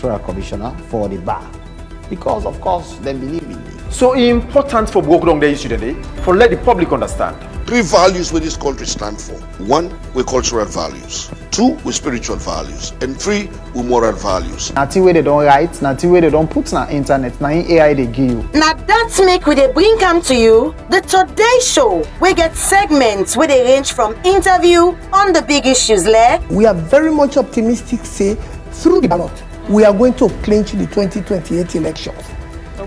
electoral commissioner for the bar. Because, of course, they believe in me. So important for break down the issue today, for let the public understand. 3 values where this country stand for. 1, with cultural values. 2, with spiritual values. And 3, with moral values. Nothing where they don't write, nothing where they don't put on the internet, nothing AI they give you. Now that's make we dey bring come to you the Today Show. We get segments where they range from interview on the big issues like. We are very much optimistic, say, through the ballot, we are going to clinch the 2028 elections.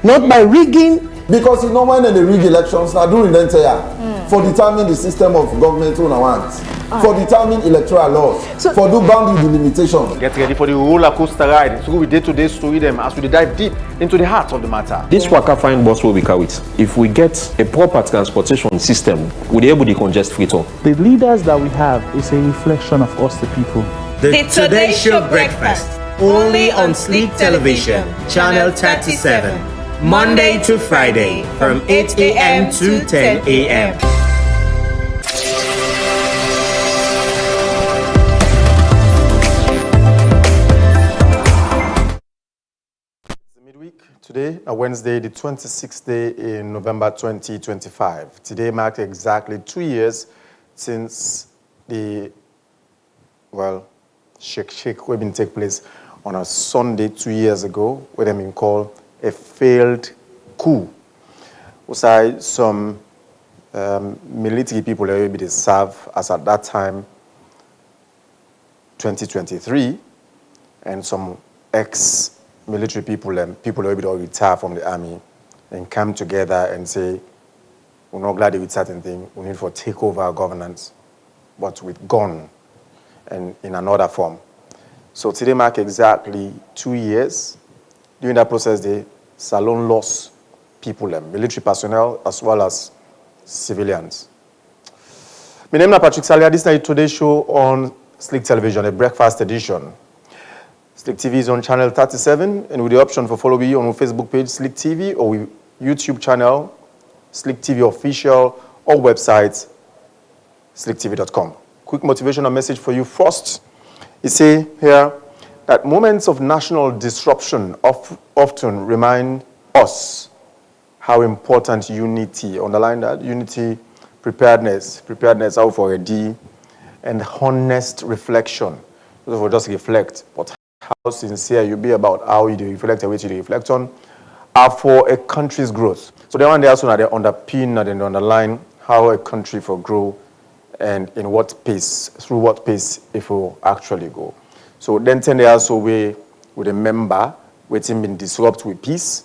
Not by rigging. Because you know when they rig elections, now during the entire, for determining the system of government on want, for determining electoral laws, so, for do boundary delimitation. Get ready for the roller coaster ride. So we day-to-day story them as we dive deep into the heart of the matter. This Waka Fine bus will be carried. If we get a proper transportation system, we'll be able to congest free talk. The leaders that we have is a reflection of us, the people. The Today Show Breakfast, only on Sleep Television, Channel 37. Monday to Friday from 8 a.m. to 10 a.m. It's midweek today, a Wednesday, the 26th day in November 2025. Today marked exactly 2 years since the, shake we've been take place on a Sunday 2 years ago, where they been called a failed coup. Aside some military people that will be served as at that time 2023, and some ex-military people and people that will be retired from the army and come together and say, we're not glad with certain thing, we need to take over our governance, but with gun and in another form. So today mark exactly 2 years. During that process, the Salon lost people, military personnel as well as civilians. My name is Patrick Salia. This is Today's Show on Sleep Television, a breakfast edition. Sleep TV is on channel 37, and with the option for follow me on our Facebook page, Sleep TV, or YouTube channel, Sleep TV Official, or website, sleeptv.com. Quick motivational message for you first. It say here, that moments of national disruption often remind us how important unity, underline that, unity, preparedness out for a D, and honest reflection. So for just reflect, but how sincere you be about how you reflect and what you reflect on, are for a country's growth. So they want to also underpin and underline how a country will grow and in what pace, through what pace it will actually go. So then they also we remember waiting been disrupted with peace.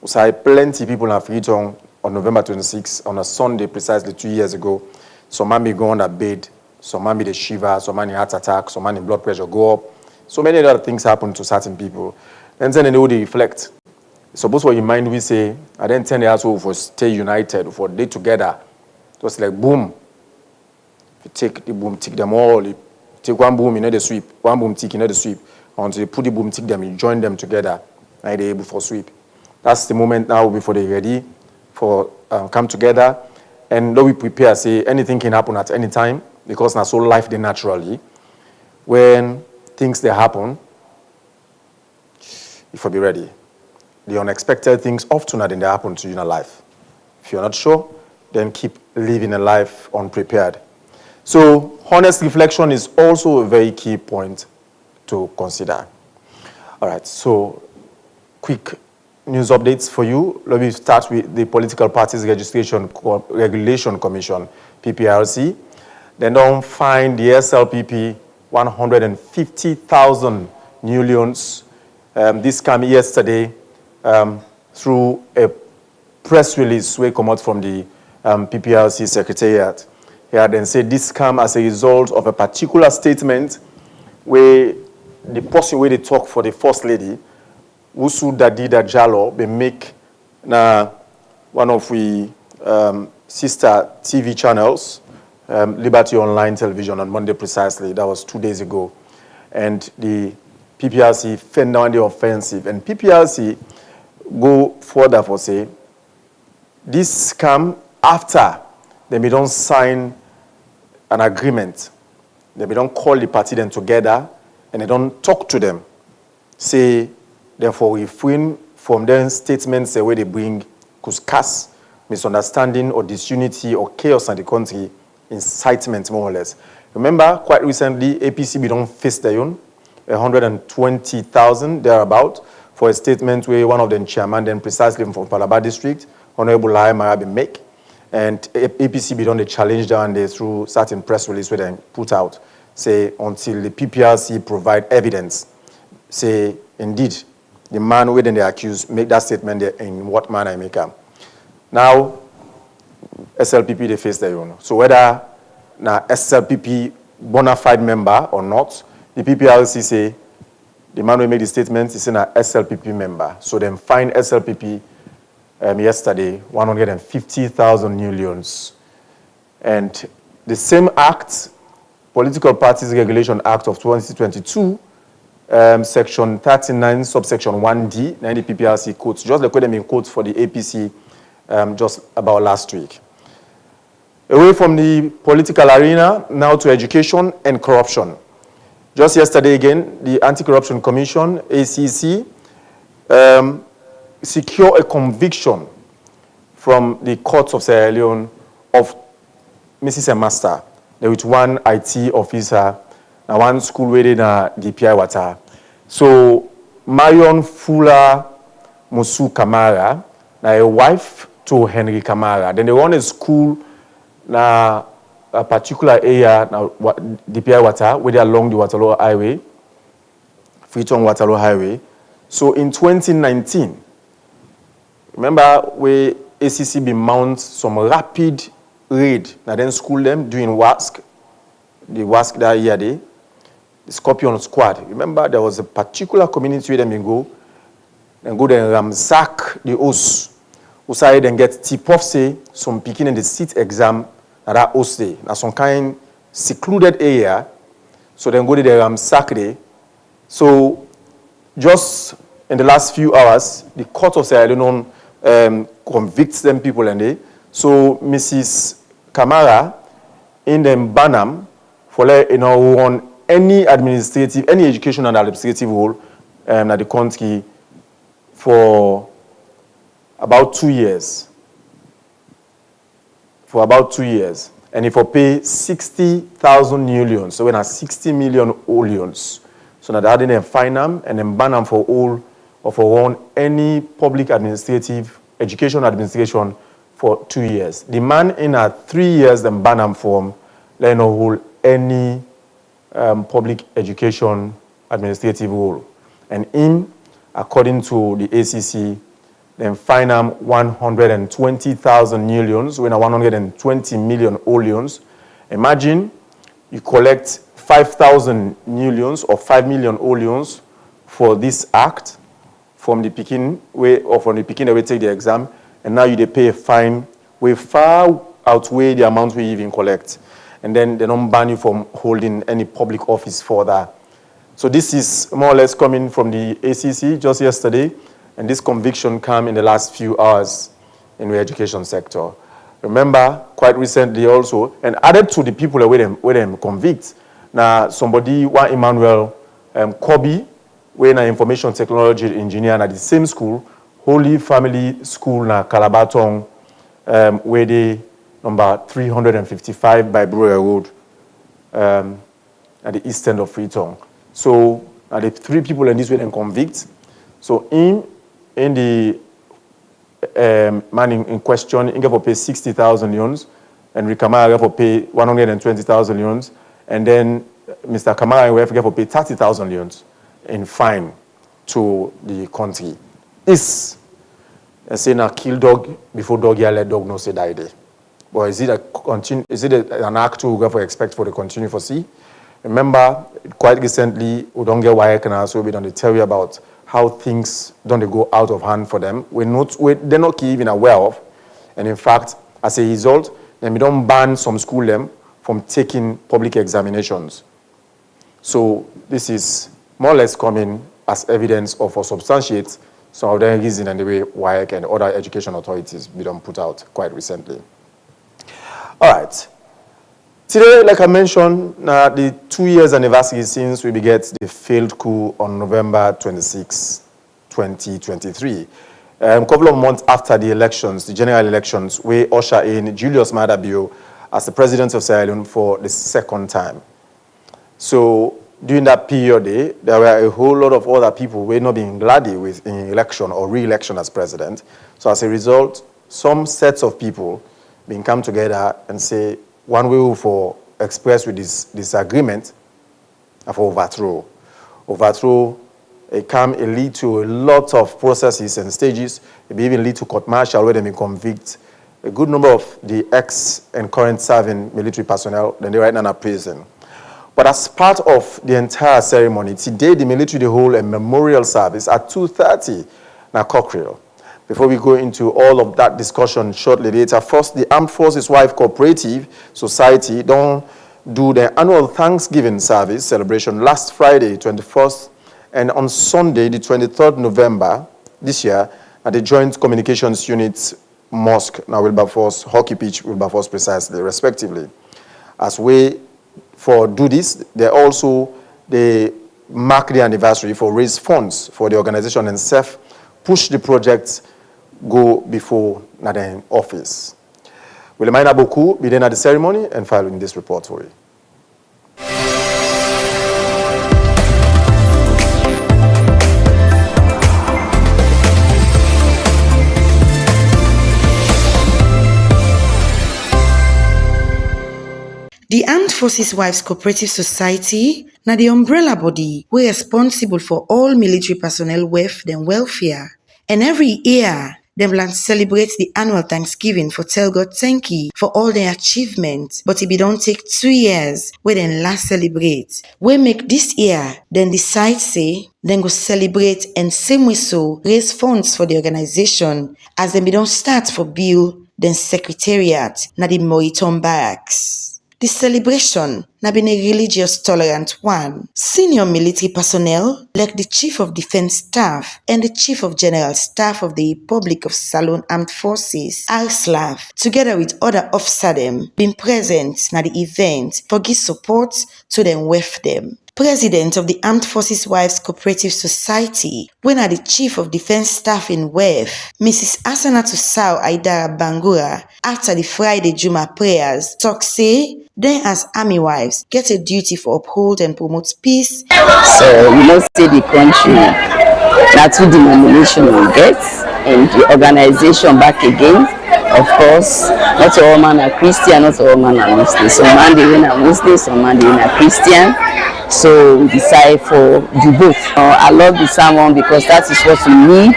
So I plenty people have return on November 26 on a Sunday precisely 2 years ago. Some man be go on a bed, some man be the shiver, some man in heart attack, some man in blood pressure go up. So many other things happen to certain people. Then they reflect. Suppose what you mind we say, and then they also for stay united, for day together. Just like boom. If you take the boom, take them all. You take one boom, you know the sweep. One boom, tick, you know the sweep. Until you put the boom, tick them, you join them together, and they're able for sweep. That's the moment now before they're ready for come together. And though we prepare, say anything can happen at any time because now so life they naturally. When things they happen, if you be ready. The unexpected things often they happen to you in life. If you're not sure, then keep living a life unprepared. So honest reflection is also a very key point to consider. All right, so quick news updates for you. Let me start with the Political Parties Regulation Commission, PPRC. They don't find the SLPP 150,000 new loans. This came yesterday through a press release we come out from the PPRC Secretariat. Here then said this came as a result of a particular statement where the person where they talk for the First Lady, Usu Dadida Jallo, they make one of the sister TV channels, Liberty Online Television on Monday precisely. That was 2 days ago. And the PPRC fend down the offensive. And PPRC go further for say, this come after they don't sign an agreement. They don't call the party then together and they don't talk to them. Say, Therefore, refrain from then statements where they bring could cast misunderstanding or disunity or chaos in the country, incitement more or less. Remember, quite recently, APC don't face their own 120,000 thereabout for a statement where one of them chairman, then precisely from Palaba district, Honorable Lahai Marabi make, and APC don't challenge down there through certain press release where they put out, say until the PPRC provide evidence, say indeed the man within the accused make that statement there in what manner I make up. Now, SLPP they face their own. So whether now SLPP bona fide member or not, the PPRC say the man who made the statement is an SLPP member. So then fine SLPP yesterday 150,000 new loans. And the same act, Political Parties Regulation Act of 2022, section 39, subsection 1D, the PPRC quotes, just like them in quotes for the APC just about last week. Away from the political arena, now to education and corruption. Just yesterday again, the Anti-Corruption Commission, ACC, secure a conviction from the courts of Sierra Leone of Mrs. Master. There was one IT officer, and one school where na DPI water. So Marion Fuller Musu Kamara, na a wife to Henry Kamara. Then they run a school na a particular area na DPI water, where they along the Waterloo Highway, Freetown Waterloo Highway. So in 2019, remember where ACC be mount some rapid raid, na then school them doing WASC, the WASC that year day, the Scorpion Squad. Remember there was a particular community where them go then ransack the house. Usai then get tip-off say some picking in the seat exam na that house day. Na some kind secluded area. So then go to the ransack day. So just in the last few hours, the court of Sierra Leone convicts them people and they. So Mrs. Kamara in them Banham for run any administrative, any education and administrative role at the country for about 2 years. For about 2 years. And if I pay 60,000 new loans, so when I 60 million old loans. So now they had fine them and then ban them for all of around any public administrative, education administration for 2 years. The man in 3 years then ban them from letting hold any public education administrative role. And in, according to the ACC, then fine them 120,000 new loans, when 120 million old loans. Imagine you collect 5,000 new loans or 5 million old loans for this act from the Peking way or from the Peking that we take the exam, and now you they pay a fine way far outweigh the amount we even collect. And then they don't ban you from holding any public office for that. So this is more or less coming from the ACC just yesterday, and this conviction came in the last few hours in the education sector. Remember, quite recently also, and added to the people where them convict, now somebody, one Emmanuel Kobe, where an information technology engineer at the same school, Holy Family School na Calabaton, where they number 355 by Brewer Road at the east end of Freetown. So the three people in this way then convict. So in the man in question, he got to pay 60,000 loans, and Kamara got to pay 120,000 loans, and then Mr. Kamara and got to pay 30,000 loans in fine to the country. This, I say now kill dog before dog here, let dog know say die there. But is it an act we have to expect for the continue for see? Remember, quite recently, we don't get why can also be on the tell you about how things don't go out of hand for them. They're not even aware of. And in fact, as a result, then we don't ban some school them from taking public examinations. So this is more or less coming as evidence of or substantiates some of the reason and the way WAEC and other education authorities we don't put out quite recently. All right. Today, like I mentioned, the 2 years anniversary since we began the failed coup on November 26, 2023. A couple of months after the elections, the general elections, we usher in Julius Maada Bio as the president of Sierra Leone for the second time. So during that period, there were a whole lot of other people who were not being glad with in election or re-election as president. So as a result, some sets of people being come together and say, one way for express with this disagreement for overthrow. Overthrow, it can lead to a lot of processes and stages. It may even lead to court martial where they may convict a good number of the ex and current serving military personnel, then they right now in prison. But as part of the entire ceremony, today the military they hold a memorial service at 2:30 na Cockrell. Before we go into all of that discussion shortly later, first, the Armed Forces Wife Cooperative Society don't do their annual Thanksgiving service celebration last Friday, 21st, and on Sunday, the 23rd November this year, at the Joint Communications Unit Mosque, now Wilberforce, Hockey Pitch, Wilberforce precisely, respectively. As we do this, they mark the anniversary for raise funds for the organization and push the project go before the office. Wilemaina Boku be then at the ceremony and following this report for you. The Armed Forces Wives Cooperative Society na the umbrella body wey responsible for all military personnel wealth and welfare. And every year, them plan to celebrate the annual Thanksgiving for tell God thank you for all their achievements. But it be don't take 2 years where then last celebrate. We make this year, then decide say, then go celebrate and same way so raise funds for the organization as them be don't start for bill, then secretariat na the Moriton Barracks. The celebration na been a religious tolerant one. Senior military personnel like the Chief of Defense Staff and the Chief of General Staff of the Republic of Salone Armed Forces, ARSLAF, together with other officers them, been present na the event for give support to them with them. President of the Armed Forces Wives Cooperative Society, when are the Chief of Defense Staff in WEF, Mrs. Asanatu Sao Aidara Bangura, after the Friday Juma prayers, talk say, then as army wives get a duty for uphold and promote peace. So you must say the country, that's what denomination will get, and the organization back again. Of course, not all men are Christian, not all men are Muslim. Some man they are Muslim, some man they are Christian. So we decide for the both. I love the sermon because that is what we need.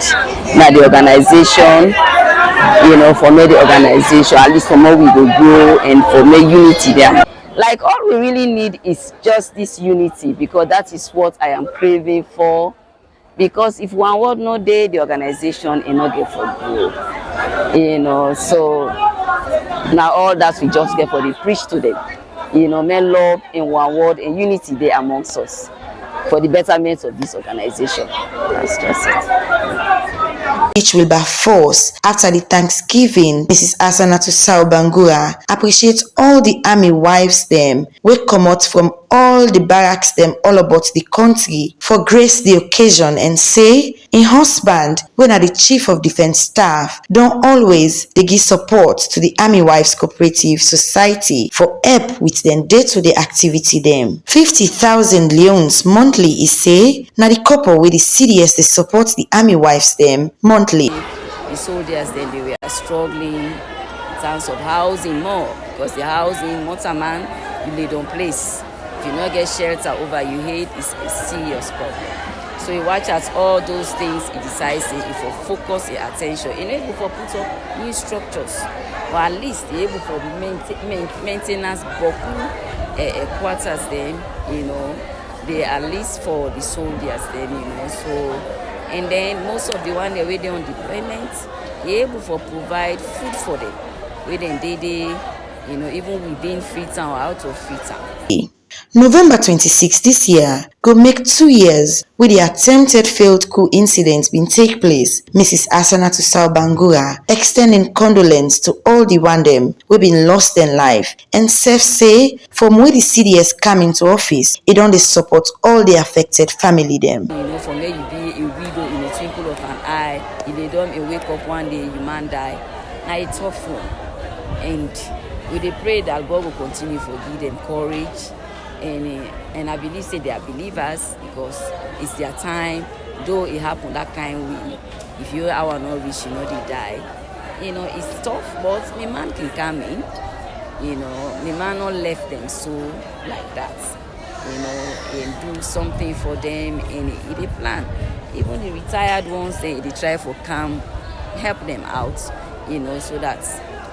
Now the organization, for me the organization, at least for more we will grow and for more unity there. Like all we really need is just this unity because that is what I am craving for. Because if one word no day, the organization is not get for grow. So now all that we just get for the preach to them. Men love in one word and unity there amongst us for the betterment of this organization. That's just it. Each will by force after the Thanksgiving. Mrs. Asanatu Sao Bangura appreciates all the army wives them we come out from all the barracks them all about the country for grace the occasion and say in husband when are the Chief of Defense Staff don't always they give support to the Army Wives Cooperative Society for help with them day-to-day activity them. 50,000 leones monthly is say now the couple with the CDS they support the Army Wives them monthly. The soldiers then they were struggling in terms of housing more because the housing Motaman you lay down place. If you not get shelter over your head, it's a serious problem. So you watch at all those things, it decides if you focus your attention, you're able to put up new structures, or at least you're able to maintenance quarters then, they are at least for the soldiers then, so, and then most of the one they're already on deployment, you're able to provide food for them, within they even within Freetown or out of Freetown. November 26 this year go make 2 years with the attempted failed coup incident been take place. Mrs. Asanatu Sao Bangura extending condolence to all the one them who been lost in life and say from where the CDS come into office, it only support all the affected family them. For me you be a widow in a twinkle of an eye. If they don't wake up one day, you man die. Now it's tough one. And we dey pray that God will continue to give them courage. And I believe say they are believers because it's their time. Though it happened that kind way, if your hour not reach, you know they die. You know, it's tough, but the man can come in. You know, the man not left them so like that. You know, and do something for them and they plan. Even the retired ones, they try for come, help them out, you know, so that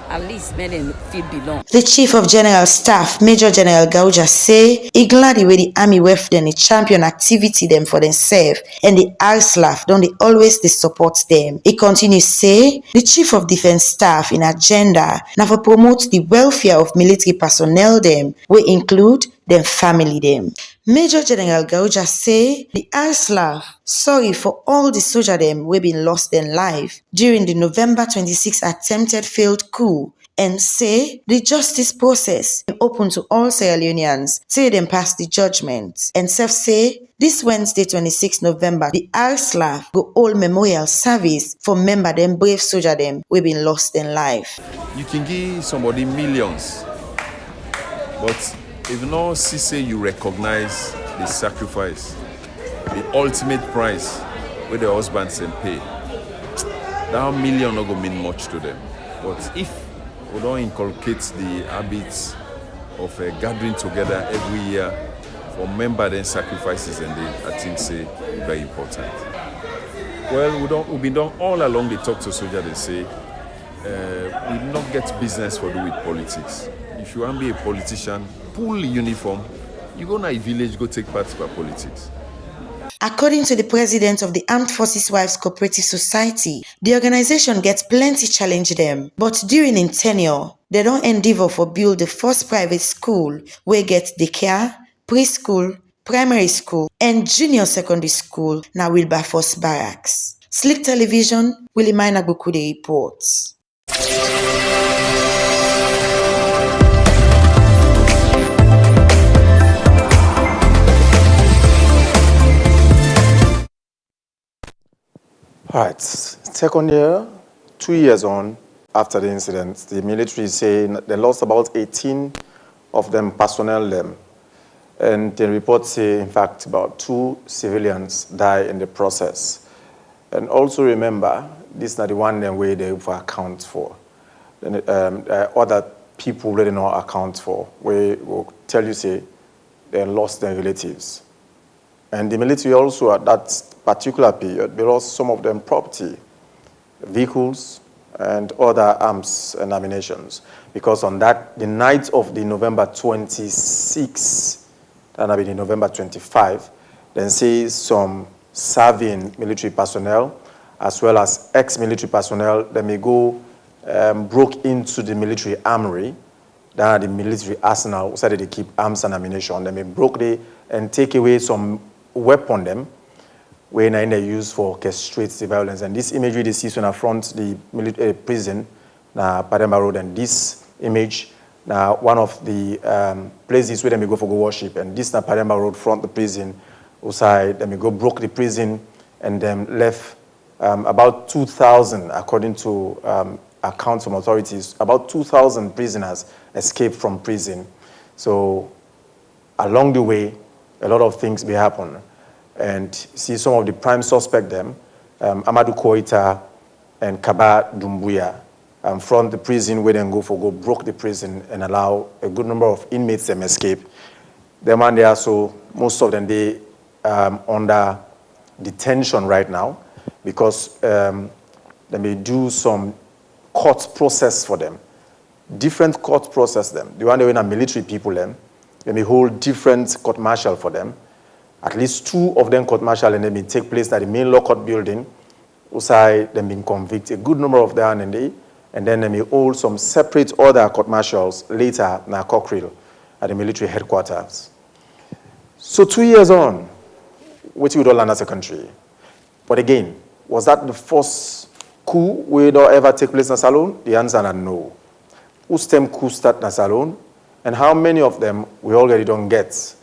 at least make them feel belong. The Chief of General Staff, Major General Gauja, say he glad the way the army weft them a champion activity them for themselves and the RSLAF don't they always they support them. He continues say the Chief of Defense Staff in agenda now for promote the welfare of military personnel them will include them family them. Major General Gauja say the RSLAF sorry for all the soldier them we been lost their life during the November 26 attempted failed coup and say the justice process is open to all Sierra Leoneans till them pass the judgment. And self say this Wednesday 26 November the RSLAF go hold memorial service for member them brave soldier them we been lost their life. You can give somebody millions, but if no say you recognize the sacrifice, the ultimate price where the husbands and pay, that million not gonna mean much to them. But if we don't inculcate the habits of gathering together every year for member then sacrifices, and I think say very important. Well, we've been done all along. They talk to soldiers. They say we not get business for do with politics. If you want to be a politician, pull uniform, you go to a village, go take part in politics. According to the president of the Armed Forces Wives Cooperative Society, the organization gets plenty challenge them, but during in tenure, they don't endeavor for build the first private school where get daycare, preschool, primary school, and junior secondary school na Wilberforce Barracks. Slick Television, Willimina Bukude reports. All right, second year, 2 years on after the incident, the military say they lost about 18 of them personnel. And the report say, in fact, about 2 civilians die in the process. And also remember, this is not the one way they account for. Other people really not account for, we will tell you, say, they lost their relatives. And the military also at that particular period, they lost some of them property, vehicles, and other arms and ammunitions. Because on that, the night of the November 26, and I mean the November 25, then see some serving military personnel, as well as ex-military personnel, they may go broke into the military armory, the military arsenal, so that they keep arms and ammunition. They may broke there and take away some weapon them, when they use for orchestrate the violence. And this imagery they see when I front the military prison, na Pademba Road, and this image, now one of the places where they may go for go worship, and this na Pademba Road front the prison, outside, they may go broke the prison, and then left about 2,000, according to accounts from authorities, about 2,000 prisoners escaped from prison. So along the way, a lot of things may happen. And see some of the prime suspect them, Amadou Koita and Kaba Dumbuya, from the prison where they go broke the prison and allow a good number of inmates them escape. Them and they are so, most of them, they under detention right now because they may do some court process for them. Different court process them. The one they are military people them, they may hold different court martial for them. At least 2 of them court martial and they may take place at the main law court building. Outside, them being convicted. A good number of them and then they may hold some separate other court martials later in Cockrell at the military headquarters. So 2 years on, which we don't learn as a country. But again, was that the first coup we don't ever take place in Salone? The answer is no. Whose time coup start in Salone? And how many of them we already don't get?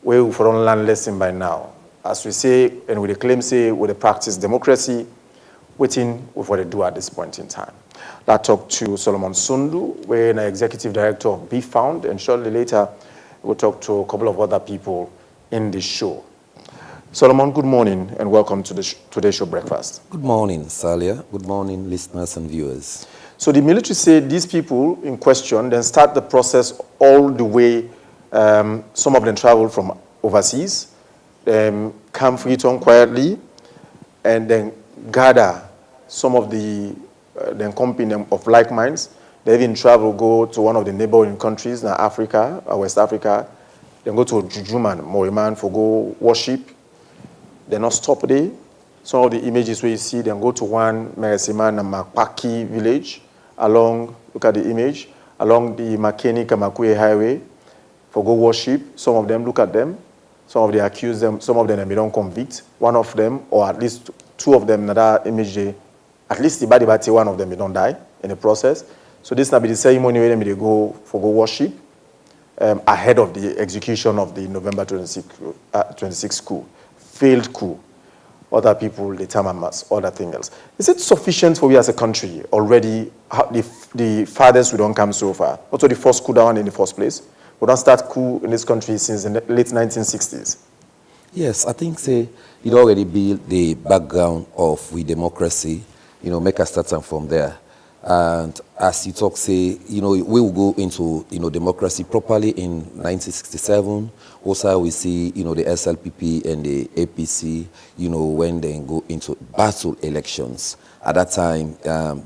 We for don't learn lesson by now. as we say, and with the claim say, with the practice democracy, waiting with what they do at this point in time. I talked to Solomon Sundu, we're an executive director of Be Found, and shortly later, we'll talk to a couple of other people in this show. Solomon, good morning, and welcome to today's show breakfast. Good morning, Salia. Good morning, listeners and viewers. So the military say these people in question then start the process all the way. Some of them travel from overseas, come Freetown quietly, and then gather some of the company of like minds. They even travel, go to one of the neighboring countries in Africa, West Africa, then go to Jujuman, Moriman for go worship. They not stop there. Some of the images where you see them go to one Meresiman and Makpaki village along, look at the image, along the Makeni Kamakwe highway for go worship. Some of them, look at them. Some of them accuse them, some of them they don't convict. One of them, or at least two of them, in that image, at least the body one of them, they don't die in the process. So this will be the ceremony where they go for go worship ahead of the execution of the November 26 coup. Failed coup. Other people, the Tamamas, other things else. Is it sufficient for we as a country already, the farthest we don't come so far? Also the first coup down in the first place. We don't start coup in this country since the late 1960s. Yes, I think say it already built the background of we democracy, make us start from there. And as you talk, say, we will go into, democracy properly in 1967. Also, we see, the SLPP and the APC, when they go into battle elections. At that time,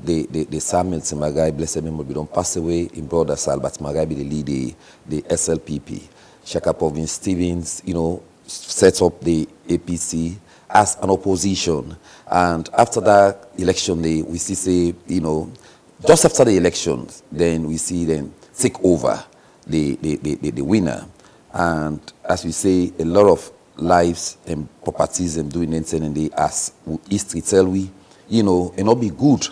the Samuel Tsemagai, blessed memory, don't pass away in brother Salbat Tsemagai, be the lead the SLPP. Shaka Povin Stevens, set up the APC as an opposition. And after that election day, we see, say, just after the elections, then we see them take over the winner. And as we say, a lot of lives and properties and doing anything and they as history tell we, and not be good.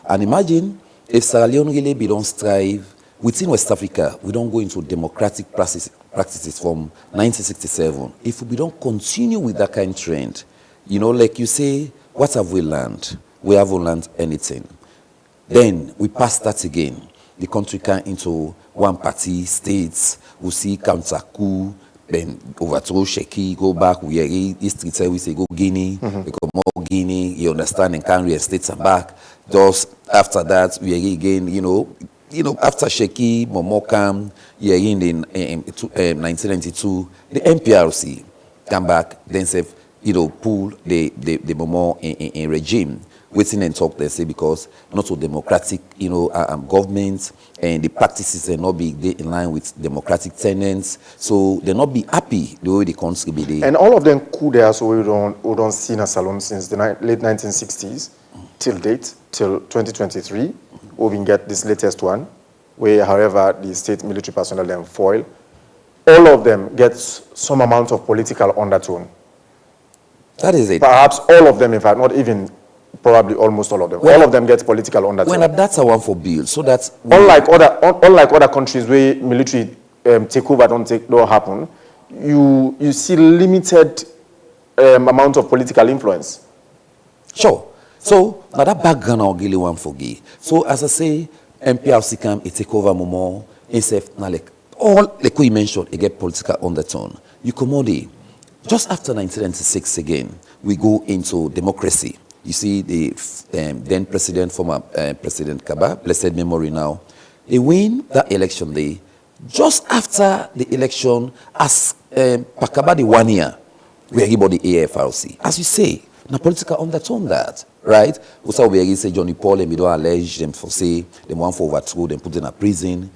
And imagine if Sierra Leone really don't strive within West Africa, we don't go into democratic practices from 1967. If we don't continue with that kind of trend, like you say, what have we learned? We haven't learned anything. Then we pass that again. The country can into one party states. We see counter coup, then overthrow Sheki, go back. We are history tell we say go Guinea, become more Guinea. You understand and can reinstate some back. Just after that, we are again. After Sheki, Momokam, yeah, in 1992, the MPRC come back. Then say pull the Momo in regime. Waiting and talk, they say, because not so democratic, governments and the practices are not be in line with democratic tenets, so they're not be happy the way the country be there. And all of them coup there, so we don't see in a salon since the late 1960s till date, till 2023. We can get this latest one, where, however, the state military personnel then foil. All of them get some amount of political undertone. That is it. Perhaps all of them, in fact, not even. Probably almost all of them. All of them get political undertone. Well, that's a one for bill. So that's unlike other countries where military takeover don't happen. You see limited amount of political influence. Sure. So now that background I'll give you one for gay. So as I say, MPRC come it take over more. SF now like all like we mentioned, it get political undertone. You commodity. Just after 1996 again, we go into democracy. You see the then president, former President Kaba, blessed memory now, they win that election day. Just after the election, as Pakaba the 1 year, we are about the AFRC. As you say, na political undertone that, right? Also we say Johnny Paul and we don't allege them for say them want for overthrow, them put in a prison.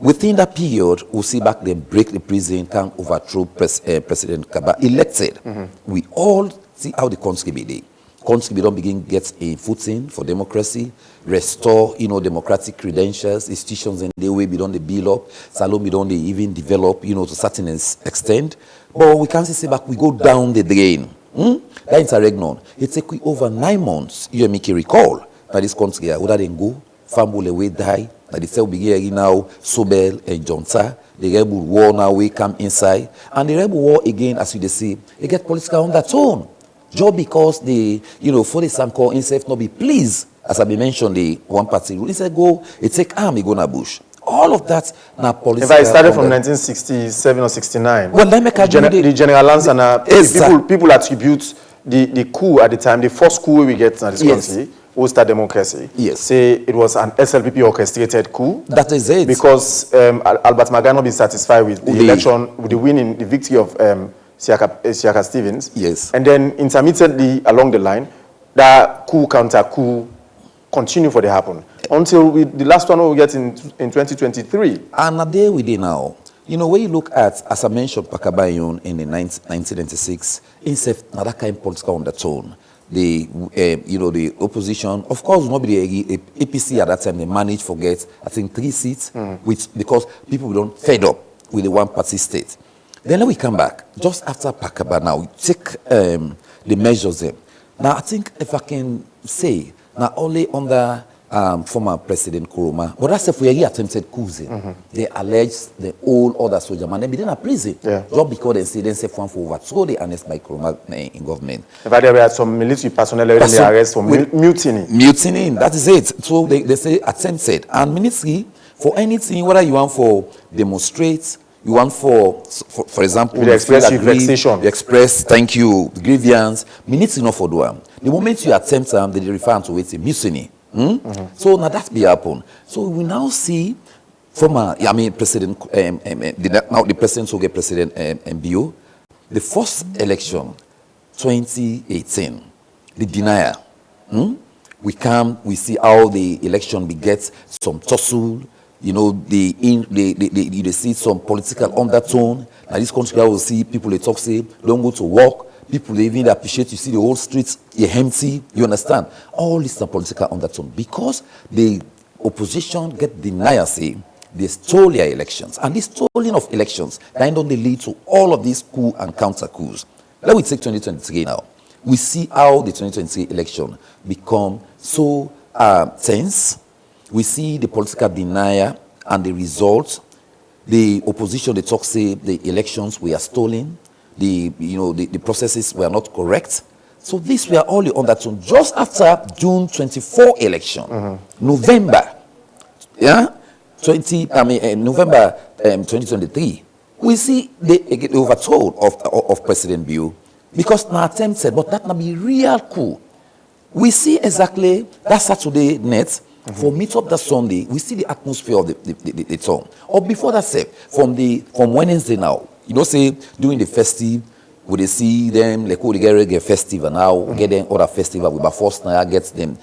Within that period, we see back them break the prison, can overthrow President Kaba elected. We all see how the country be there. Country don't begin get a footing for democracy, restore democratic credentials, institutions and the way we don't build up, Salome don't they even develop to certain extent. But we can't say back we go down the drain. That interregnum. It take over 9 months. You make a recall that this country would then go, family away die, Now they say we begin now Sobel and Jonta. The rebel war now we come inside. And the rebel war again, as you see, they get political undertone. Just because the, for the Sanko himself not be pleased, as I mentioned, the one party rule. He said go, it take arm, he go na bush. All of that now political. In fact, it started from 1967 or 69. Well, let me the General Lansana, people attribute the coup at the time, the first coup we get in this country, Ulster democracy. Yes. Say it was an SLPP orchestrated coup. That is it. Because Albert Magano be satisfied with the election, with the winning, the victory of Siaka Stevens. Yes. And then intermittently along the line, that coup counter coup continue for the happen until the last one we get in 2023. And a day we did now. When you look at, as I mentioned, Pakabayon in the 1996, instead now that kind of political undertone. The opposition, of course, nobody APC at that time they managed to get, I think, 3 seats, because people don't fed up with the one-party state. Then we come back just after Pakaba. Now we take the measures there. Now I think if I can say now only under former President Nkrumah, but that's if we really attempted coups. They alleged the whole other soldier man. They been in prison just because they say one for overthrow the honest by Nkrumah in government. In fact, there were some military personnel in the arrest for mutiny. Mutiny, that is it. So they say attempted. And ministry, for anything, whether you want for demonstrate, you want for example, you express vexation. You express, thank you, grievance, ministry not for do them. The moment you attempt them, they refer to it as mutiny. So now that be happen. So we now see former, President, now the president who get President MBO, the first election, 2018, the denier. We see how the election begets some tussle. They see some political undertone. Now this country I will see people they talk say don't go to work. People they even appreciate you see the whole streets empty. You understand? All this is a political undertone because the opposition get denial say they stole their elections, and this stealing of elections then don't they lead to all of these coup and counter coups. Let me take 2023 now. We see how the 2023 election become so tense. We see the political denial and the results. The opposition, they talk, say the elections were stolen. The processes were not correct. So these were all the undertone. Just after June 24 election, November, November 2023, we see the overthrow of President Biu because now attempt said, but that not be real coup. We see exactly that Saturday night. For meet up that Sunday, we see the atmosphere of the town. Or before that, say, from Wednesday now, say during the festive, we they see them like they get festival now, get them other festival. We first now get them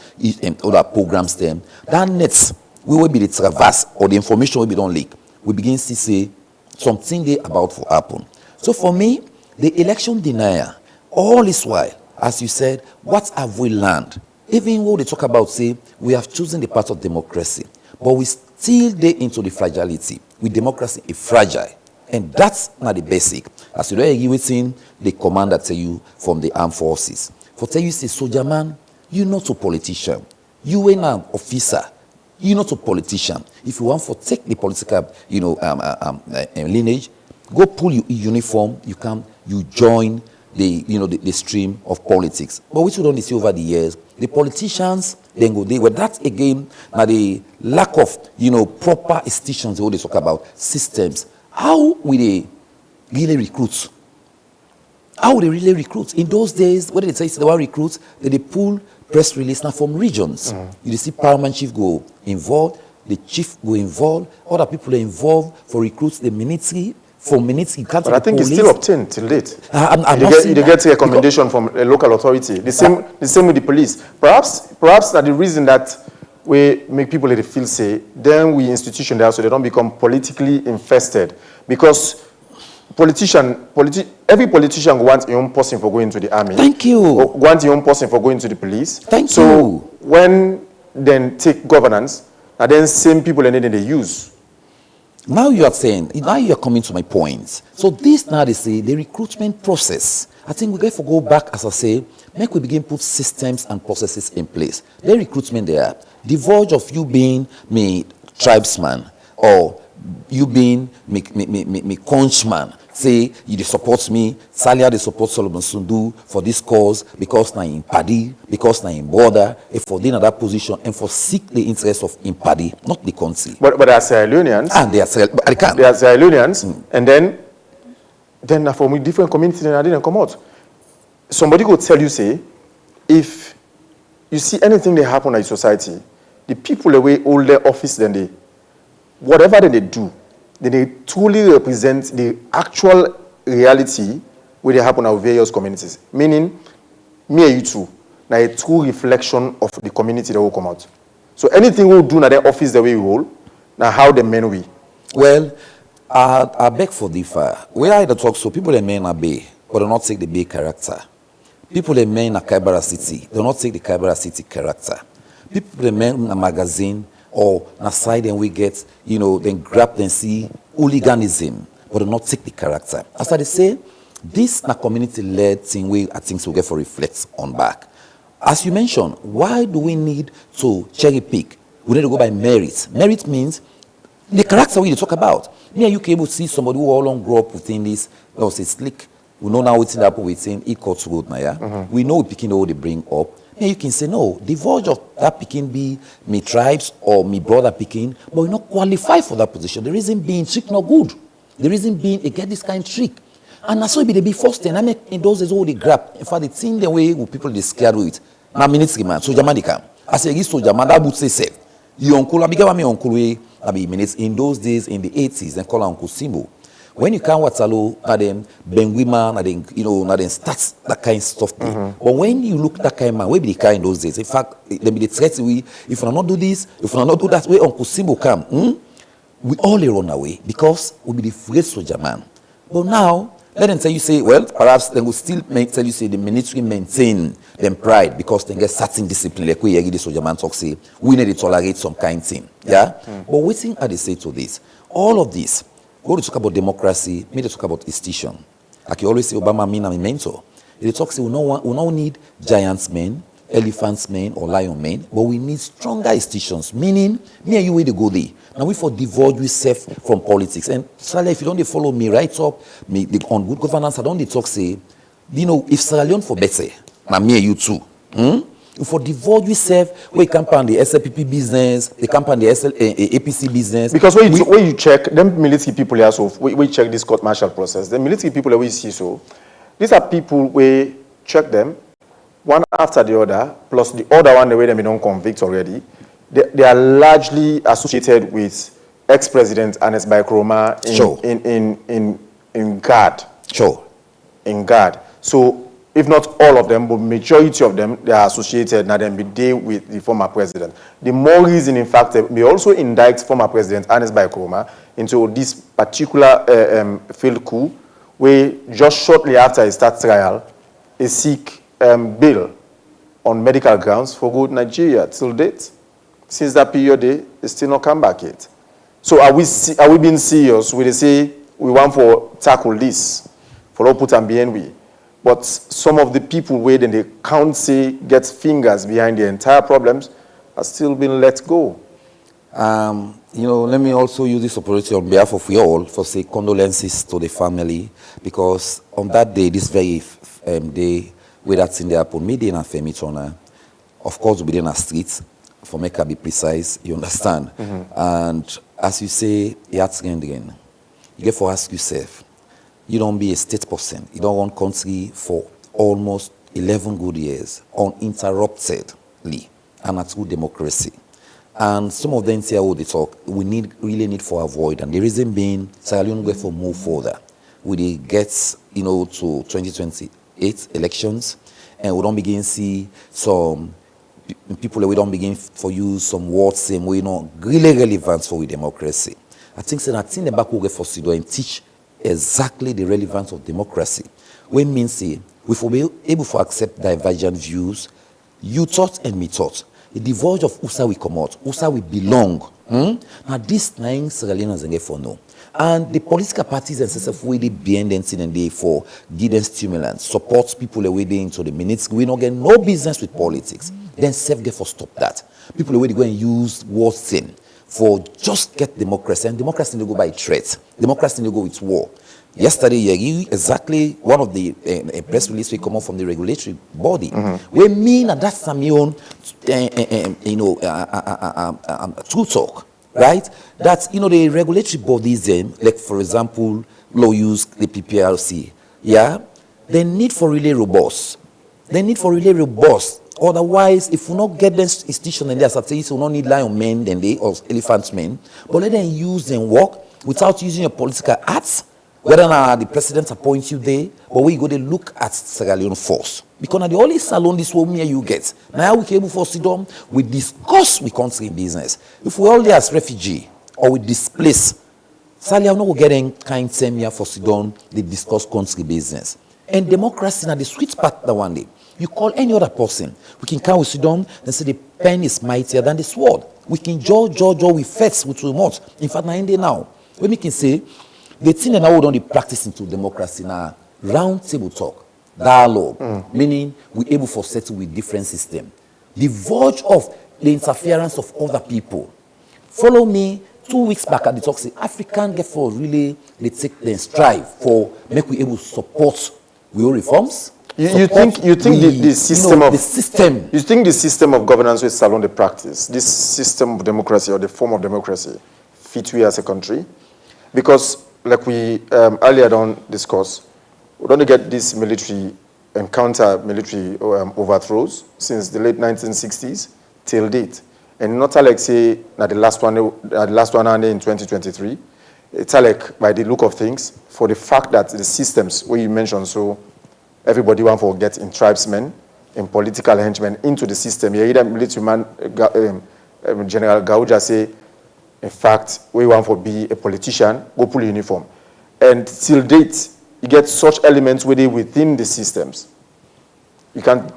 other programs them. That next we will be the traverse or the information will be don't leak. We begin to say something they about to happen. So for me, the election denier, all this while, as you said, what have we learned? Even when they talk about, say, we have chosen the path of democracy, but we still get into the fragility. With democracy, it's fragile. And that's not the basic. As you know, you within the commander tell you from the armed forces. For tell you, say, soldier man, you're not a politician. You ain't an officer. You're not a politician. If you want to take the political, lineage, go pull your uniform, you join the stream of politics. But which we don't see over the years, the politicians then go there. Well, that again, now the lack of proper institutions they talk about systems. How will they really recruit? How will they really recruit? In those days, what did they say? They were recruits. They pull press release now from regions. You see, paramount chief go involved, the chief go involved, other people are involved for recruits, the military. For minutes, you can't. But I think police. It's still obtained till date. You get a recommendation from a local authority. The same with the police. Perhaps that the reason that we make people feel say, then we institution there so they don't become politically infested. Because every politician wants a own person for going to the army. Thank you. Or wants a own person for going to the police. Thank you. So when then take governance, and then same people and then they use. Now you are coming to my point. So this now they say the recruitment process. I think we got to go back, as I say, make we begin put systems and processes in place. The recruitment there, the verge of you being tribesman, or you being me conchman, say you dey support me, Salia they support Solomon Sundu for this cause because na in party, because na in border, if for in that position and for seek the interest of in party, not the country. But they are Sierra Leoneans. And they are Sierra Leoneans, and then from a different community, then I didn't come out. Somebody could tell you, say, if you see anything that happen in society, the people away hold their office, then they, whatever they do, then they truly represent the actual reality where they happen in various communities. Meaning, me and you too, now a true reflection of the community that will come out. So anything we'll do in their office the way we hold, now how the men we. Well, I beg for differ. Where I talk so people that men are Bay, but do not take the Bay character. People that men are Kaibara City, do not take the Kaibara City character. People that men in a magazine or na side and we get, then grab and see hooliganism, but do not take the character. As I say, this na community-led thing we I think we get for reflect on back. As you mentioned, why do we need to cherry pick? We need to go by merit. Merit means the character we talk about. Me and you can able to see somebody who all along grew up within this, say slick. We know now what's in that within it cuts road now, yeah. We know picking all they bring up. And you can say no, the verge of that picking be me tribes or me brother picking, but we not qualify for that position. The reason being trick not good. The reason being it get this kind of trick. And that's why they be first thing. I mean in those days all they grab. In fact, the thing the way people they scared with it. Now ministry man, so Jamaica. I say this so Jamaica that would say safe. Your uncle, I began my uncle I be minutes in those days in the 80s and call Uncle Simbo. When you can Watalo, then Benguima, then then starts that kind of stuff. But when you look that kind of man, we be the kind in those days. In fact, they be the threat we if we not do this, if we not do that, way Uncle Simbo come, we all run away because we be the afraid soldier man. But now, let them tell you say, well, perhaps they will still tell you say the military maintain them pride because they get certain discipline. Like we the soldier man talk say, we need to tolerate some kind of thing. Yeah? But what thing are they say to this? All of this, go to talk about democracy, me to talk about institution. Like you always say, Obama mean I'm a mentor. They talk say we don't need giants men, elephants men, or lion men, but we need stronger institutions. Meaning, me and you way to go there. Now we for divulge ourselves from politics. And Sally, if you don't follow me right up, on good governance, I don't talk say, if Sierra Leone for better, now me and you too. If for divulge yourself, we campaign the SLPP business, they campaign the APC business. Because when you check, them military people here, so we check this court martial process. The military people that we see, so these are people we check them one after the other, plus the other one the way they don't convict already. They are largely associated with ex-president Ernest Bai Koroma in GAD. Sure. In GAD. So if not all of them, but majority of them, they are associated now then be there with the former president. The more reason, in fact, they also indict former president Ernest Bai Koroma into this particular failed coup, where just shortly after his start trial, he seek bail on medical grounds for good Nigeria till date. Since that period, they still not come back yet. So are we being serious? We say we want for tackle this, for all put and BNB. But some of the people where then they can't say get fingers behind the entire problems are still being let go. Let me also use this opportunity on behalf of you all for say condolences to the family, because on that day, this very day, where that's in the happen, me and Femi Chona, of course, we in the streets. For make I be precise, you understand. And as you say, you get to ask yourself, you don't be a state person, you don't want country for almost 11 good years, uninterruptedly, and that's good democracy. And some of them here they talk, we really need for avoid, and the reason being, Sierra Leone go for move further. We get, to 2028 elections, and we don't begin see some people we don't begin for use some words same way really relevant for democracy. I think the back will get for Sido and teach exactly the relevance of democracy. When means say we will be able to accept divergent views, you thought and me thought. The divulge of USA we come out, USA we belong. Now this thing Sierra Leoneans and for no. And the political parties and such way they behind them and they for give them stimulants, support people away into the minutes. We don't get no business with politics. Then self get for stop that. People away they go and use words thing for just get democracy. And democracy need to go by threat. Democracy need to go with war. Yesterday, exactly one of the press release we come out from the regulatory body. We mean that that's some own, true talk, right? That, the regulatory bodies, like for example, law use the PPRC, they need for really robust. Otherwise, if we not get them institution and their statistics, we not need lion men than they or elephant men, but let them use them work without using your political arts. Whether or not the president appoints you there, but we go to look at Sierra Leone first. Because now the only salon this one here you get. Now we came for sit down, we discuss we country business. If we all there as refugee or we displace, Sierra Leone no getting kind same here for sit down, they discuss country business. And democracy now the sweet part that one day. You call any other person. We can come with sit down and say the pen is mightier than the sword. We can judge with facts, with remote. In fact, now, when we can say the thing that now we don't practice into democracy now, round table talk, dialogue, meaning we're able to settle with different systems. The verge of the interference of other people. Follow me 2 weeks back at the talk, say African get for really they take and strive for make we able to support real reforms. You think the system you think the system of governance with Salon de practice, this system of democracy or the form of democracy, fit we as a country? Because like we earlier on discussed, we don't get this military and counter-military overthrows since the late 1960s till date. And not like say the last one in 2023. It's like by the look of things, for the fact that the systems where you mentioned, so everybody want to get in tribesmen, in political henchmen into the system. Yeah, either military man, General Gauja say, in fact, we want to be a politician, go pull uniform. And till date, you get such elements within the systems. You can't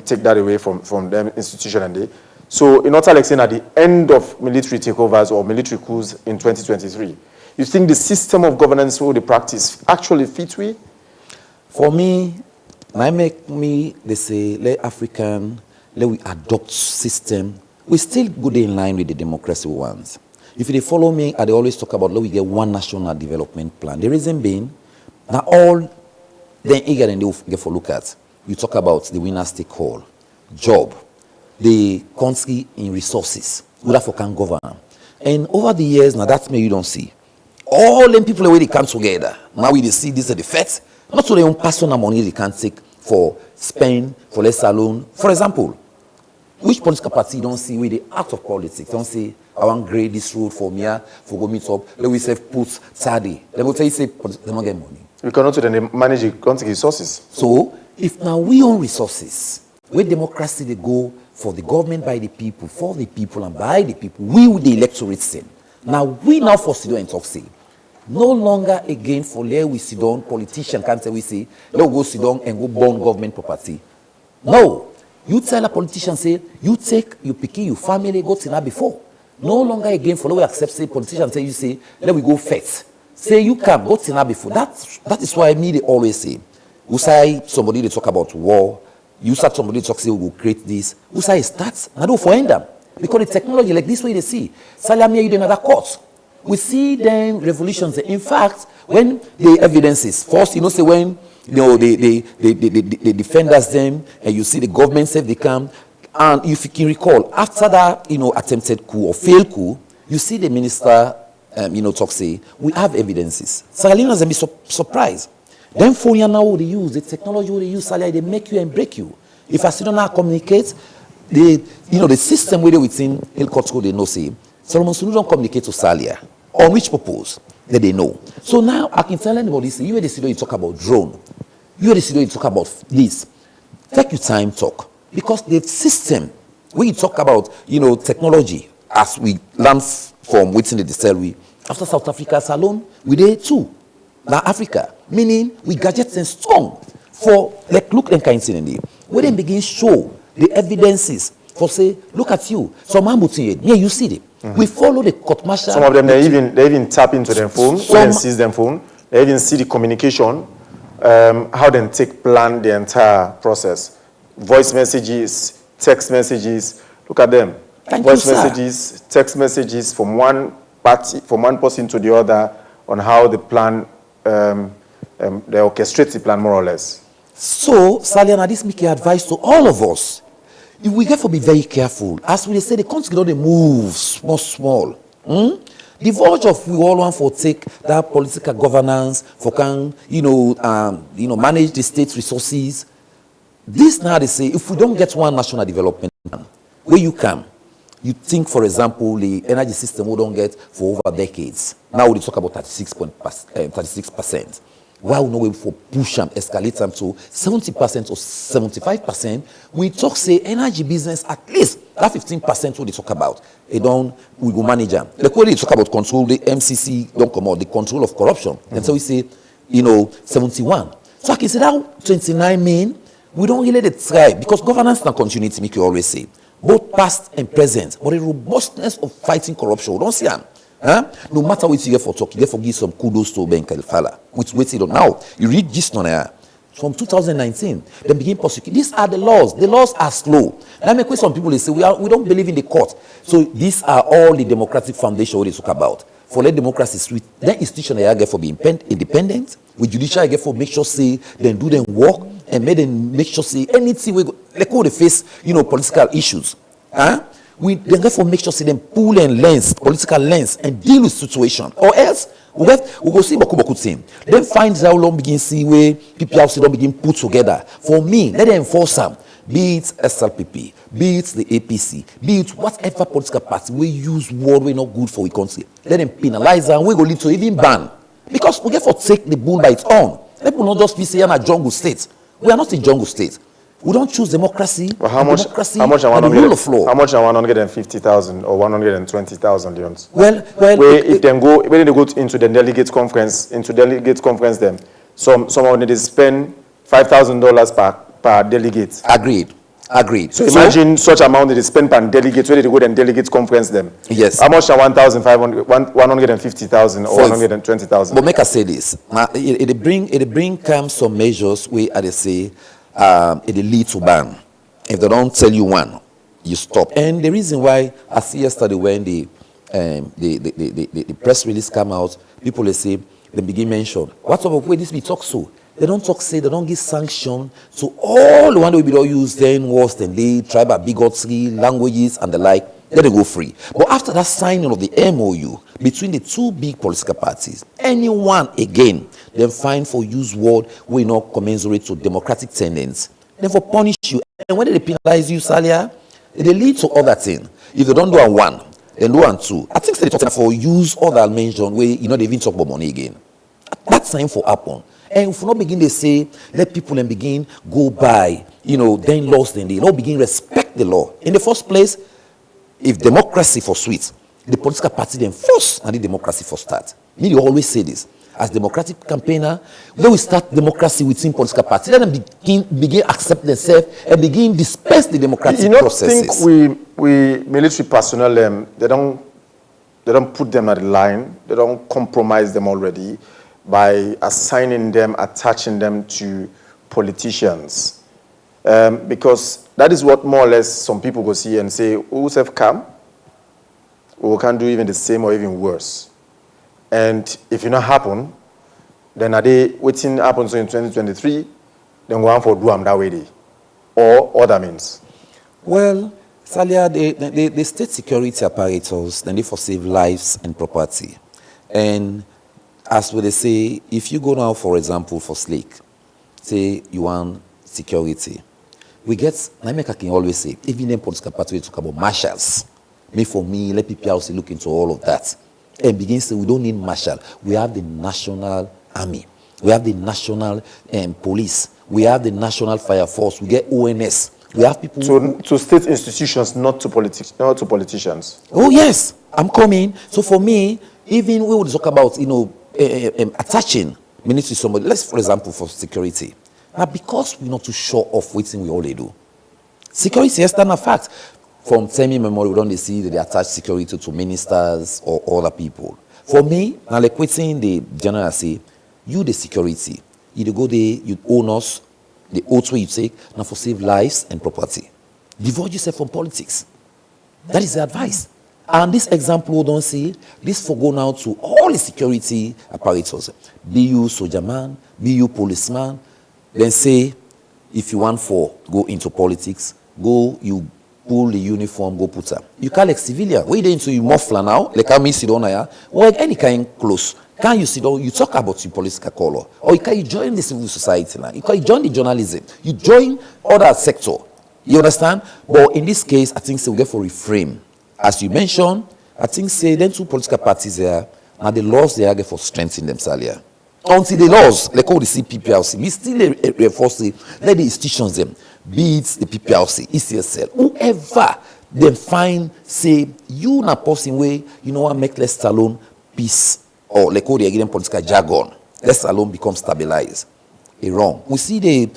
take that away from them institutionally. So in order like saying at the end of military takeovers or military coups in 2023, you think the system of governance or the practice actually fit we? For me, they say, let we adopt system. We still go in line with the democracy ones. If they follow me, I always talk about, let we get one national development plan. The reason being, now all then eager and they get for look at. You talk about the winners take all, job, the country in resources, who therefore can govern. And over the years, now that's me you don't see. All them people where they come together. Now we see this as the facts. Not so their own personal money they can take for spend, for less alone. For example, which political party don't see where they out of politics? Don't say, I want grade this road for me, for go meet up. Let we say put Sadi. They will tell you say they don't get money. We cannot then manage the country resources. So if now we own resources, where democracy they go for the government by the people, for the people and by the people, we with the electorate send. Now we now for sit down and talk say. No longer again for let we sit down, politician can't say we say, let we go sit down and go burn government property. No. You tell a politician, say, you take, you pick your family, go to that before. No longer again for let we accept, say, politician say, you say, let we go fetch. Say, you can go to that before. That is why me, they always say, you say somebody they talk about war, you start somebody talk, say, we will create this. You say it starts, I don't find them. Because the technology, like this way they see. Salamia, you do another court. We see then revolutions. In fact, when the evidences, first, say when the defenders them, and you see the government say they come, and if you can recall, after that, attempted coup or failed coup, you see the minister, talk say, we have evidences. Sierra Leoneans will be surprised. Then for you now, they use the technology they use, they make you and break you. If I still don't know how to communicate, the system where they within Hill Court Code, they know say, Solomon Sulu don't communicate to Salia. On which purpose? That they know. So now I can tell anybody, say, you the you talk about drone. You the you talk about this. Take your time, talk. Because the system, when you talk about, technology, as we learn from within the distillery, after South Africa alone, we did too. Now Africa, meaning we gadgets and strong for, look and kind of thing. When they begin show the evidences for say, look at you. Some you see them. We follow the court martial. Some of them they even tap into their phone, when they seize their phone. They even see the communication, how they plan the entire process. Voice messages, text messages. Look at them. Thank voice you, sir. messages, text messages from one party, from one person to the other on how the plan, they orchestrate the plan more or less. So, Saliana, this make advice to all of us. If we have to be very careful, as we say, the country don't move small. The verge of we all want to take that political governance for can manage the state's resources. This now they say if we don't get one national development plan, where you come, you think for example the energy system we don't get for over decades. Now we talk about 36%. Why we know for push them, escalate them to 70% or 75%? We talk say energy business at least that 15% what they talk about. We go manage them. Like when they talk about control, the MCC don't come out, the control of corruption. And so we say, 71. So I can say that 29 mean we don't really try because governance and continuity make you always say both past and present, but the robustness of fighting corruption. We don't see them. No matter what you get for talk, you get for give some kudos to Ben Kalifala. Which waited on now. You read this on here. From 2019, they begin prosecuting. These are the laws. The laws are slow. Now, make some people they say we don't believe in the court. So these are all the democratic foundation what they talk about. For let democracy sweet, then institution they get for being independent. With judicial get for make sure say then do them work and make sure say anything we go like how they face political issues. We then therefore make sure see them pull and lens, political lens, and deal with situation. Or else we go see Boku team. Then find how long begin see where people also don't begin put together. For me, let them enforce them. Be it SLPP, be it the APC, be it whatever political party we use word we not good for we country. Let them penalize and we go lead to even ban. Because we get for take the bull by its own. Let people not just be saying a jungle state. We are not a jungle state. We don't choose democracy. Well, how much and the rule of law. How much are 150,000 or 120,000 leons? Well, if they go when they go into the delegates conference, them someone they spend $5,000 per delegate. Agreed. So imagine such amount they spend per delegate where they go and delegates conference them. Yes. How much are 150,000 or 120,000? But make us say this. Now it bring some measures where they say it lead to ban. If they don't tell you one, you stop. And the reason why I see yesterday when the press release come out, people they say they begin mention what of way this be talk so. They don't talk say they don't give sanction to all the one that we don't use then worse than they tribal bigotry, languages and the like. Then they go free. But after that signing of the MOU between the two big political parties, anyone again then fine for use word we not commensurate to democratic tendencies. Then for punish you. And when they penalize you, Salia, they lead to other things. If they don't do one, then do one two. I think they talk for use other mention where they even talk about money again. That's time for happen. And if we not begin to say, let people then begin go by, then laws, then they all begin respect the law. In the first place, if democracy for sweet, the political party then first and the democracy for start. Me, you always say this. As democratic campaigner, when we start democracy within political party, let them begin accept themselves and begin disperse the democratic processes. You think we military personnel they don't put them at the line, they don't compromise them already by assigning them, attaching them to politicians. Because that is what more or less some people go see and say, who have come, we can do even the same or even worse. And if it not happen, then are they waiting happens in 2023, then go on for do them that way, or other means? Well, Salia, the state security apparatus, then they for save lives and property. And as they say, if you go now, for example, for Slake, say you want security, we get, Naimeka can always say, even in political party, we talk about marshals. For me, let people also look into all of that. And begin to say, we don't need marshal. We have the national army. We have the national police. We have the national fire force. We get ONS. We have people to state institutions, not to politicians. Oh yes, I'm coming. So for me, even we would talk about attaching ministry to somebody. Let's, for example, for security. Now, because we're not too sure of what we all they do. Security is a fact. From Temi Memorial, we don't see that they attach security to ministers or other people. For me, now like waiting the general say, you the security, you go there, you own us, the oath way you take, now for save lives and property. Divorce yourself from politics. That is the advice. And this example, we don't see, this for go now to all the security apparatus. Be you soldier man, be you policeman, then say, if you want for go into politics, go, you pull the uniform, go put up. You can't like civilian. Wait into you muffler now, like how me sit down here, or any kind close. Can you sit down, you talk about your political color, or you can join the civil society now, you can join the journalism, you join other sector. You understand? But in this case, I think so we get for reframe. As you mentioned, I think say then two political parties there, and the laws they are get for strengthening themselves here. Until the laws, like all the CPPLC, we still reinforce it, let the institutions them, be it the PPLC, ECSL, whoever they find, say, you na person way, you know what, make less alone peace, or like all the again political jargon, less alone become stabilized. Wrong. We see the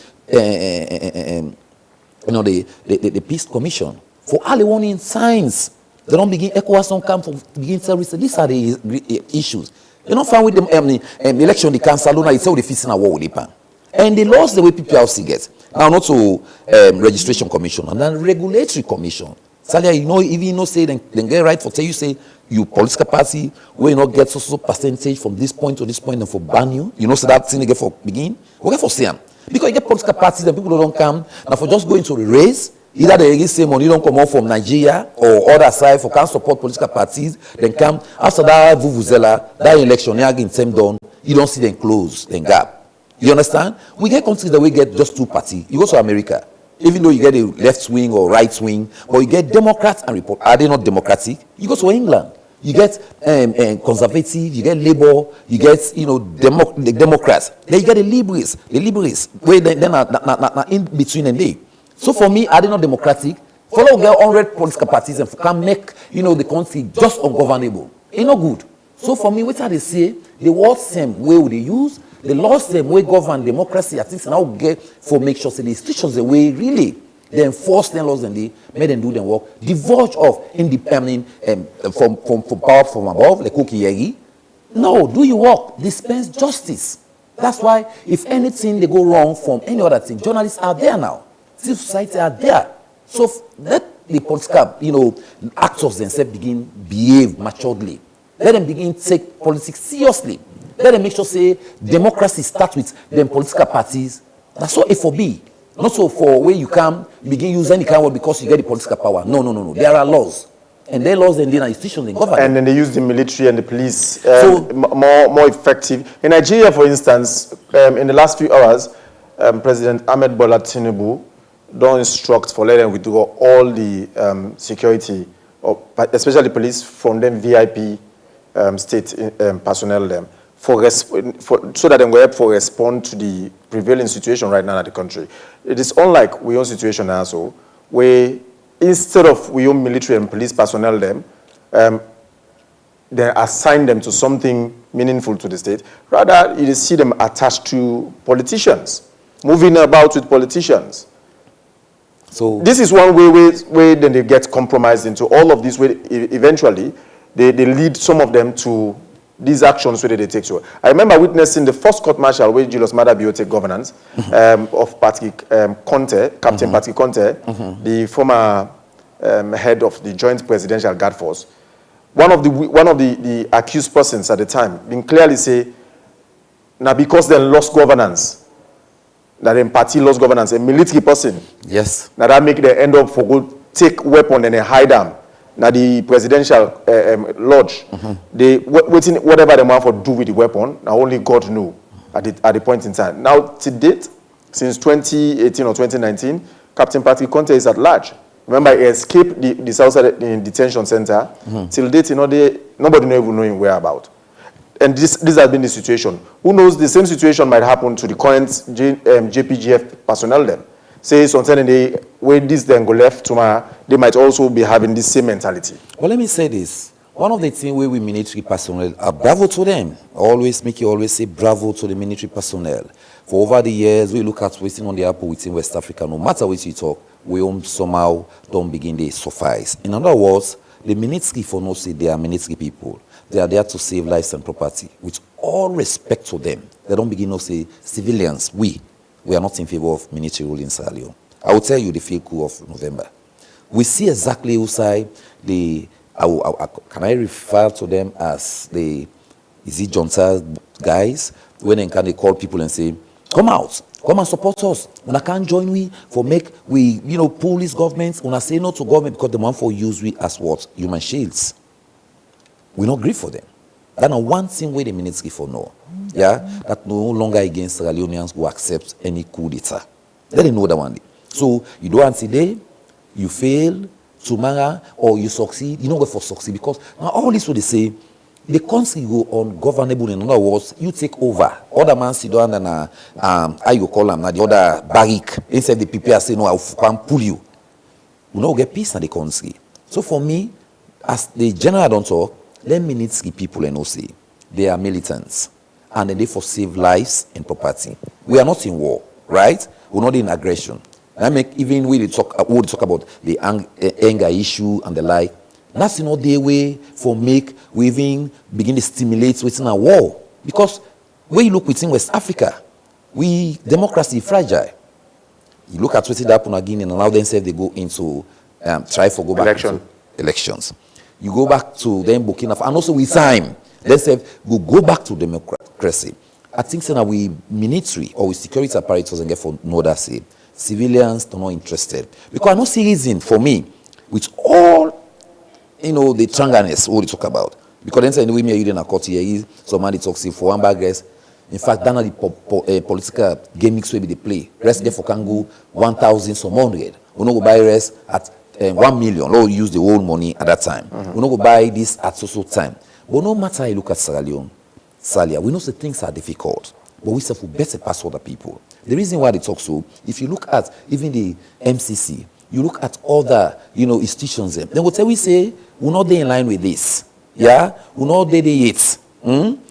the peace commission for early warning signs. They don't begin ECOWAS don't come for begin terrorism. These are the issues. They don't find with them election the council alone. It's all the facing a war with the pan. And they lost the way PPLC gets. Now not to registration commission and then regulatory commission. Salia, you know, even you know say then get right for tell you say you political party where you not get so percentage from this point to this point and for ban you. You know so that thing they get for begin. We get for Siam. Because you get political parties and people don't come now for just going to the race. Either they get say money don't come out from Nigeria or other side for can support political parties, then come after that vuvuzela, that election, they again same done, you don't see them close, then gap. You understand? We get countries that we get just two parties. You go to America, even though you get a left wing or right wing, but you get Democrats and Republicans. Are they not democratic? You go to England, you get conservative, you get Labour, you get the Democrats. Then you get the Liberals, where then are in between and they. So for me, are they not democratic? Follow get 100 political parties and can make the country just ungovernable. It's not good. So for me, what are they say? The word same way they use, the law same way govern democracy. I think now get for make sure the institutions the way really they enforce their laws and they make them do their work. Divulge of independent from power from above, like Koki Yegi. No, do your work. Dispense justice. That's why if anything they go wrong from any other thing, journalists are there now. Civil society are there. So let the political, actors themselves begin behave maturely. Let them begin take politics seriously. Let them make sure say democracy starts with them political parties. That's what it for be. Not so for where you come begin use any kind of word because you get the political power. No. There are laws. And their laws and their institutions and government. And then they use the military and the police more effective. In Nigeria, for instance, in the last few hours, President Ahmed Bola Tinubu don't instruct for letting withdraw all the security, especially police, from them VIP state personnel them so that they will help for respond to the prevailing situation right now in the country. It is unlike we own situation now, so where instead of we own military and police personnel them, they assign them to something meaningful to the state. Rather, you see them attached to politicians, moving about with politicians. So this is one way then they get compromised into all of this. Way eventually they lead some of them to these actions where they take. So I remember witnessing the first court martial where Julius Maada Bio take governance of Patrick Conte, Captain Patrick Conte, the former head of the Joint Presidential Guard Force. One of the accused persons at the time being clearly say, now because they lost governance. That in party lost governance, a military person. Yes. Now that make them end up for go take weapon and they hide them. Now the presidential lodge, they waiting whatever they want for do with the weapon. Now only God know at the point in time. Now to date, since 2018 or 2019, Captain Patrick Conte is at large. Remember, he escaped the Southside detention center. Till date, nobody know even knowing whereabouts. And this has been the situation. Who knows, the same situation might happen to the current JPGF personnel then. Say something they when this then go left tomorrow, they might also be having the same mentality. Well, let me say this. One of the things where we military personnel are bravo to them. Always say bravo to the military personnel. For over the years, we look at waiting on the apple within West Africa. No matter what you talk, we somehow don't begin to suffice. In other words, the military for no say they are military people. They are there to save lives and property. With all respect to them, they don't begin to say civilians. We are not in favor of military rule in Sierra Leone. I will tell you the field coup of November. we see exactly outside the, can I refer to them as the, is it Johnson guys, when they call people and say, come out, come and support us. When I can't join we for make we, pull these governments. When I say no to government because they want for use we as what? Human shields. We not agree for them. That's not one thing where the ministry for no. Yeah, that no longer against Sierra Leoneans who accept any coup d'etat. Let them know that one day. So you do it today, you fail tomorrow, or you succeed. You don't go for succeed because now all this what they say, the country go ungovernable. In other words, you take over. Other man sit down and how you call them, the other barrack. Instead the people say no, I can pull you. We don't get peace in the country. So for me, as the general don't talk, let military people and say they are militants and they for save lives and property. We are not in war, right? We're not in aggression. I make even we talk about the anger issue and the like. That's not the way for make we even begin to stimulate within a war. Because when you look within West Africa, we democracy fragile. You look at what happened again and allow themselves they go into try for go back to elections. You go back to them Burkina Faso, and also with time, let's say we go back to democracy. I think so now we military or with security apparatus and get for no that say civilians are not interested. Because I no see reason for me with all the tranganess what they talk about. Because then say we you in a court here, somebody talks for one bag rest. In fact, that's not the political game mix way they play. Rest there for Kango 1,000 some 100. We no go buy rest at 1 million. Or use the whole money at that time. We no go buy this at so time. But no matter how you look at Sierra Leone, Salia, we know the things are difficult, but we still better pass other people. The reason why they talk so, if you look at even the MCC, you look at other institutions, then what we say we're not there in line with this. Yeah, we're not there yet.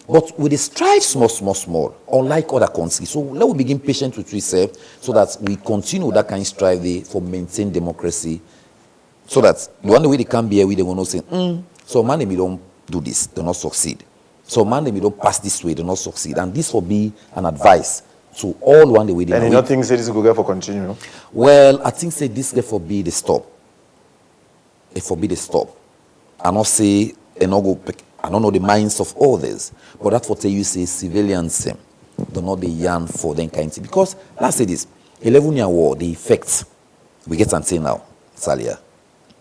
But we strive small, unlike other countries. So let us begin patient with ourselves so that we continue that kind of strive there for maintain democracy. So that the one way they can be here, they will not say, so man, they don't do this, they not succeed. So man, they don't pass this way, they not succeed. And this will be an advice to all one the way they and you don't think say this will go for continue? Well, I think say this will be the stop. It will be the stop. I not say I don't know the minds of others, but that's what you say civilians do not the yarn for them kind of thing. Because let's say this 11-year war, the effects we get and say now, Salia,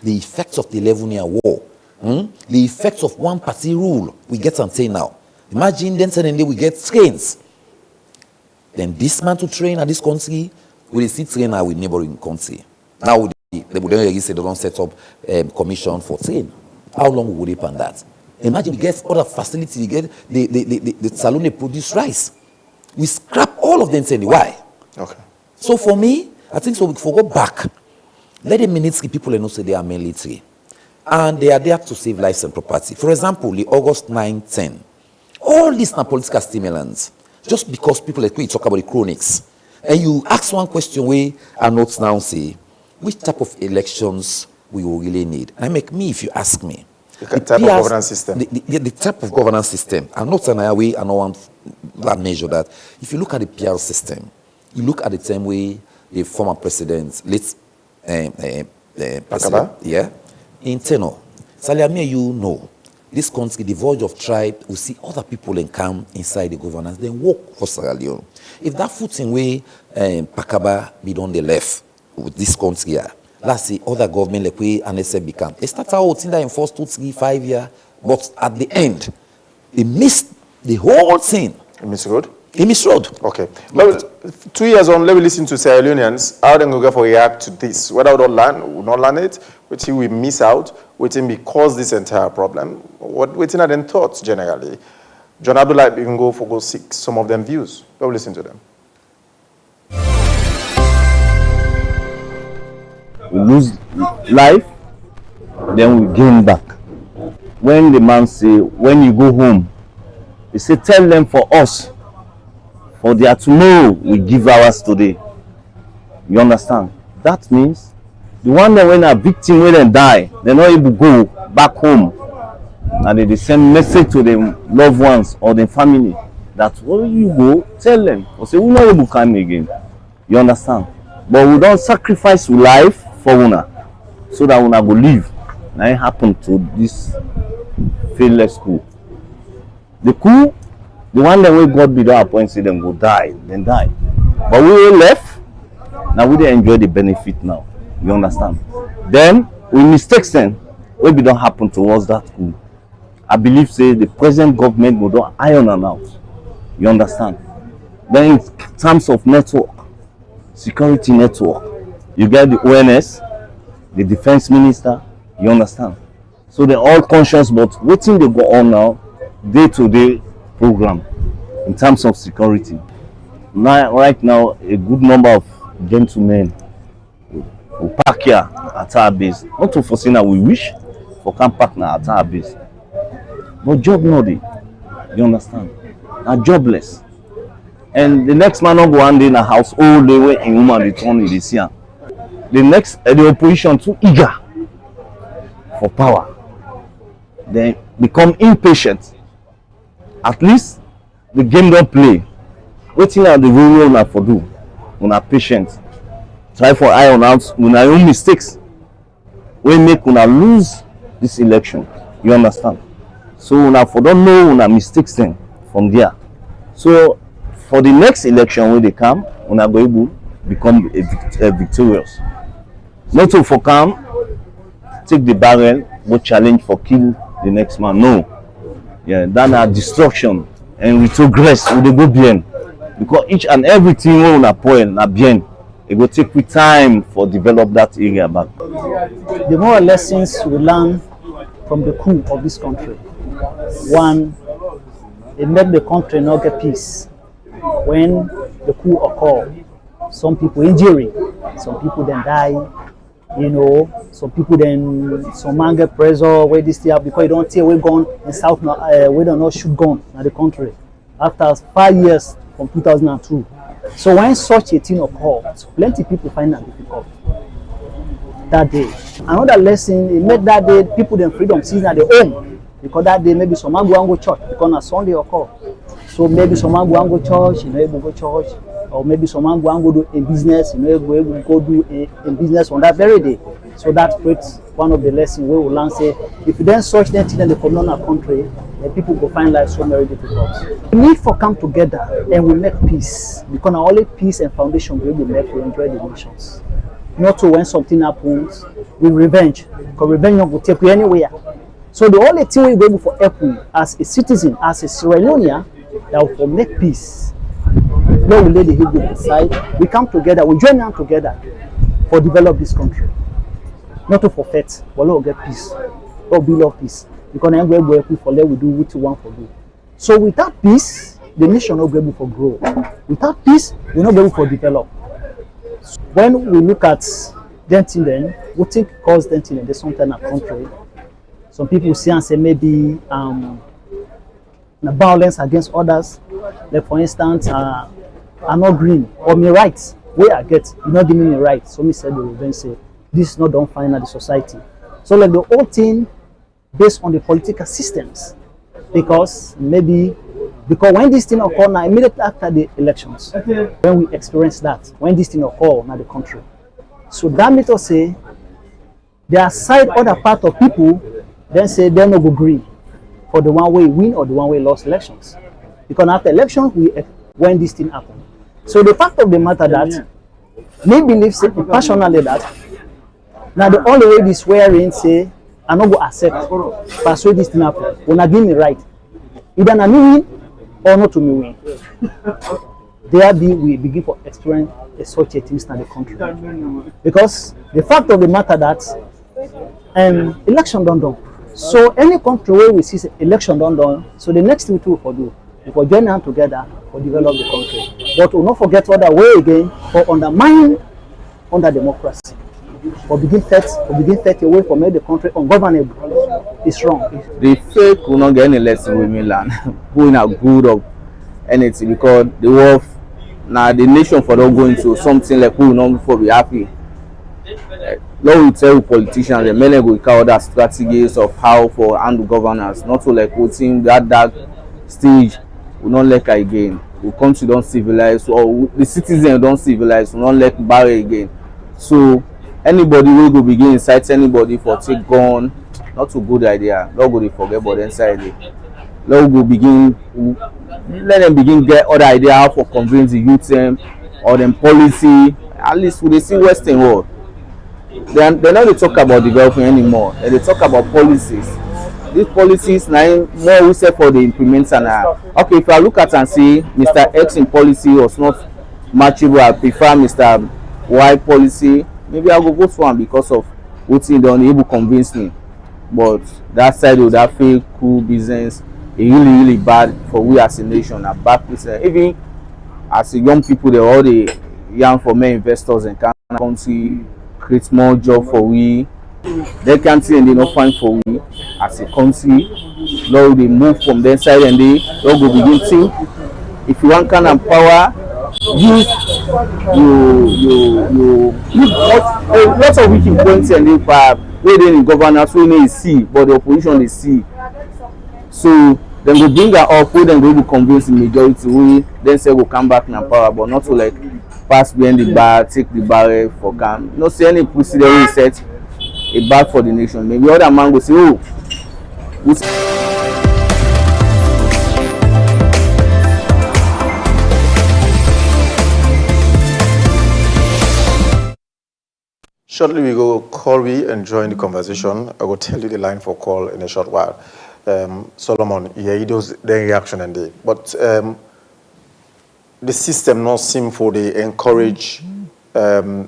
the effects of the 11-year war, the effects of one party rule we get and say now. Imagine then suddenly we get trains. Then this man to train at this country, we see train now with neighboring country. Now they would say they don't set up commission for train. How long would it pan that? Imagine we get other facilities, we get the salon they produce rice. We scrap all of them saying why? Okay. So for me, I think so we go back. Let the military people know say they are military. And they are there to save lives and property. For example, the August 9-10. All these are political stimulants. Just because people like we talk about the chronics. And you ask one question where I notes now say, which type of elections we will really need? And I make me, if you ask me. The type of governance system. The type of governance system. I'm not saying I don't want to measure that. If you look at the PR system, you look at the time where the former president, president, yeah, in tenor, Salia, you know, this country, the voyage of tribe, will see other people and come inside the governance, then work for Sierra Leone. If that footing way Pakaba be on the left with this country here, let's see other government like we and NSF become. They start out in the first 2, 3, 5 years, but at the end, they missed the whole thing. Miss Road? Miss Road. Okay. But 2 years on, let me listen to Sierra Leoneans. How they go for react to this? Whether we will not learn it, which we miss out, which may cause this entire problem. What are their thoughts generally? John Abdullah, you can go seek some of them views. Go listen to them. We lose life, then we gain back. When the man say, when you go home, he say, tell them for us, for their tomorrow, we give ours today. You understand? That means the one that when a victim will then die, they're not able to go back home. And they send message to their loved ones or their family that when you go, tell them, or say, we're not able to come again. You understand? But we don't sacrifice life for una. so that una go live. Now it happened to this faithless coup. The coup, the one that we God be don't appoint, say them go die, then die. But we all left. Now we dey enjoy the benefit now. You understand? Then we mistakes then we be don't happen towards that coup. I believe say the present government will don't iron them out. You understand? Then in terms of network, security network, you get the ONS, the defense minister, you understand? So they're all conscious about what thing they go on now, day-to-day program in terms of security. Now, right now, a good number of gentlemen who park here at our base, not to foresee that we wish for can partner at our base. But job no dey, you understand? Are jobless. And the next man not go one day in a house all the way in woman return in this year. The opposition too eager for power. They become impatient. At least the game don't play. Waiting at the rule una for do. Una patient. Try for iron out una own mistakes. We make una lose this election. You understand? So una for don't know una mistakes then from there. So for the next election when they come, una go able become a victorious. Not to for come, take the barrel, go challenge for kill the next man. No. Yeah, that's a destruction and retrogress we dey go bien. Because each and everything we una point na bien. It will take with time for develop that area back. The moral lessons we learn from the coup of this country. One, it made the country not get peace. When the coup occurred, some people injury, some people then die, you know, some people then some man get pressure where this thing because you don't see we gone in South we don't know shoot gun in the country after 5 years from 2002. So when such a thing occurred, plenty people find that difficult that day. Another lesson, it made that day people then freedom season at their home. Because that day maybe some man go and go church because on Sunday occur. So maybe some man go and go church, you know, able go church, or maybe some man go and go do a business, you know, able go do a business on that very day. So that creates one of the lessons we will learn. Say if you then search that thing in the communal country, then people will find life so very difficult. We need for come together and we make peace because only peace and foundation we will make we enjoy the nations. Not to when something happens with revenge, because revenge will take you anywhere. So the only thing we go able for help as a citizen, as a Sierra Leonean, that will make peace. Where we lay the Hebrew aside, we come together, we join hands together for develop this country. Not to forfeit, but Lord get peace. Lord be love peace. Because I'm going to for let we do what we want for do. So without peace, the nation will not be able to grow. Without peace, we will not be able to develop. When we look at denting then, we think cause denting in the sometimes a country. Some people see and say maybe the violence against others, like for instance, I'm not green or me rights. Where I get, you not give me the right. So me said the revenge say this is not done fine at the society. So like the whole thing based on the political systems, because when this thing occur now immediately after the elections, when we experience that, when this thing occur in the country. So that makes us say there are side other part of people then say they're not go green for the one way win or the one way lost elections. Because after elections, when this thing happened. So the fact of the matter that me believe say passionately that now the only way this swearing say I not go accept persuade this thing happen. When I give me right, either na me win or not to me win. There we begin to experience such a things in the country. Because the fact of the matter that election done. So any country where we see election done, so the next thing we will do, we will join hands together for develop the country. But we will not forget other way again for undermine under democracy. For begin set away for make the country ungovernable. It's wrong. The fake will not get any lesson with Milan. Who in a good of anything because the world now the nation for not going to something like who will not be happy. Now we tell politicians the many will carry other strategies of how for handle governance, not to like putting that stage will not like again. We come to don't civilize or the citizens don't civilize, will not like barrier again. So anybody will go begin incite anybody for take gun, not a good idea. Not go dey forget about inside it. Let go begin, let them begin get other idea how for convince the youth them or them policy. At least we dey see Western world. They not dey talk about development anymore. They talk about policies. These policies now more we say for the implement and okay, if I look at and see Mr. X in policy was not matchable, I prefer Mr. Y policy. Maybe I go vote for him because of what he done able to convince me. But that side of that fake cool business is really bad for we as a nation. A bad business. Even as a young people, they all the young for many investors and country create more job for we. They can't see and they not find for we as a country. Now they move from their side and they go begin think. If you want kind of power, use lots of weak points and they where they in governance we may see, but the opposition they see. So then go bring her up, where then go to convince the majority, we then say go come back in power, but not to like pass behind the bar, take the barrel for calm. No see any procedure we set a bad for the nation. Maybe other man go say, oh, Shortly we go call we and join the conversation. I will tell you the line for call in a short while. Solomon, yeah, it was the reaction and the but the system not seem for they encourage the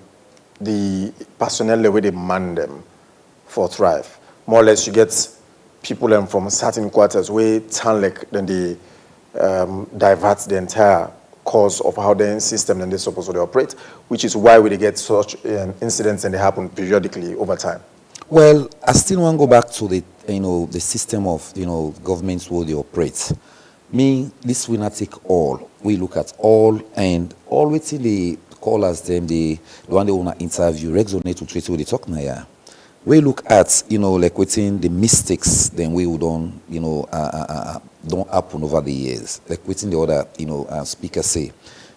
personnel the way they man them for thrive. More or less you get people from certain quarters where turn like then they divert the entire cause of how the system and they supposed to operate, which is why we get such incidents and they happen periodically over time. Well, I still want to go back to the the system of governments where they operate. Me, this will not take all. We look at all and all waiting they call us them the one they want to interview, resonate to treat with the talk now. We look at like waiting the mistakes then we would don't don't happen over the years. Like waiting the other speaker say,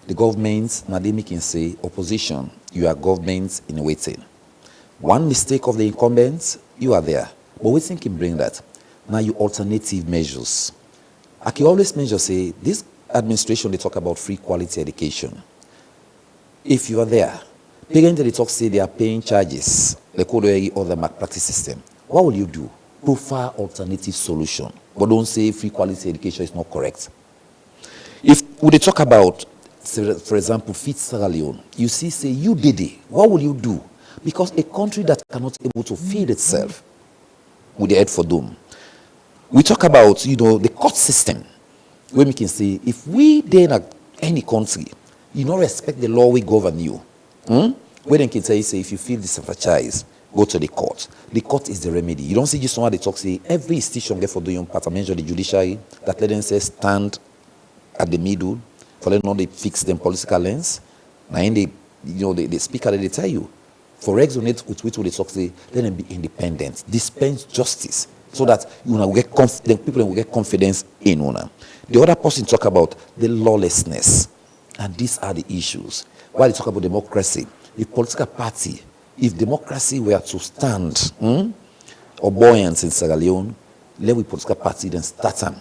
the governments now they can say opposition, you are governments in waiting. One mistake of the incumbents, you are there. But we think can bring that. Now you alternative measures. I can always measure say this administration they talk about free quality education. If you are there, parents they talk say they are paying charges, like all the other malpractice system. What will you do? Prefer alternative solution. But don't say free quality education is not correct. If we talk about, for example, Feed Sierra Leone, you see, say you did it. What will you do? Because a country that cannot able to feed itself with the head for doom. We talk about, the court system, where we can say, if we then at any country, you don't respect the law we govern you, where they can say, if you feel disenfranchised, go to the court. The court is the remedy. You don't see just someone they talk, say, every institution get for doing part of measure the judiciary, that let them say stand at the middle, for them not they fix them political lens. Now in the speaker they tell you, for resonate with which they talk, say, let them be independent, dispense justice, so that will get people will get confidence in una. The other person talk about the lawlessness, and these are the issues. While they talk about democracy, if political party, if democracy were to stand or buoyant in Sierra Leone, let we political party then start them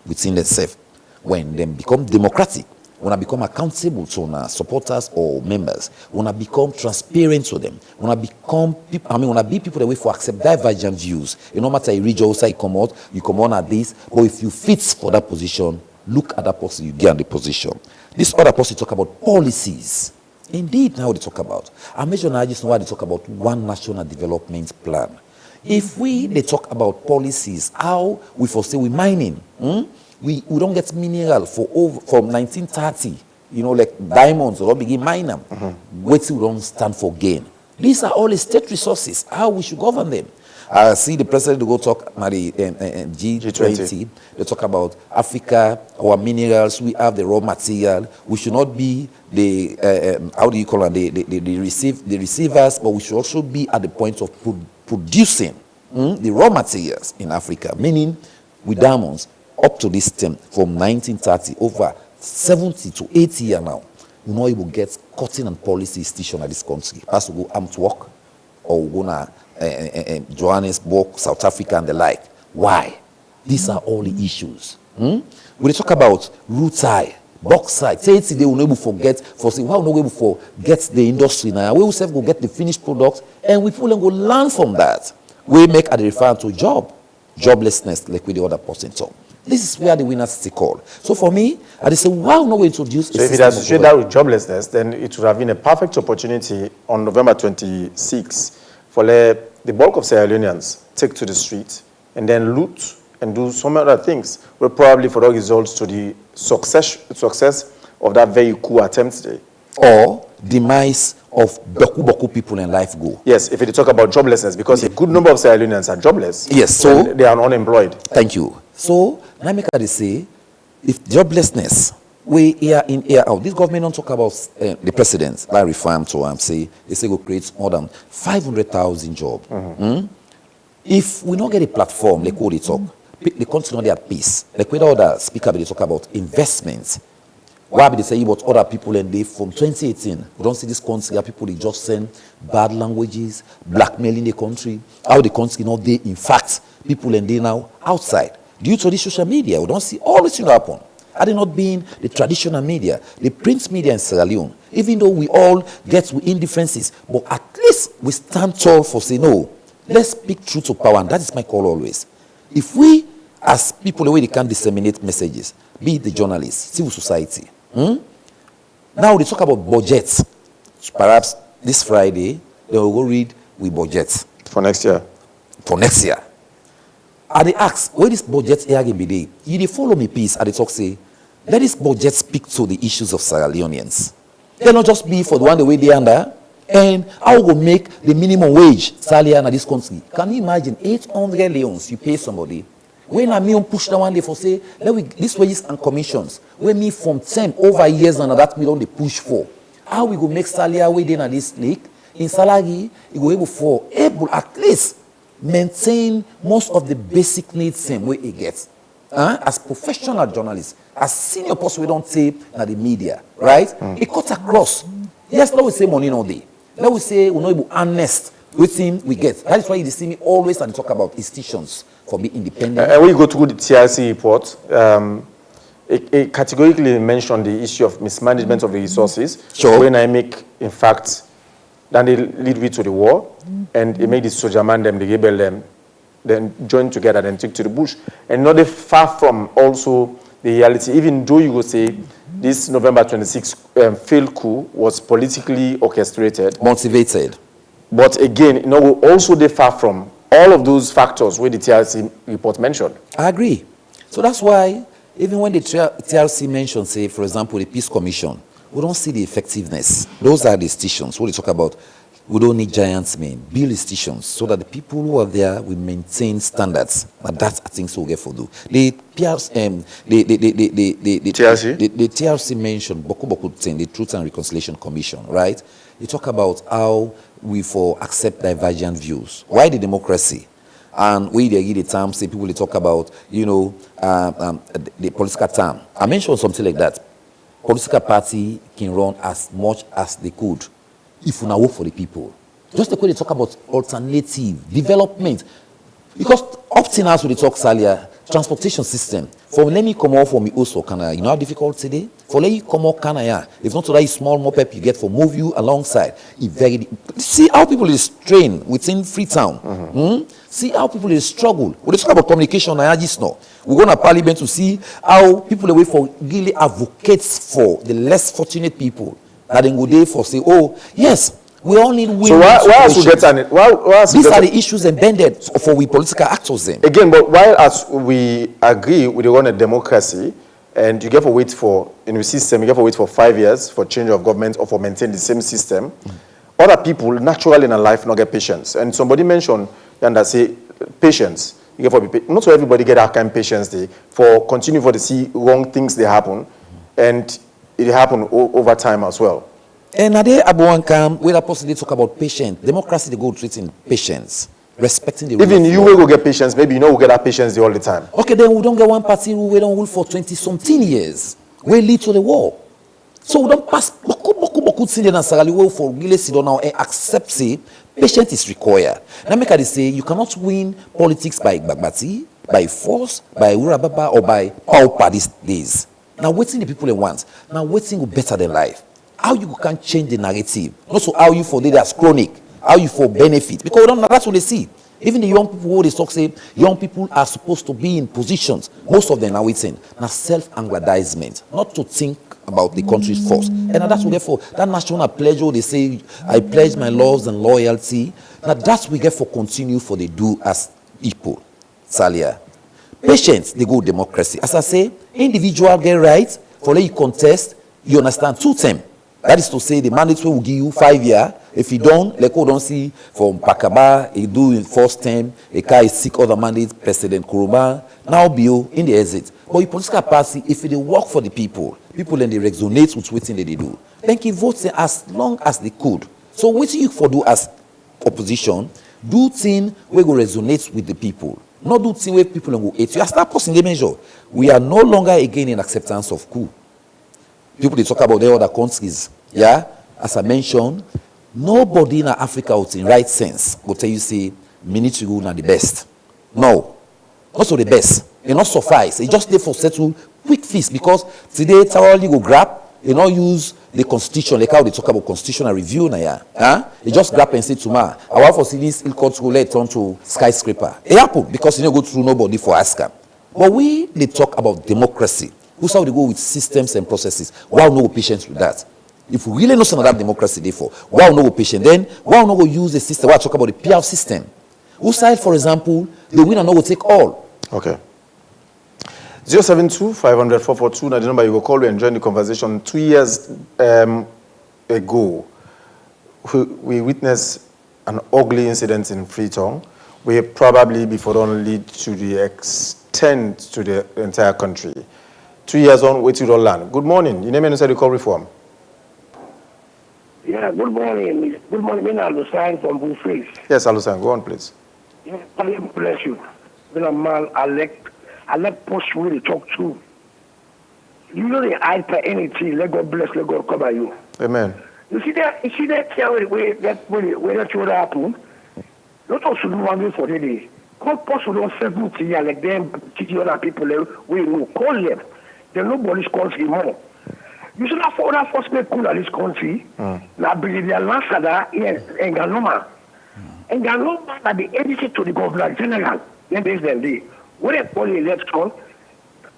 within themselves. When they become democratic, when I become accountable to our supporters or members, when I become transparent to them, when I become people, when I be people that way for accept divergent views. It no matter you reach outside, you come on at this, but if you fit for that position, look at that person, you get in the position. This other person talk about policies. Indeed, now they talk about. I mentioned I just know why they talk about one national development plan. If they talk about policies, how we foresee we mining, we don't get mineral from 1930, like diamonds, or begin mine them. Wait till we don't stand for gain. These are all the state resources, how we should govern them. I see the president go talk at the G20. They talk about Africa, our minerals, we have the raw material. We should not be the, how do you call it, the receivers, but we should also be at the point of producing the raw materials in Africa, meaning with diamonds. Up to this time, from 1930, over 70 to 80 years now, we know you will get cutting and policy station at this country. Has to go armed work, or we go to Johannesburg, South Africa, and the like. Why? These are all the issues. When they talk about root tie, bauxite, say they will not able forget for say why we not able forget the industry now. We will self go get the finished product, and we people go learn from that. We make a reference to joblessness, like with the other person talk. This is where the winners take all. So for me, I say, why not we introduce? So if it associated that with joblessness, then it would have been a perfect opportunity on November 26 for the bulk of Sierra Leoneans take to the street and then loot and do some other things. Will probably for the results to the success of that very coup attempt today. Or demise of Boku people in life go. Yes, if you talk about joblessness, because a good number of Sierra Leoneans are jobless. Yes, so they are unemployed. Thank you. So now make I say, if joblessness, we year in year out, this government don't talk about the president. I refer to say they say go create more than 500,000 jobs. If we don't get a platform like what they talk, the country not there at peace. Like with other speaker they talk about investments. Why be they say about other people and they from 2018? We don't see this country, people they just send bad languages, blackmailing the country. How the country not there, in fact, people and they now outside. Due to the social media, we don't see all this thing happen. Had it not been the traditional media, the print media in Sierra Leone, even though we all get within differences, but at least we stand tall for say no. Let's speak truth to power, and that is my call always. If we, as people, the way they can disseminate messages, be it the journalists, civil society. Now they talk about budgets. Perhaps this Friday they will go read we budget for next year. For next year. And they ask, where this budget here can be there? You they follow me, please. And they talk say, let this budget speak to the issues of Sierra Leoneans. They'll not just be for the one the way they under. And how will make the minimum wage salary in this country? Can you imagine 800 leons you pay somebody? When I mean push that one day for say, these wages and commissions, when me from 10 over years and that we don't they push for. How we go make salary within at this league? In salary, you go able at least maintain most of the basic needs same way it gets. As professional journalists, as senior person we don't say na the media, right? It cuts across. Yes, let we say money no day. Let we say we not able honest with him we get. That is why you see me always and talk about institutions for being independent. And when you go through the TRC report, it categorically mentioned the issue of mismanagement of the resources. Sure. When I make, in fact, then they lead me to the war, and it made the soldier man them, the rebel them, then join together and take to the bush. And not far from also the reality, even though you would say this November 26 failed coup was politically orchestrated. Motivated. But again, also they far from all of those factors where the TRC report mentioned. I agree. So that's why even when the TRC mentions, say, for example, the Peace Commission, we don't see the effectiveness. Those are the stations. What they talk about, we don't need giants, men. Build the stations so that the people who are there will maintain standards. And that's I think so we get for do. The TRC, the TRC mentioned Boku thing, the Truth and Reconciliation Commission, right? They talk about how we for accept divergent views. Why the democracy? And we they give the term, say people they talk about, the political term. I mentioned something like that. Political party can run as much as they could if we now work for the people. Just the way they talk about alternative development. Because up till now, we talk earlier, transportation system. For let me come out from me also, you know how difficult today? For let you come out, if not to that small moped you get for move you alongside. See how people is trained within Freetown. See how people is struggle. We talk about communication and just now. We go to Parliament to see how people wait for really advocates for the less fortunate people. That they go there for say, oh yes, we all need win. So why else we get on it? These are the issues embedded for we political actors then. Again, but while as we agree we run a democracy and you get to wait for in the system, you get to wait for 5 years for change of government or for maintain the same system. Other people naturally in a life not get patience. And somebody mentioned and that say patience. You get for not so everybody get that kind of patience they for continue for to see wrong things they happen and it happen over time as well. And Ade Abuankam, where possibly talk about patience, democracy they go treating patience, respecting the even you will go get patience, maybe you know we get that patience all the time. Okay, then we don't get one party who we don't rule for 20-something years. We lead to the war. So we don't pass boku beaucoup de signes dans Sarali où for really sit down now and accept say patience is required. Now make I say you cannot win politics by bagbati, by force, by urababa or by pauper these days. Now waiting the people they want. Now waiting go better than life. How you can change the narrative? Not so how you for data as chronic, how you for benefit. Because we don't know that's what they see. Even the young people who they talk say young people are supposed to be in positions. Most of them are waiting. Now self-aggrandizement, not to think about the country's first. And that's what we get for that national pledge. They say, I pledge my laws and loyalty. Now that's what we get for continue for they do as people. Salia. Patience, they go democracy. As I say, individual get rights for let you contest, you understand, 2 terms. That is to say, the mandate will give you 5 years. If you don't, like don't see from Pakaba, he do in first term, a guy seek other mandates, President Kuruma, now Bill in the exit. But your political party, if they work for the people then they resonate with what they do. Then he votes as long as they could. So what you for do as opposition, do things where go resonate with the people. Not do things where people go hate you. As that person they measure, we are no longer again in acceptance of coup. People they talk about the other countries. Yeah, as I mentioned, nobody in Africa with in right sense will tell you say military rule are the best. No, not so the best. It not suffice. It just there for settle quick feast because today thoroughly go grab. You not use the constitution like how they talk about constitutional review now. Yeah, they just grab and say to me, I want for see this court to let turn to skyscraper. It happen because you don't go through nobody for ask them. But we they talk about democracy. Who's how they go with systems and processes? Why no patience with that? If we really know some of that democracy, therefore, why no patient? Then why no go use a system? Why I talk about the PR system? Who side, for example, the winner no will take all. Okay. 072-500-442. Now the number you will call and join the conversation. 2 years ago, we witnessed an ugly incident in Freetown. We probably before don't lead to the extent to the entire country. 2 years on, wait till land. Good morning. Your name and the call reform. Yeah, good morning. Good morning, Alusan from Bullface. Yes, Alusan, go on, please. Yeah, God bless you. When a man I like post really talk to. You know the eye for anything. Let God bless, let God cover you. Amen. You see that way that would happen. Not also do one way for the day. Call post don't say good to you like them teaching other people we will call them. Then nobody's country more. You should have for that first make cool at this country. Now believe their last that in Ganoma. And Ganoma that be edited to the governor general. Then there's them day. When they call the election,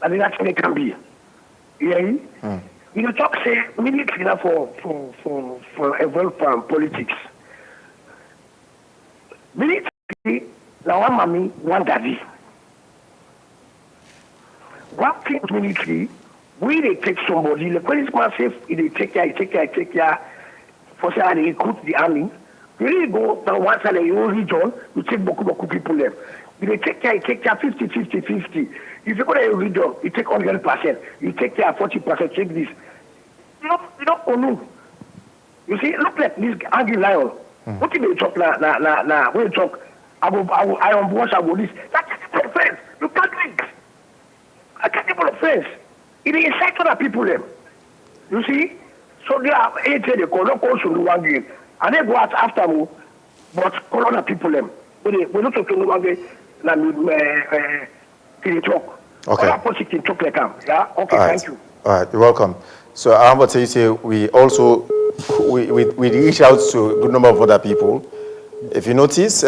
and then that's when it can be. Yeah. You know, talk say military for a welfare politics. Military now one mommy, one daddy. One thing military. We they take somebody, the policeman says they take care, for say they recruit the army. You really go down one side of your region, you take boku people left. They take care 50. If you go to your region, you take 100%, you take care 40%, take this. You don't know. You see, look like this angry lion. What do you talk na when you talk I am wash about this. That's a offense. You can't drink. I can't give offense. It is incite other people them. You see? So they are 80 they call to one game. And they go out after me, but call other people them. We don't talk to one game can talk. Okay. Other person can talk like them. Yeah? Okay, thank you. All right, you're welcome. So I'm about to say we also we reach out to a good number of other people. If you notice,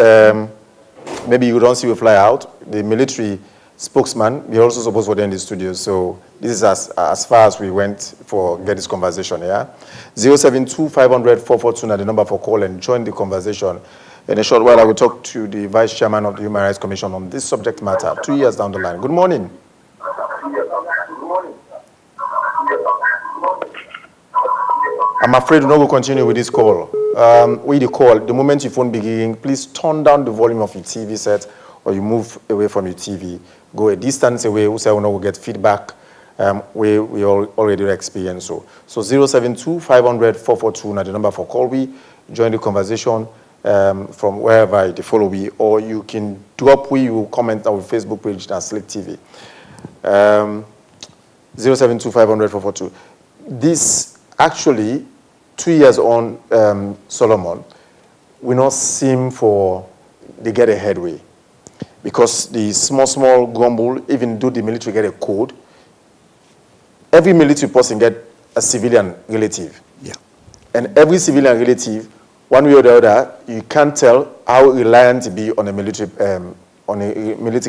maybe you don't see we fly out. The military spokesman, we're also supposed to be in the studio. So this is as far as we went for get this conversation, yeah? 072-500-442 now the number for call and join the conversation. In a short while, I will talk to the Vice Chairman of the Human Rights Commission on this subject matter 2 years down the line. Good morning. I'm afraid we're not going to continue with this call. With the call, the moment your phone begins, please turn down the volume of your TV set or you move away from your TV. Go a distance away, we say we will get feedback. We already experience so. So 072-500-442 now the number for call. We join the conversation from wherever they follow we, or you can drop we you comment on our Facebook page and Slick TV. 072-500-442. This actually 2 years on, Solomon, we not seem for they get a headway. Because the small grumble, even though the military get a code, every military person get a civilian relative. Yeah. And every civilian relative, one way or the other, you can't tell how reliant to be on a military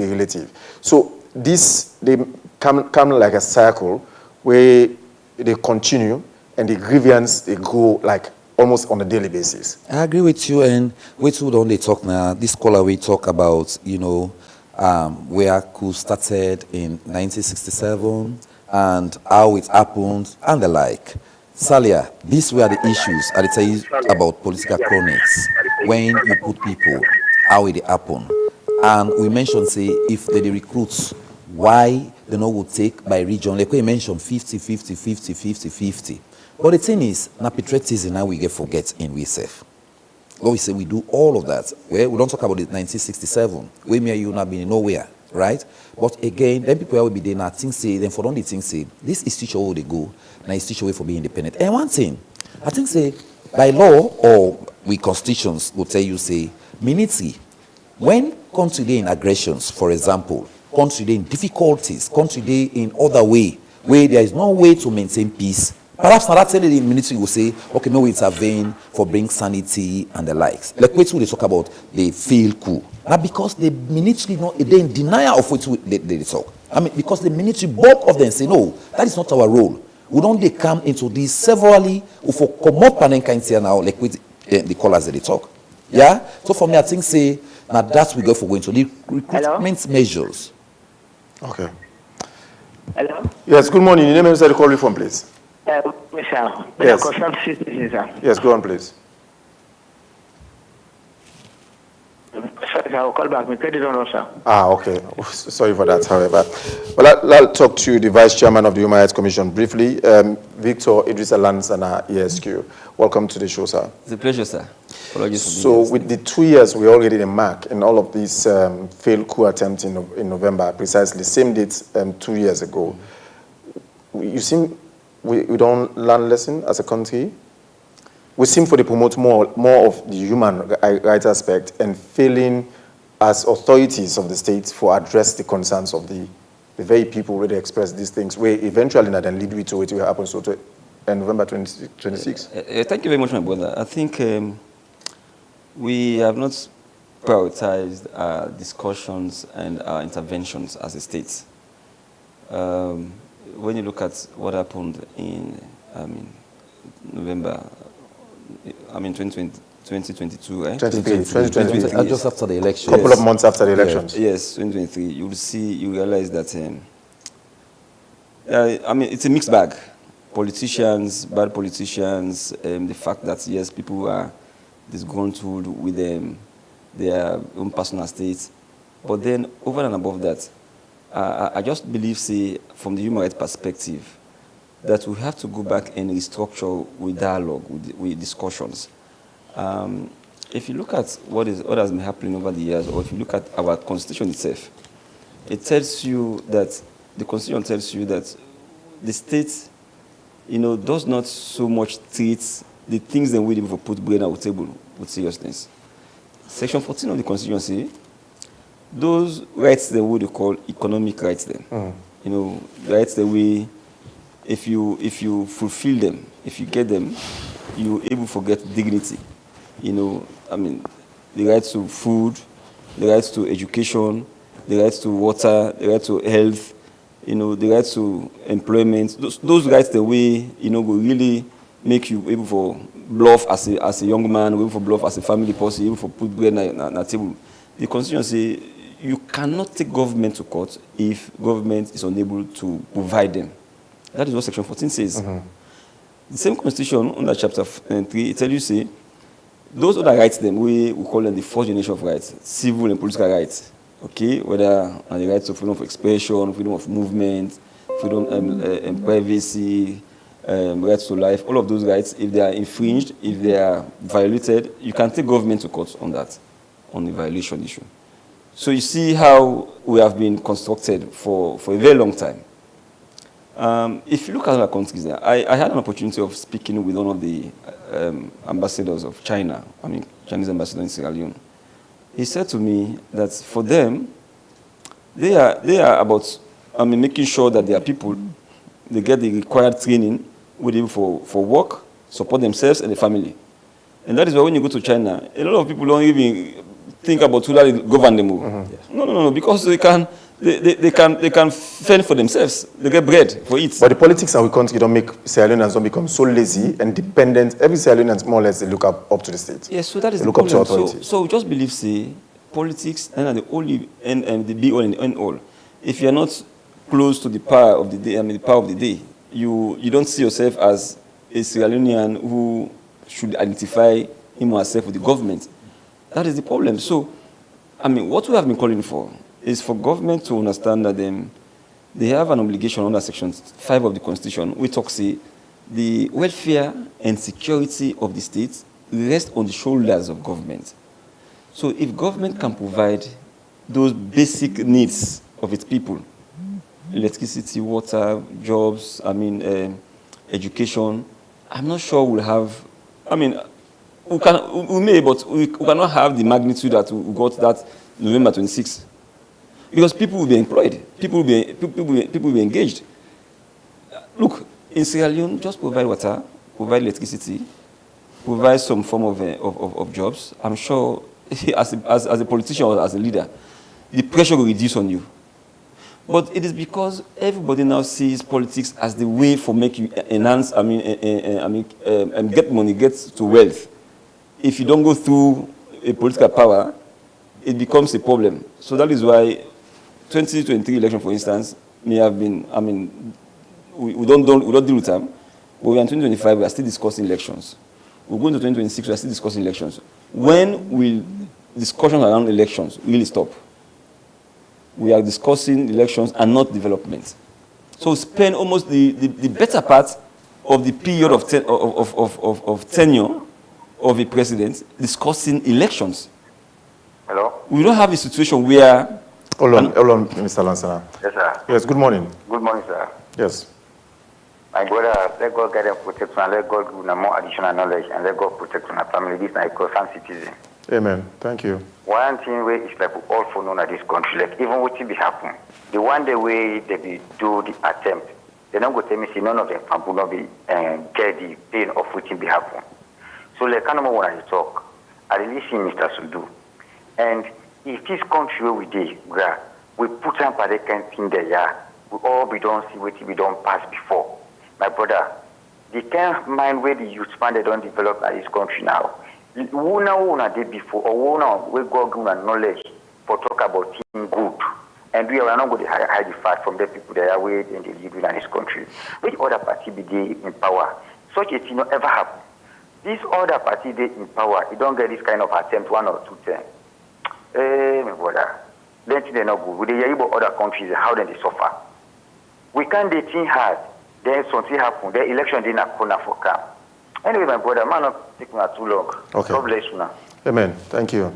relative. So this, they come like a circle where they continue and the grievance, they go like almost on a daily basis. I agree with you, and we too don't they talk now. This scholar we talk about, where coup started in 1967 and how it happened and the like. Salia, these were the issues I tell you about political chronics. When you put people, how it happen. And we mentioned, say, if they recruits, why they know would take by region. Like we mentioned 50. But the thing is, na patriotism now we get forget in we self. What we say we do all of that. Well, we don't talk about it 1967. We may you not been nowhere, right? But again, then people will be there now think say, then for don't the thing say, this is teach where they go, now it's teach away for being independent. And one thing, I think say, by law or we constitutions will tell you say, military, when country dey in aggressions, for example, country dey in difficulties, country dey in other way, where there is no way to maintain peace, perhaps now that's the military will say, okay, no, we intervene for bring sanity and the likes. Like what they talk about, they fail coup. Now because the military they in denial of what they talk. I mean, because the military bulk of them say, no, that is not our role. We don't they come into this severally for come up and kind here now, like with the callers that they talk. Yeah? So for me, I think say, now that's we go for going to the recruitment measures. Okay. Hello? Yes, good morning. Your name is the call you from, please. Michelle. Yes. Yes, go on, please. Sorry, I will call back. My credit on sir. Okay. Sorry for that, however. Well, I'll talk to the Vice Chairman of the Human Rights Commission briefly, Victor Idrissa Lansana, ESQ. Welcome to the show, sir. It's a pleasure, sir. So with the 2 years, we already in mark in all of these failed coup attempts in November, precisely same date 2 years ago. You seem we don't learn lesson as a country. We seem to promote more of the human rights aspect and failing as authorities of the state for address the concerns of the very people where they express these things, where eventually that then lead to what will happen so to November 26. Thank you very much, my brother. I think we have not prioritized our discussions and our interventions as a state. When you look at what happened in, November, 2022, right? 2023. Just after the election. Couple of months after the elections. Yes, 2023. You realize that, it's a mixed bag. Politicians, bad politicians, the fact that, yes, people are disgruntled with their own personal states. But then, over and above that, I just believe, say, from the human rights perspective, that we have to go back and restructure with dialogue, with discussions. If you look at what has been happening over the years, or if you look at our constitution itself, it tells you that, the constitution tells you that the state, does not so much treat the things that we need to put brain on the table with seriousness. Section 14 of the constitution says, those rights that we call economic rights then, rights that we, if you fulfill them, if you get them, you're able to get dignity. The right to food, the right to education, the right to water, the right to health, the right to employment. Those rights that we, will really make you able for bluff as a young man, able for bluff as a family person, able for put bread on the table. The constitution says you cannot take government to court if government is unable to provide them. That is what Section 14 says. The same constitution, under Chapter 3, it tells you, say, those other rights, then we call them the fourth generation of rights, civil and political rights. Okay, whether the rights of freedom of expression, freedom of movement, freedom and privacy, rights to life, all of those rights, if they are infringed, if they are violated, you can take government to court on that, on the violation issue. So you see how we have been constructed for a very long time. If you look at other countries, I had an opportunity of speaking with one of the ambassadors of China, Chinese ambassador in Sierra Leone. He said to me that for them, they are about making sure that their people, they get the required training with them for work, support themselves and the family. And that is why when you go to China, a lot of people don't even think about who they govern them. No, because they can fend for themselves. They get bread for it. But the politics in our country don't make Sierra Leoneans don't become so lazy and dependent. Every Sierra Leonean, more or less, they look up to the state. Yes, so that is they the look up to problem. authority. So just believe, say, politics and the only and the be all and end all. If you are not close to the power of the day, the power of the day, you don't see yourself as a Sierra Leonean who should identify him or herself with the government. That is the problem. So, what we have been calling for is for government to understand that they have an obligation under Section 5 of the Constitution, which talks the welfare and security of the state rest on the shoulders of government. So if government can provide those basic needs of its people, electricity, water, jobs, education, I'm not sure we'll have, we may, but we cannot have the magnitude that we got that November 26th. Because people will be employed, people will be engaged. Look, in Sierra Leone, just provide water, provide electricity, provide some form of jobs. I'm sure, as a politician or as a leader, the pressure will reduce on you. But it is because everybody now sees politics as the way for make you enhance, get money, get to wealth. If you don't go through a political power, it becomes a problem. So that is why 2023 election, for instance, may have been, we don't deal with them, but we are in 2025, we are still discussing elections. We go into 2026, we are still discussing elections. When will discussions around elections really stop? We are discussing elections and not development. So spend almost the better part of the period of tenure of a president discussing elections. Hello? We don't have a situation where... Hold on, Mr. Lansana. Yes, sir. Yes, good morning. Good morning, sir. Yes. My brother, let God guide and protect and let God give them more additional knowledge and let God protect my family. This is my concerned citizen. Amen. Thank you. One thing where it's like we all for known at this country, like even what will be happen. The one day way they be do the attempt, they don't go tell me see none of them will not be get the pain of what will be happen. So like kind of when I talk, I really see Mr. Sudu. And if this country where we did, we put them by the kind thing there, yeah, we all be don't see what we don't pass before. My brother, the kind of mind where the youth man they don't develop in this country now. Who now did before, or who now we go give knowledge for talk about things good. And we are not going to hide the fact from the people that are waiting in the lead in this country. Which other party be there in power? Such a thing not ever happen. This other party they in power, you don't get this kind of attempt 1 or 2 times. My brother, then they're not good. We hear about other countries how they suffer. We can't do things hard. Then something happen. The election didn't happen for come. Anyway, my brother, man, not take me too long. Okay. God bless you now. Amen. Thank you.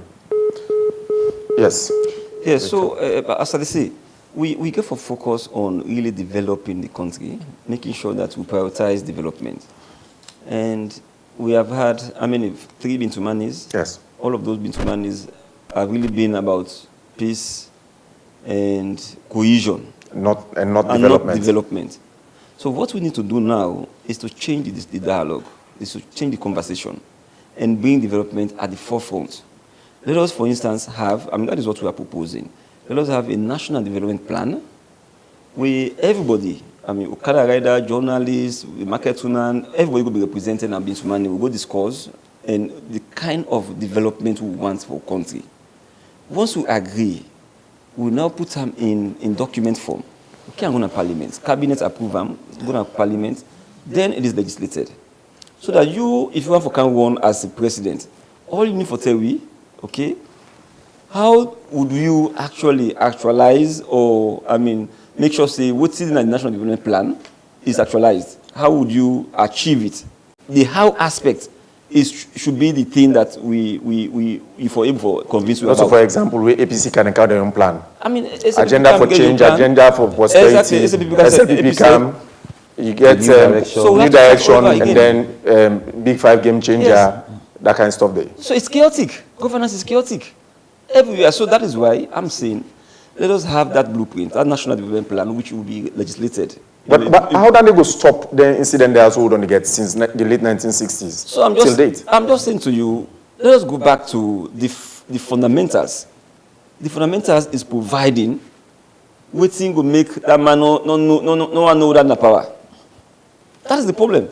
Yes. Yes, so as I say, we get for focus on really developing the country, making sure that we prioritize development. And we have had, 3 Bintumanis. Yes. All of those Bintumanis have really been about peace and cohesion. Not development. So what we need to do now is to change the dialogue, is to change the conversation and bring development at the forefront. Let us, for instance, have, that is what we are proposing. Let us have a national development plan where everybody, Okada rider, journalists, market woman, everybody will be represented and being money. We'll go discuss and the kind of development we want for country. Once we agree, we'll now put them in document form. We can't go to parliament. Cabinet approve them, go to parliament, then it is legislated. So that you, if you want to come one as a president, all you need for tell we, okay, how would you actually actualize or, make sure, say, what's in the National Development Plan is actualized? How would you achieve it? The how aspect should be the thing that we for able for convince you Also, about. for example, where APC can encounter their own plan. I mean, agenda for change, agenda for prosperity. SLPP come, you get new direction, and then big 5 game changer, that kind of stuff there. So it's chaotic. Governance is chaotic everywhere. So that is why I'm saying, let us have that blueprint, that national development plan, which will be legislated. But how do they go stop the incident they also don't get since the late 1960s? So I'm just saying to you, let us go back to the fundamentals. The fundamentals is providing waiting to make that man no one know that na power. That is the problem.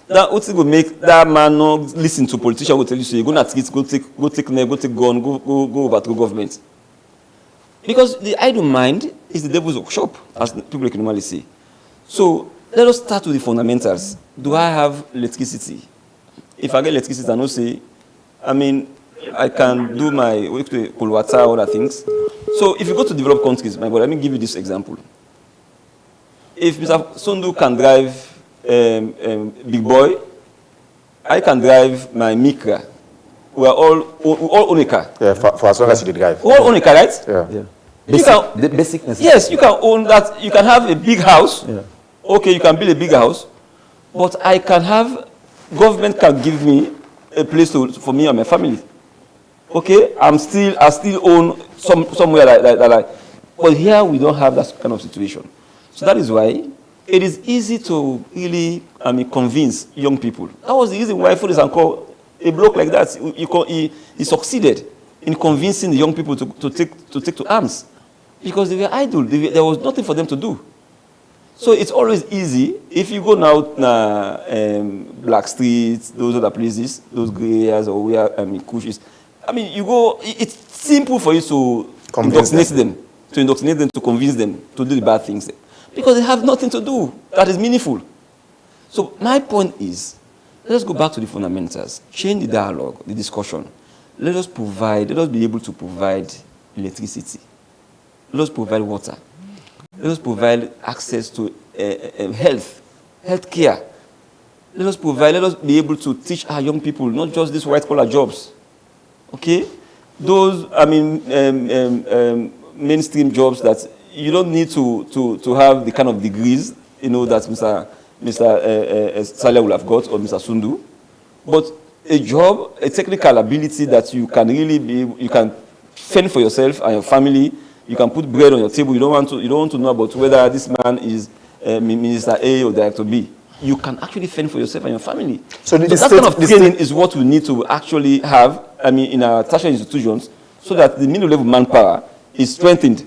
That waiting to make that man no listen to politicians who tell you so you're gonna go take gun, go overthrow government. Because the idle mind is the devil's workshop, as people can normally say. So let us start with the fundamentals. Do I have electricity? If I get electricity, I know say, I mean, I can do my cold water, other things. So if you go to developed countries, my brother, let me give you this example. If Mr. Sundu can drive Big Boy, I can drive my Micra. We all own a car. Yeah, for as long as you drive. We all own a car, right? Yeah. The basic necessity. Yes, you can own that. You can have a big house. Yeah. Okay, you can build a big house, but I can have, government can give me a place for me and my family. Okay, I still own somewhere like. But here we don't have that kind of situation. So that is why it is easy to really, convince young people. That was the reason why for example, a bloke like that, he succeeded in convincing the young people to take to arms, because they were idle. There was nothing for them to do. So it's always easy if you go now Black Streets, those other places, those grey areas or where Kush. You go. It's simple for you to indoctrinate them, to convince them to do the bad things, because they have nothing to do that is meaningful. So my point is, let us go back to the fundamentals, change the dialogue, the discussion. Let us be able to provide electricity. Let us provide water. Let us provide access to health care. Let us be able to teach our young people, not just these white-collar jobs. Okay? Those, mainstream jobs that you don't need to have the kind of degrees, that Mr. Salia will have got, or Mr. Sundu. But a job, a technical ability that you can you can fend for yourself and your family. You can put bread on your table. You don't want to know about whether this man is Minister A or Director B. You can actually fend for yourself and your family. So that kind of training is what we need to actually have, in our tertiary institutions, so that the middle level manpower is strengthened.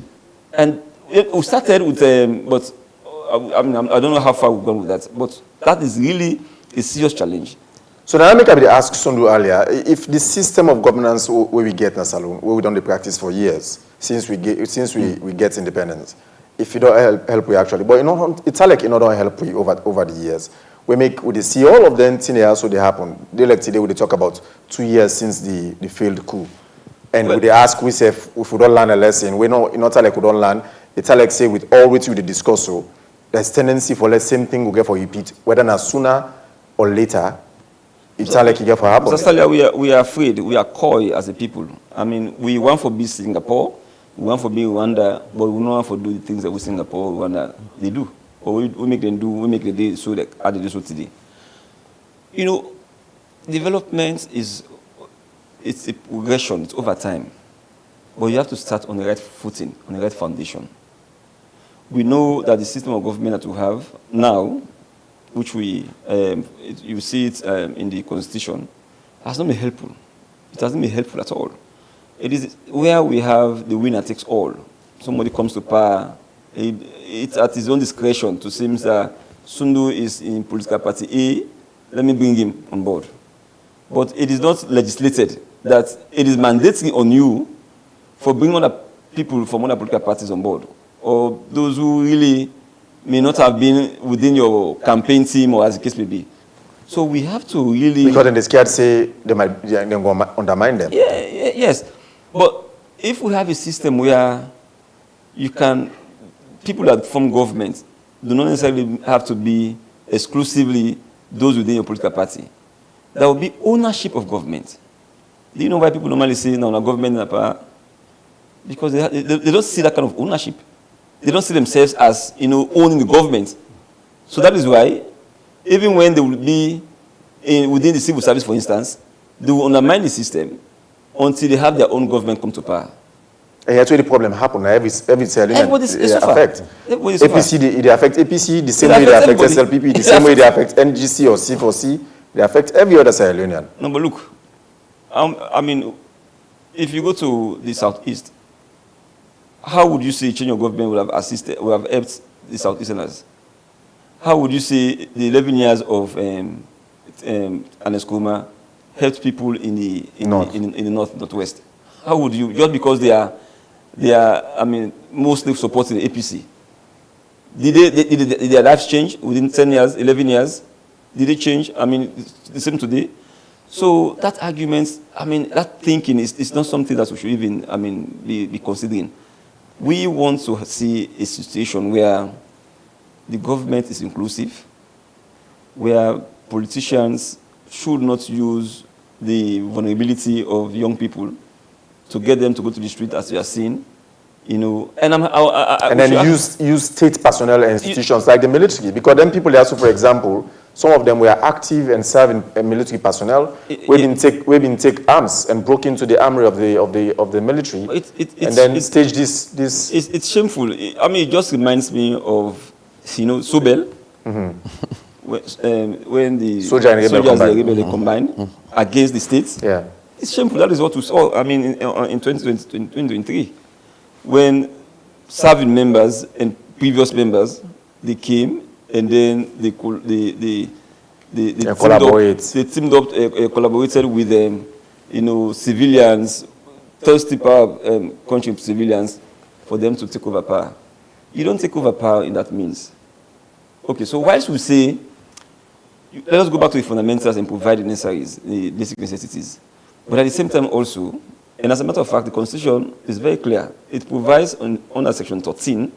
And we started with, I don't know how far we've gone with that, but that is really a serious challenge. So now I asked Sundu earlier, if the system of governance where we get in Salone, where we done the practice for years, since we get independence, if you don't help we actually, but it's like you don't help we over the years. We see all of them things also they happen. They like today we talk about 2 years since the failed coup, and they ask we say if we don't learn a lesson, we know not like we don't learn. It's like say with all which we discuss, so there's tendency for the same thing we get for repeat, whether not sooner or later. It's like you get for happen. Mr. Stalia, we are afraid, we are coy as a people. We want for be Singapore, we want for be Rwanda, but we don't want for do the things that we Singapore, Rwanda, they do. Or we make them do, we make the day so that how they do so today. Development it's a progression, it's over time. But you have to start on the right footing, on the right foundation. We know that the system of government that we have now, which you see it in the Constitution, has not been helpful. It hasn't been helpful at all. It is where we have the winner takes all. Somebody comes to power, it's at his own discretion to say, Mr. Sundu is in political party A, let me bring him on board. But it is not legislated that it is mandatory on you for bringing other people from other political parties on board, or those who really may not have been within your campaign team or as the case may be. So we have to really... Because then the scared say they might go undermine them. Yes. But if we have a system where people that form government do not necessarily have to be exclusively those within your political party. there will be ownership of government. Do you know why people normally say, no, government in power? Because they don't see that kind of ownership. They don't see themselves as, owning the government. So that is why, even when they will be within the civil service, for instance, they will undermine the system until they have their own government come to power. And that's where the problem happened. Every Everybody's affect. Everybody's APC, they affect APC the same way they affect SLPP, the same way they affect NGC or C4C. They affect every other Sierra Leonean. No, but look, I mean, if you go to the southeast, how would you say change of government would have helped the southeasterners? How would you say the 11 years of Ernest Kuma helped people in the northwest? How would you, just because they are mostly supporting the APC? Did their lives change within 10 years, 11 years? Did it change? The same today. So that argument, that thinking is not something that we should even, be considering. We want to see a situation where the government is inclusive, where politicians should not use the vulnerability of young people to get them to go to the street, as we are seeing, and then use state personnel and institutions like the military, because then people also, for example, some of them were active and serving military personnel. We've been take arms and broke into the armory of the military, and then stage this. It's shameful. It just reminds me of Sobel, when the soldiers and rebels combined against the states. Yeah. It's shameful. That is what we saw. In 2023, when serving members and previous members, they came and then they collaborated with civilians, thirsty power country civilians, for them to take over power. You don't take over power in that means. Okay, so whilst we say, let us go back to the fundamentals and provide the necessaries, the basic necessities. But at the same time also, and as a matter of fact, the Constitution is very clear. It provides under Section 13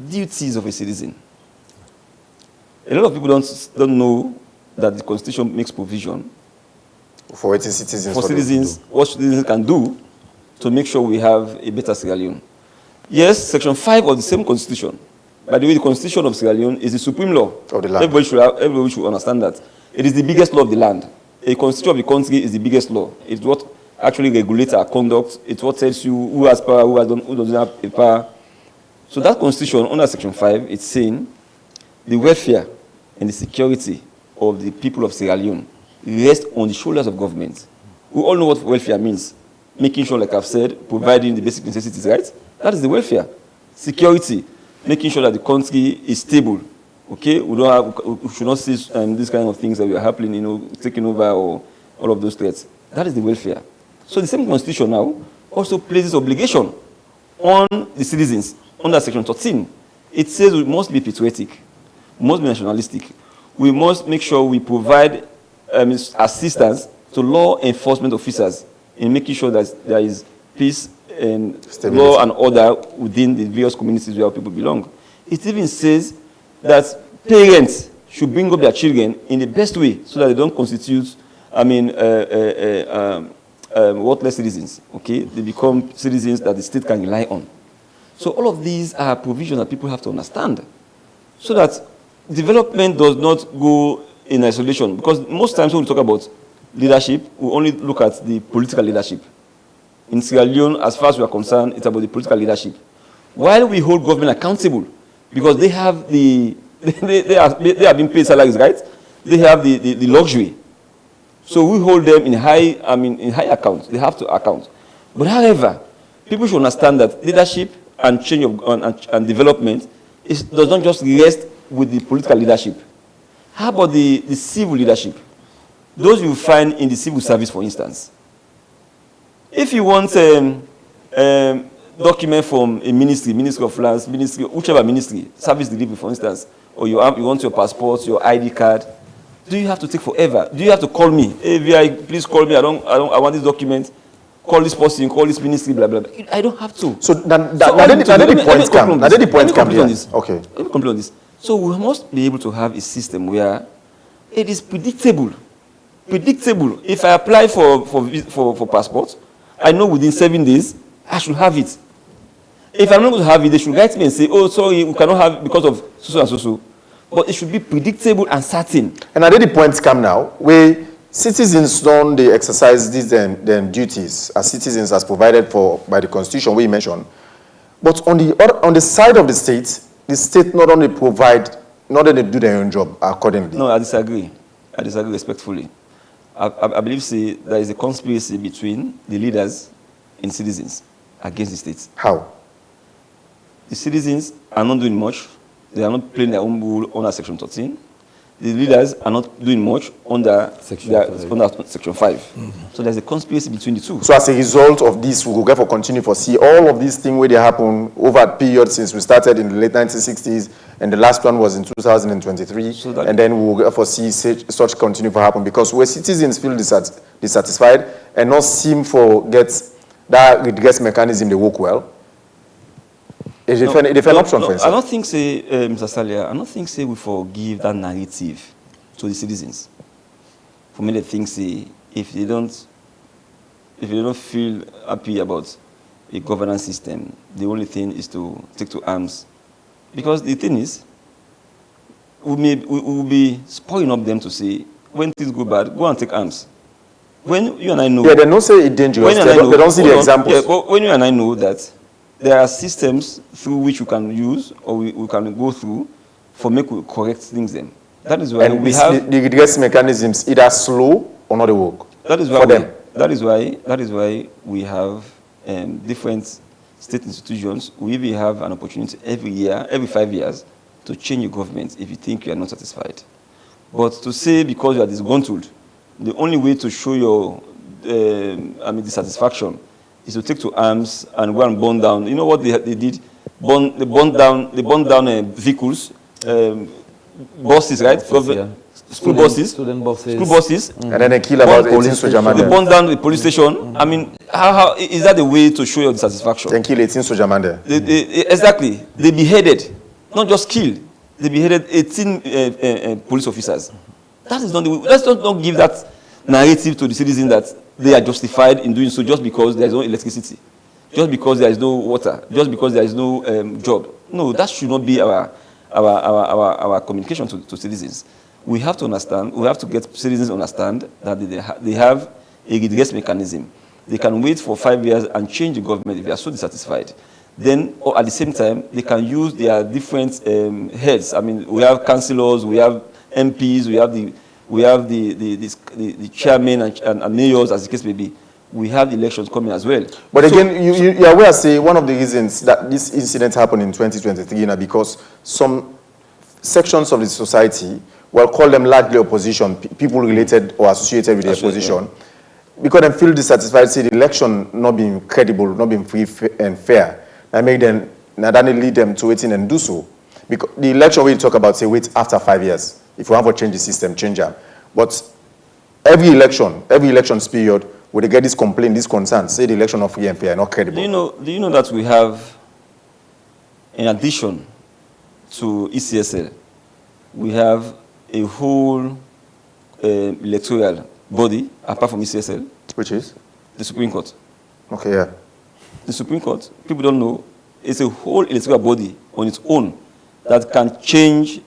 duties of a citizen. A lot of people don't know that the Constitution makes provision for citizens, what citizens can do to make sure we have a better Sierra Leone. Yes, Section 5 of the same Constitution. By the way, the Constitution of Sierra Leone is the supreme law of the land. Everybody should understand that. It is the biggest law of the land. A constitution of the country is the biggest law. It's what actually regulates our conduct. It's what tells you who has power, who doesn't have a power. So that constitution, under Section 5, it's saying the welfare and the security of the people of Sierra Leone rest on the shoulders of government. We all know what welfare means. Making sure, like I've said, providing the basic necessities, right? That is the welfare. Security, making sure that the country is stable. Okay, we should not see these kind of things that are happening, taking over or all of those threats. That is the welfare. So the same constitution now also places obligation on the citizens under Section 13. It says we must be patriotic, we must be nationalistic, we must make sure we provide assistance to law enforcement officers in making sure that there is peace and stability, law and order within the various communities where people belong. It even says that parents should bring up their children in the best way so that they don't constitute, worthless citizens. Okay, they become citizens that the state can rely on. So all of these are provisions that people have to understand, so that development does not go in isolation. Because most times when we talk about leadership, we only look at the political leadership. In Sierra Leone, as far as we are concerned, it's about the political leadership. While we hold government accountable, because they have they are being paid salaries, right? They have the luxury. So we hold them in high account. They have to account. But however, people should understand that leadership and change of and development does not just rest with the political leadership. How about the civil leadership? Those you find in the civil service, for instance. If you want document from a ministry of lands, whichever ministry, service delivery, for instance, or you want your passport, your ID card, do you have to take forever? Do you have to call me? Hey, VI, please call me. I want this document. Call this person, call this ministry, blah, blah, blah. I don't have to. So now the point comes here. Okay. Let me complete on this. So we must be able to have a system where it is predictable predictable. If I apply for passport, I know within 7 days I should have it. If I'm not going to have it, they should write me and say, oh, sorry, we cannot have it because of so and so. But it should be predictable and certain. And are there the points come now where citizens don't they exercise these them duties as citizens as provided for by the Constitution we mentioned, but on the side of the state not only provide, not only do their own job accordingly. No, I disagree. I disagree respectfully. I believe there is a conspiracy between the leaders and citizens against the state. How? The citizens are not doing much. They are not playing their own role under Section 13. The leaders are not doing much under Section 5. So there's a conspiracy between the two. So as a result of this, we will therefore continue to see all of these things where they happen over a period since we started in the late 1960s, and the last one was in 2023, and then we will therefore see such continue to happen because where citizens feel dissatisfied and not seem to get that redress mechanism they work well. It's a different option, for instance. I don't think, Mr. Salia, I don't think we forgive that narrative to the citizens. For me, they think if they don't feel happy about a governance system, the only thing is to take to arms. Because the thing is, we will be spoiling up them to say, when things go bad, go and take arms. When you and I know... Yeah, they don't say it's dangerous. They don't see the examples. Yeah, but when you and I know that there are systems through which we can use or we can go through for make we correct things then. That is why we have... The redress mechanisms either slow or not work. That is why that is why we have different state institutions. We even have an opportunity every 5 years, to change your government if you think you are not satisfied. But to say because you are disgruntled, the only way to show your dissatisfaction is to take to arms and go and burn down. You know what they did? They burned down vehicles, buses, right? School buses, student buses. School buses. And then they kill about 18 soldier man. They burned down the police station. I mean, how is that the way to show your dissatisfaction? Then kill 18 soldier man there. Exactly. They beheaded, not just killed. They beheaded 18 police officers. That is not the way. Let's not give that narrative to the citizen that they are justified in doing so just because there is no electricity, just because there is no water, just because there is no job. No, that should not be our communication to citizens. We have to understand, we have to get citizens to understand that they have a redress mechanism. They can wait for 5 years and change the government if they are so dissatisfied. Then, or at the same time, they can use their different heads. I mean, we have councillors, we have MPs, we have the chairman and mayors, as the case may be. We have elections coming as well. But again, you are aware, say, one of the reasons that this incident happened in 2023 now because some sections of the society, well, call them largely opposition, people related or associated with the opposition, because they feel dissatisfied, say the election not being credible, not being free and fair, that make them, that lead them to waiting and do so. Because the election we talk about, say, wait after 5 years. If we have to change the system, change them. But every election period, when they get this complaint, this concern, say the election of free and fair, not credible. Do you know that we have, in addition to ECSL, we have a whole electoral body, apart from ECSL. Which is? The Supreme Court. Okay, yeah. The Supreme Court, people don't know, it's a whole electoral body on its own that can change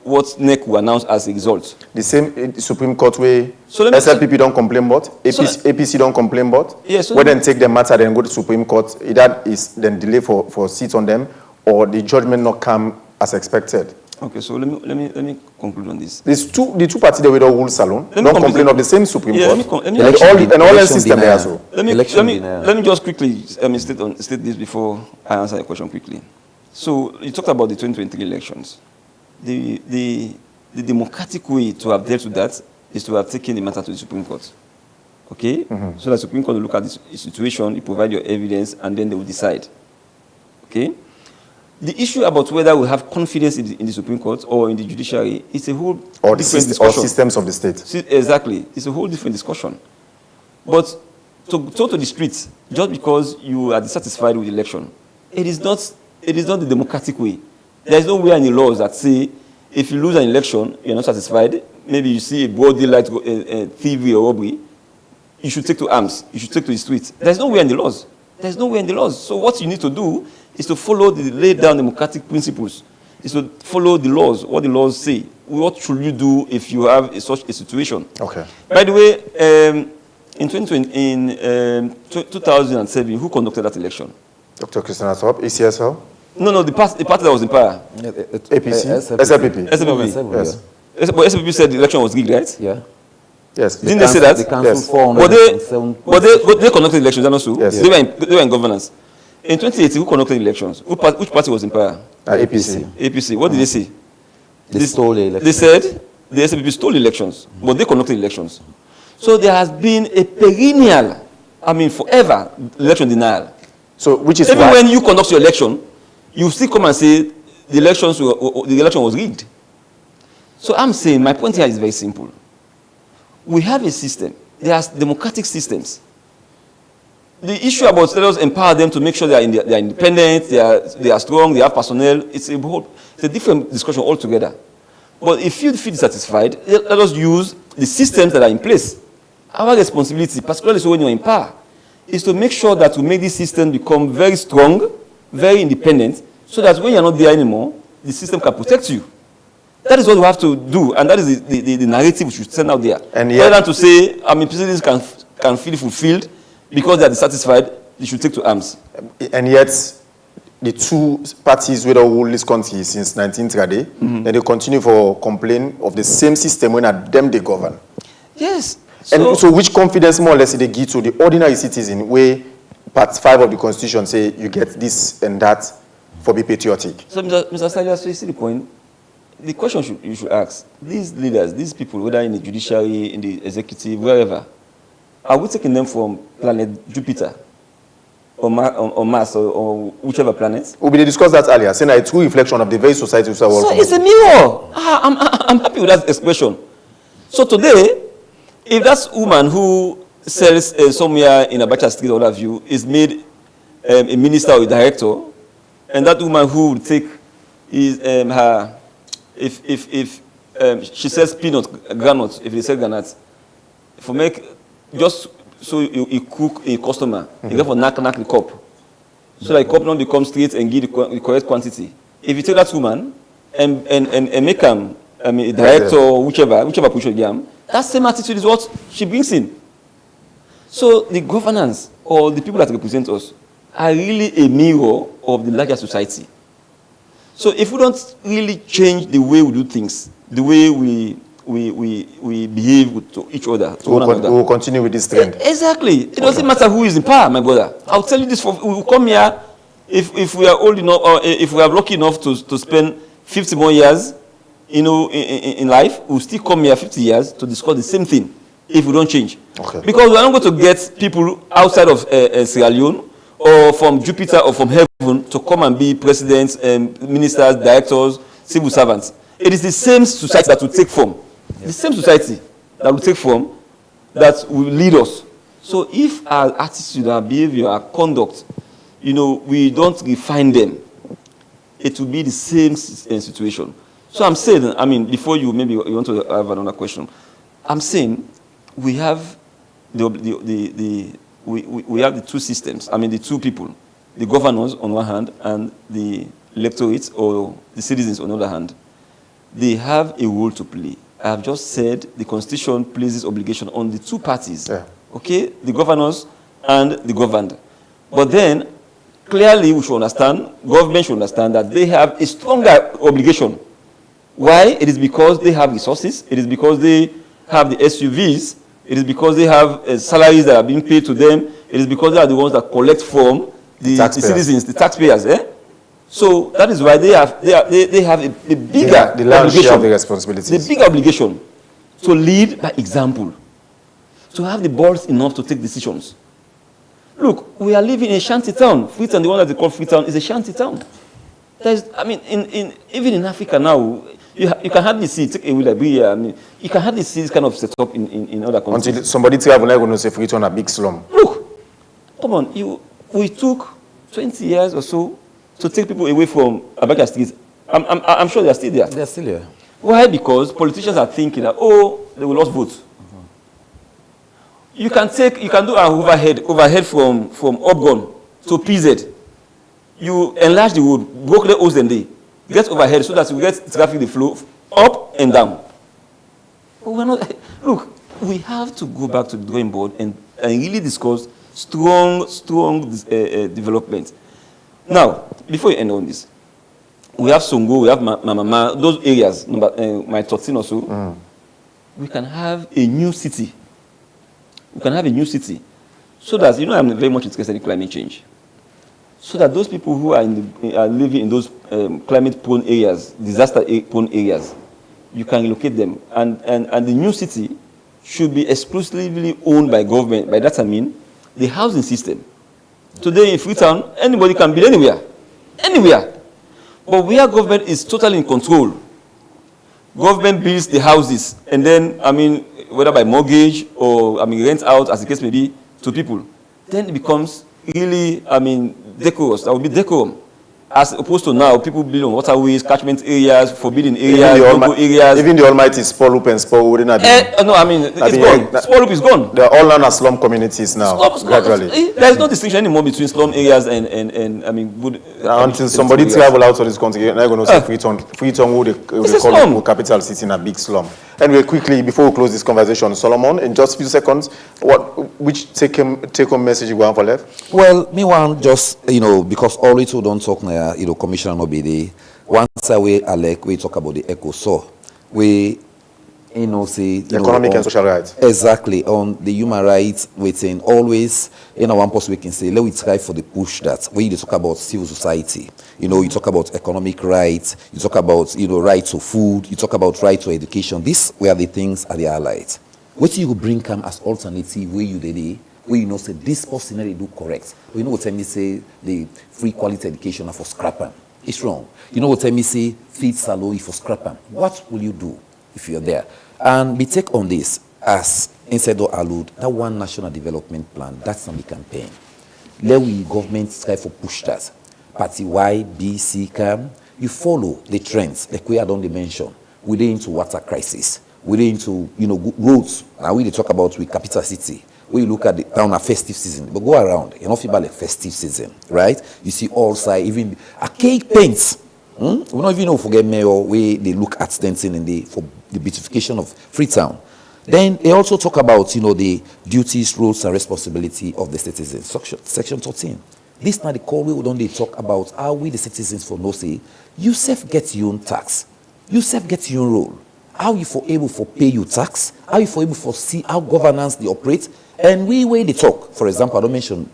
what NEC will announce as a result. The same Supreme Court way SLPP don't complain about, APC don't complain about. Yes. When then take the matter, then go to Supreme Court, either is then delay for seats on them, or the judgment not come as expected. Okay, so let me conclude on this. The two parties that we don't rule salon don't complain of the same Supreme Court. And all the system there as well. Let me just quickly state this before I answer your question quickly. So you talked about the 2023 elections. The democratic way to have dealt with that is to have taken the matter to the Supreme Court. Okay? So the Supreme Court will look at the situation, you provide your evidence, and then they will decide. Okay? The issue about whether we have confidence in the Supreme Court or in the judiciary is a whole different discussion. Or systems of the state. Exactly. It's a whole different discussion. But to go to the streets, just because you are dissatisfied with the election, it is not the democratic way. There is no way in the laws that say if you lose an election, you're not satisfied, maybe you see a broad daylight thievery or robbery, you should take to arms. You should take to the streets. There's nowhere in the laws. There's nowhere in the laws. So what you need to do is to follow the laid down democratic principles. Is to follow the laws, what the laws say. What should you do if you have such a situation? Okay. By the way, in 2007, who conducted that election? Dr. Christian Atop, ACSL? No, the party that was in power. APC? SLPP. SLPP. Yes. But SLPP said the election was rigged, right? Yeah. Yes. Didn't they say that? Yes. But they conducted elections, and also Yes. they were in governance. In 2018, who conducted elections? Which party was in power? APC. APC. What did they say? They stole the elections. They said the SLPP stole elections, but they conducted elections. So there has been a perennial, forever, election denial. So which is even why when you conduct your election, you still come and say the election was rigged. So I'm saying my point here is very simple. We have a system. There are democratic systems. The issue about let us empower them to make sure they are independent, they are strong, they have personnel. It's a different discussion altogether. But if you feel dissatisfied, let us use the systems that are in place. Our responsibility, particularly so when you're in power, is to make sure that we make this system become very strong, very independent, so that when you're not there anymore, the system can protect you. That is what we have to do, and that is the narrative we should send out there. And rather than to say, citizens can feel fulfilled because they are dissatisfied, they should take to arms. And yet, the two parties where the whole this country since 1930, and they continue for complain of the same system when at them they govern. Yes. And so which confidence more or less they give to the ordinary citizen where part 5 of the Constitution say you get this and that for be patriotic? So Mr. Salia, so you see the point? The question you should ask, these leaders, these people, whether in the judiciary, in the executive, wherever, are we taking them from planet Jupiter or Mars or whichever planet? We discussed that earlier, saying that a true reflection of the very society we are working. So it's a mirror. I'm happy with that expression. So today, if that woman who sells somewhere in Abacha Street, all of you, is made a minister or a director, and that woman who would take her, if she sells peanuts, granules, if they sell granules, for make just so you cook a customer, you get for knock the cup, so that the cup not become straight and give the correct quantity. If you take that woman and make a director or whichever position you have, that same attitude is what she brings in. So the governance or the people that represent us are really a mirror of the larger society. So if we don't really change the way we do things, the way we behave to each other, to one another, we will continue with this trend. Exactly. It doesn't matter who is in power, my brother. I'll tell you this: we will come here if we are old enough, or if we are lucky enough to spend 50 more years, in life, we'll still come here 50 years to discuss the same thing if we don't change. Okay. Because we are not going to get people outside of Sierra Leone or from Jupiter or from heaven to come and be presidents, ministers, directors, civil servants. It is the same society that will take form. The same society that will take form that will lead us. So if our attitude, our behavior, our conduct, we don't refine them, it will be the same situation. So I'm saying, before you want to have another question, I'm saying we have we have the two systems. The two people, the governors on one hand and the electorate or the citizens on the other hand. They have a role to play. I have just said the Constitution places obligation on the two parties, okay, the governors and the governed. But then, clearly we should understand, government should understand that they have a stronger obligation. Why? It is because they have resources, it is because they have the SUVs, it is because they have salaries that are being paid to them, it is because they are the ones that collect from the citizens, the taxpayers. So that is why they have a bigger obligation, of the responsibilities. the big obligation to lead by example, to have the balls enough to take decisions. Look, we are living in a shanty town. Freetown, the one that they call Freetown, is a shanty town. Even in Africa now, you can hardly see, take away Liberia, you can hardly see this kind of setup in other countries. Until somebody travel, I'm going to say Freetown a big slum. Look, come on, we took 20 years or so to take people away from Abacha Street. I'm sure they are still there. They're still here. Why? Because politicians are thinking that, oh, they will lose votes. You can do an overhead from Obgon to PZ. You enlarge the road, broke the hose and they get overhead so that you get traffic the flow up and down. Look, we have to go back to the drawing board and really discuss strong development. Now, before you end on this, we have Songo, we have Mama, those areas, my 13 or so. We can have a new city. We can have a new city. So that, I'm very much interested in climate change. So that those people who are living in those climate-prone areas, disaster-prone areas, you can relocate them. And the new city should be exclusively owned by government. By that I mean the housing system. Today in Freetown, anybody can build anywhere. Anywhere. But where government is totally in control, government builds the houses, and then, whether by mortgage or, rent out, as the case may be, to people, then it becomes really, decorous. That would be decorum. As opposed to now, people build on waterways, catchment areas, forbidden areas, areas. Even the almighty Spolup and Spol wouldn't have been. It's gone. Spolup is gone. They're all known as slum communities now, gradually. There's no distinction anymore between slum areas and good. Until somebody travel out of this country, they're not going to say Freetown would they call it capital city in a big slum. Anyway, quickly, before we close this conversation, Solomon, in just a few seconds, which take-home message you want for left? Well, me one just, because all we two don't talk now, Commissioner Nobede, once we talk about the ECO, so we, say... The economic and social rights. Exactly, on the human rights, waiting, always, one person we can say, let we try for the push that, when you talk about civil society, you talk about economic rights, you talk about, right to food, you talk about right to education, these were the things at the highlight. What you bring come as alternative, where you did where say this person they do correct. But what time me say the free quality education are for scrapping. It's wrong. What time me say feed salary for scrapping. What will you do if you're there? And we take on this as Insedo allude, that one national development plan, that's not the campaign. Let we government try for push that. Party Y, B, C, CAM, you follow the trends, like we had only mentioned. We're into water crisis. We're into, roads. And we talk about with capital city. We look at the town a festive season, but go around, feel like festive season, right? You see all sides, even archaic paints. We don't even know forget mayor where they look at Stenson and for the beautification of Freetown. Then they also talk about, the duties, roles, and responsibility of the citizens. Section 13. This now the call we would only talk about how we the citizens for no say, you self get your own tax, you self get your own role. How you for able for pay your tax, how you for able for see how governance they operate, and way they talk. For example, I don't mention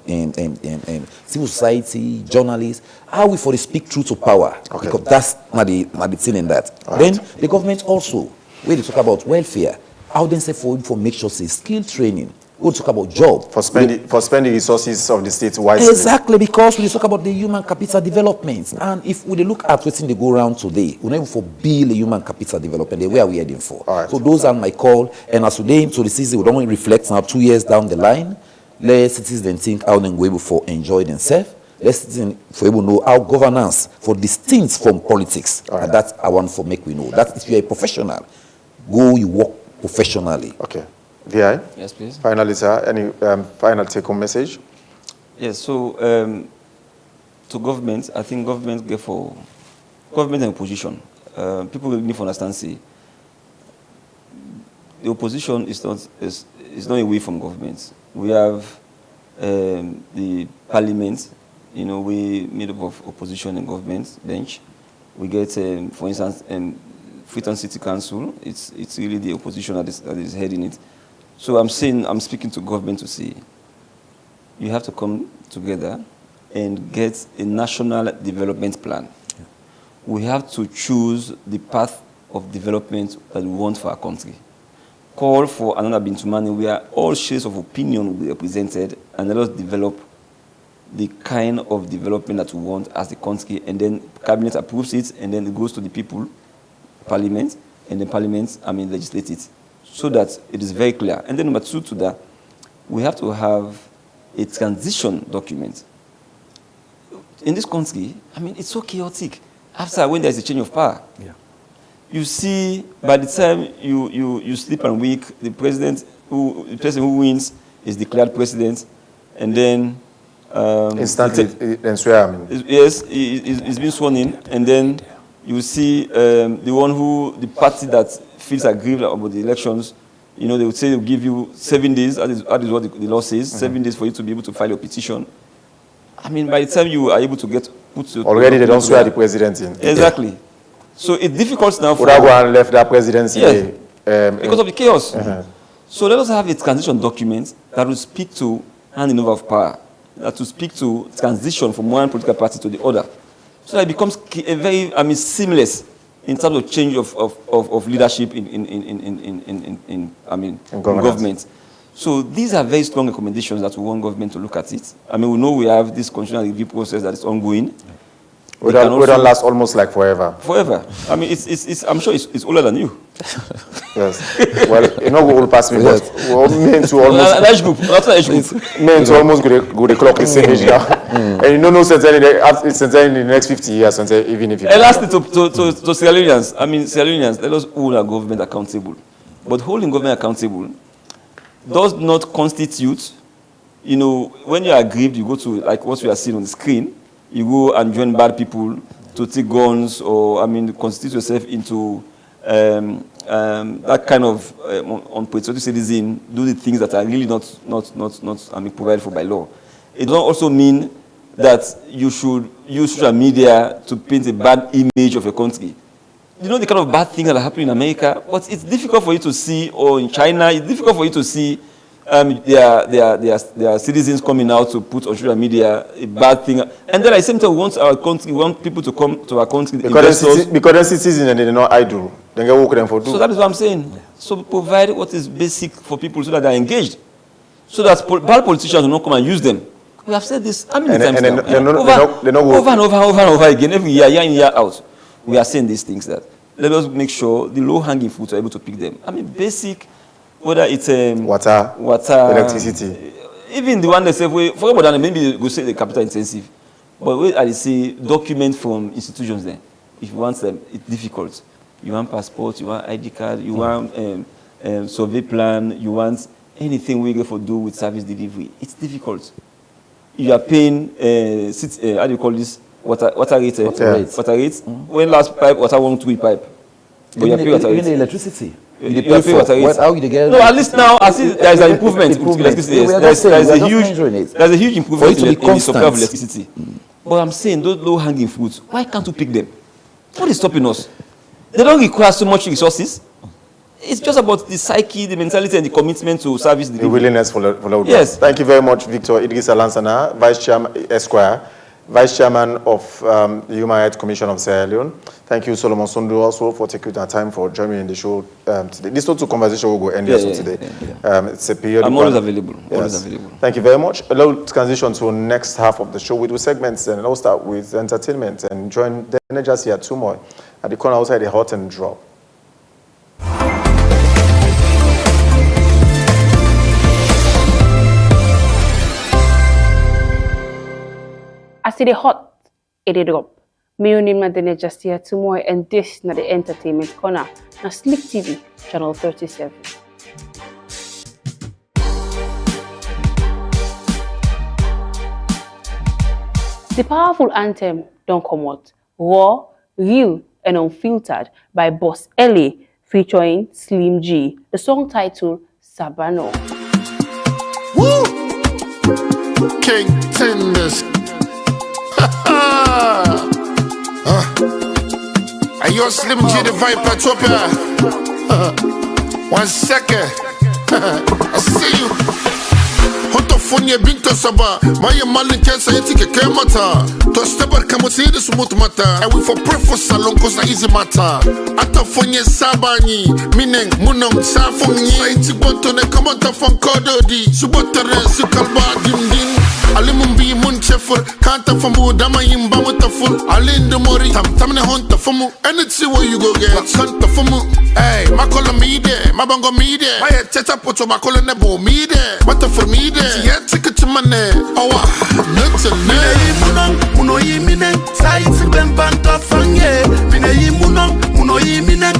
civil society, journalists, how we for speak truth to power, because that's not the thing in that. Then the government also, where they talk about welfare, how they say for make sure say skill training. We'll talk about job. For spending resources of the state wisely. Exactly, because we talk about the human capital development. And if we look at what's in the go around today, we're not for build a human capital development, where we heading for. So those are my call. And as today into the season, we don't reflect now 2 years down the line. Let citizens think how they go able for enjoy themselves. Let citizens for able to know how governance for distinct from politics. And that's I want for make we know. That if you're a professional, go you work professionally. Okay. VI? Yes, please. Finally, sir, any final take-home message? Yes, so to government, I think government and opposition. People need to understand, see, the opposition is not away from government. We have the parliament, we made up of opposition and government bench. We get, for instance, Freetown City Council. It's really the opposition that is heading it. So I'm speaking to government to say, you have to come together and get a national development plan. Yeah. We have to choose the path of development that we want for our country. Call for another Bintumani where all shades of opinion will be represented, and let us develop the kind of development that we want as the country, and then cabinet approves it, and then it goes to the people, parliament, and then parliament, legislate it. So that it is very clear. And then number two to that, we have to have a transition document. In this country, it's so chaotic. After when there's a change of power, you see, by the time you sleep and wake, the person who wins is declared president, and then instantly and swear. I mean, yes, he's been sworn in, and then you see the party that feels aggrieved about the elections. You know, they would say they'll give you 7 days. That is what the law says. 7 days for you to be able to file your petition. I mean, by the time you are able to put your already they don't swear the president in. Exactly. So it's difficult now for... Would have left that presidency? Yes, because of the chaos. So let us have a transition document that will speak to handing over of power, that will speak to transition from one political party to the other. So that it becomes a very, seamless in terms of change of leadership in government. So these are very strong recommendations that we want government to look at it. I mean, we know we have this constitutional review process that is ongoing. We don't last almost like forever. Forever. I mean, I'm sure it's older than you. Yes. Well, you know, we will pass me, but we're meant to almost... An age group, not an age group. Meant to almost go the clock is same age now. And you don't know since in the next 50 years, even if you... And lastly, to Sierra Leoneans, Sierra Leoneans, let us hold our government accountable. But holding government accountable does not constitute, you know, when you are aggrieved, you go to, like what we are seeing on the screen, you go and join bad people to take guns or, constitute yourself into that kind of unpatriotic citizen, do the things that are really not provided for by law. It doesn't also mean that you should use social media to paint a bad image of your country. You know the kind of bad things that are happening in America, but it's difficult for you to see, or in China, it's difficult for you to see their citizens coming out to put on social media a bad thing. And then at the same time, we want people to come to our country. Because they're citizens and they're not idle. They get work them for do. So that is what I'm saying. So provide what is basic for people so that they're engaged. So that bad politicians will not come and use them. We have said this how many times now? Over and over again, every year in, year out. We are saying these things that let us make sure the low-hanging fruits are able to pick them. Basic, whether it's water, electricity. Even the one they say, forget about that, maybe we say the capital intensive. But wait, I say document from institutions there. If you want them, it's difficult. You want passport, you want ID card, you want survey plan, you want anything we go for do with service delivery. It's difficult. You are paying, how do you call this? Water rate. When last pipe, water won't to pipe. But you are paying water rate. Even the electricity. You pay water rate. How you get? No, at least now, I see there is an improvement with electricity. There's a huge improvement in the supply of electricity. But I'm saying those low-hanging fruits, why can't we pick them? What is stopping us? They don't require so much resources. It's just about the psyche, the mentality, and the commitment to service delivery. The willingness for the yes. Thank you very much, Victor Idrissa Lansana, Vice Chairman, Esquire, Vice Chairman of the Human Rights Commission of Sierra Leone. Thank you, Solomon Sundu, also for taking the time for joining me in the show today. This total conversation will go end today. It's a period. I'm always available. Yes. Always available. Thank you very much. Let's transition to the next half of the show with segments, and I'll start with entertainment and join the Energy here two more at the corner outside the Hot and Drop. As it is hot, it is drop. Me and my dinner just here tomorrow, and this na the entertainment corner na Slick TV channel 37. The powerful anthem don't come out raw, real, and unfiltered by Boss Ellie featuring Slim G. The song titled Sabano. Woo! King Tenders. Are you Slim G the Viper Chopper? 1 second. I see you. Hotofonia Binto Saba. My Malin Kesa Etika Kemata. To Stabar Kamusi the Smooth Mata. And we for pray for Salon Cosa Easy Mata. Atofonia Sabani. Mineng Munong Safoni. Saiti Botone Kamata from Kododi. Subotare Sukalba Dimdim. Alimumbi Munchefur, Kanta Famu, Dama Yimba Mutaful, Alin the Mori, Tamtamina Hunter Famu, and it's where you go get Kanta Famu. Hey, Makola Mide, Mabango Mide, I had Teta Poto Makola Nebo Mide, Mata for Mide, yet ticket to Mane, Owa, Nuts and Munong, Muno Yimine, Sites and Banta Fange, Mina Yimunong, Muno Yimine,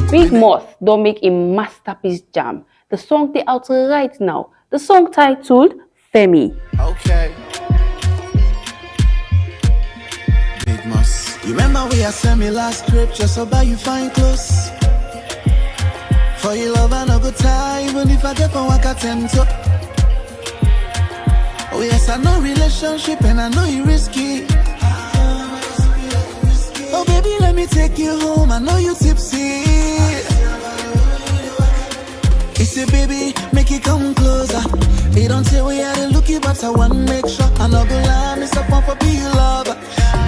Big Moth don't make a masterpiece jam. The song they out right now. The song titled Femi. Okay. Big Moss. You remember we had sent me last scripture, so buy you fine clothes. For your love and a good time, even if I get for work at 10 to. Oh yes, I know relationship and I know you risky. Oh baby, let me take you home, I know you tipsy. He said, baby, make it come closer. They don't tell we had to look you, but I want to make sure. I know go lie, Miss up for be your lover.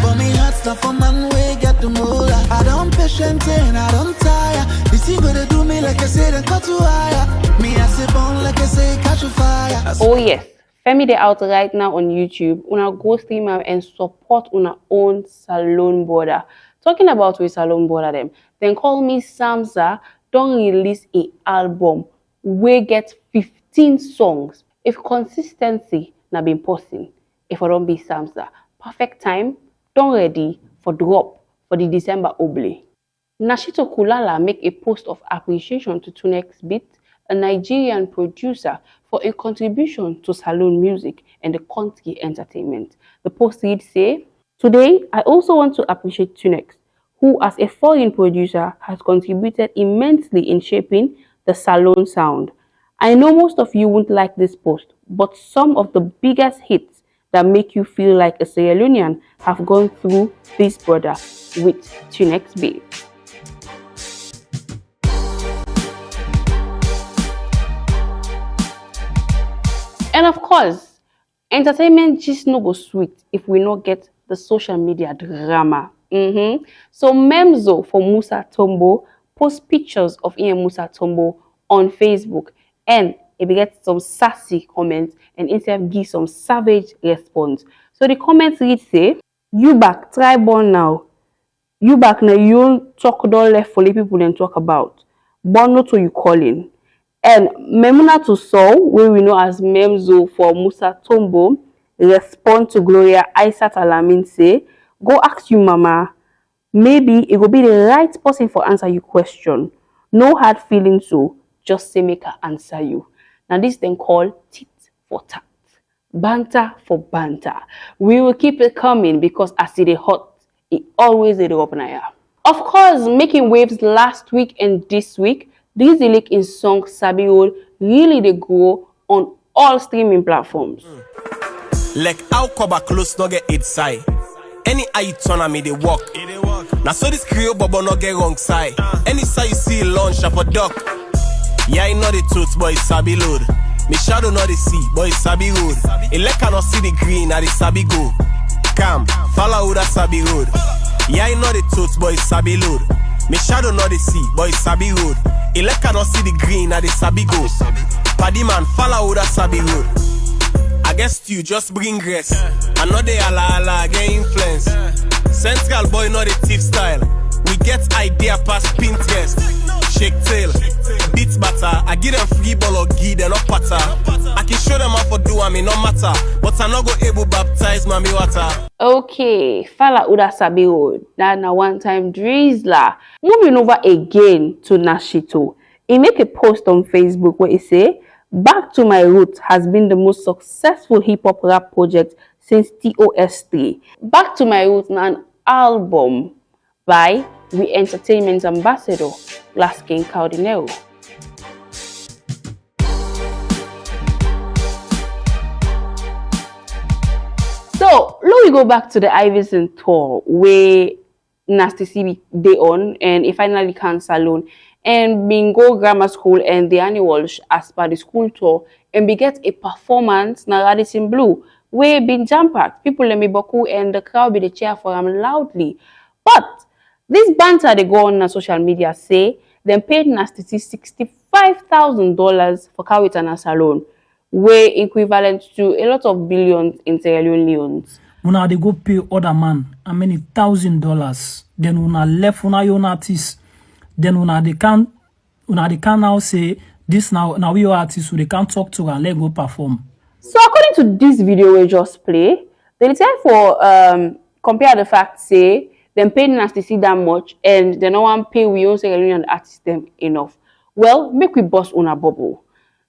But me hot stuff for man, we get the mola. I don't patient and I don't tire. This you gonna do me like I said and cut to higher. Me I sit on like I say, catch a fire. Oh yes, Femi they out right now on YouTube. Una go stream and support una own Salone Border. Talking about with Salone Border them, then Call Me Samza don't release a album. We get 15 songs. If consistency na been posting, if I don't be Samza, perfect time, don't ready for drop for the December Oblé. Nashito Kulala make a post of appreciation to Tunex Beat, a Nigerian producer, for a contribution to Salone music and the country entertainment. The post reads say, "Today, I also want to appreciate Tunex, who as a foreign producer has contributed immensely in shaping the Salone sound. I know most of you won't like this post, but some of the biggest hits that make you feel like a Sierra Leonean have gone through this brother with Tunex Beat." And of course, entertainment just no go sweet if we not get the social media drama. So Memzo for Musa Tombo post pictures of Ian Musa Tombo on Facebook, and it get some sassy comments and instead give some savage response. So the comments read say, "You back, try born now. You back now, you talk don't left for the people and talk about. Born not to you calling." And Memuna to Saul, where we know as Memzo for Musa Tombo, respond to Gloria Aisat Alamin say, "Go ask you mama. Maybe it will be the right person for answer your question. No hard feelings, so just say make her answer you." Now this then called tit for tat, banter for banter. We will keep it coming because as it is hot, it always is up in air. Of course, making waves last week and this week, this leak in song Sabi Road really they go on all streaming platforms. Like how cover close no get it side. Any eye turn on me they walk. Now so this Creole bubble no get wrong side. Any side you see launch up a duck. Yeah, I know the truth, boy, Sabi load. Me shadow not the sea, boy, Sabi road. Ele cannot see the green at the Sabi go. Come, follow that Sabi road. Yeah, I know the truth, boy, Sabi load. Me shadow not the sea, boy, Sabi road. Ele cannot see the green at the Sabi go. Paddy man, follow that Sabi road. I guess you just bring rest. I know they ala get influence. Central boy not the thief style. We get idea past Pinterest. Shake tail, beats batter. I give them free ball or give them up patter. I can show them how for do I mean no matter. But I not go able baptize mommy water. Okay, Fala Uda Sabi Road. That na one time drizzler. Moving over again to Nashito. He make a post on Facebook where he say, "Back to My Roots has been the most successful hip-hop rap project since TOS3. Back to My Roots na an album by We Entertainment Ambassador, Laskin Cardinero. So, let me go back to the Iverson tour where Nasty C they on and it finally can Salone and Bingo Grammar School and the annual as per the school tour and we get a performance na Radisson Blue where been jam-packed. People let me boku and the crowd be the cheer for them loudly. But this banter they go on social media say them paid Nasty C $65,000 for Kawitana Salone, where equivalent to a lot of billions in Sierra Leoneans. Una they go pay other man how many $1,000. Then una left una own artist. Then una they can now say this now we are artists so they can't talk to and let go perform. So according to this video we just play, they say for compare the fact say them pay Nasty C that much, and they no one pay we own Sierra Leone artists them enough. Well, make we bust on a bubble.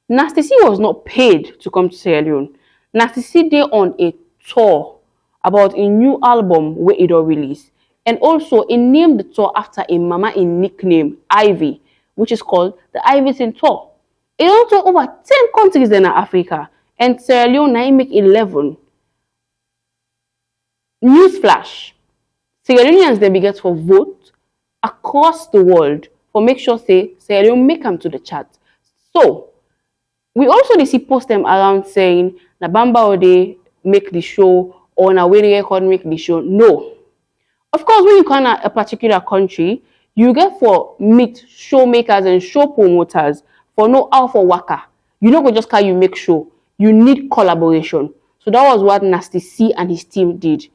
Nasty C was not paid to come to Sierra Leone. Nasty C did on a tour about a new album where it all released. And also, he named the tour after a mama in nickname, Ivy, which is called the Ivyson Tour. It also over 10 countries in Africa, and Sierra Leone now make 11. Newsflash, Sierra Leoneans they begin for vote across the world for make sure say Sierra Leone make them to the chat. So, we also see post them around saying, na Bamba Ode make the show, or na Winning Record make the show. No. Of course, when you come to a particular country, you get for meet showmakers and show promoters for no how for waka. You don't go just call you make show. You need collaboration. So that was what Nasty C and his team did.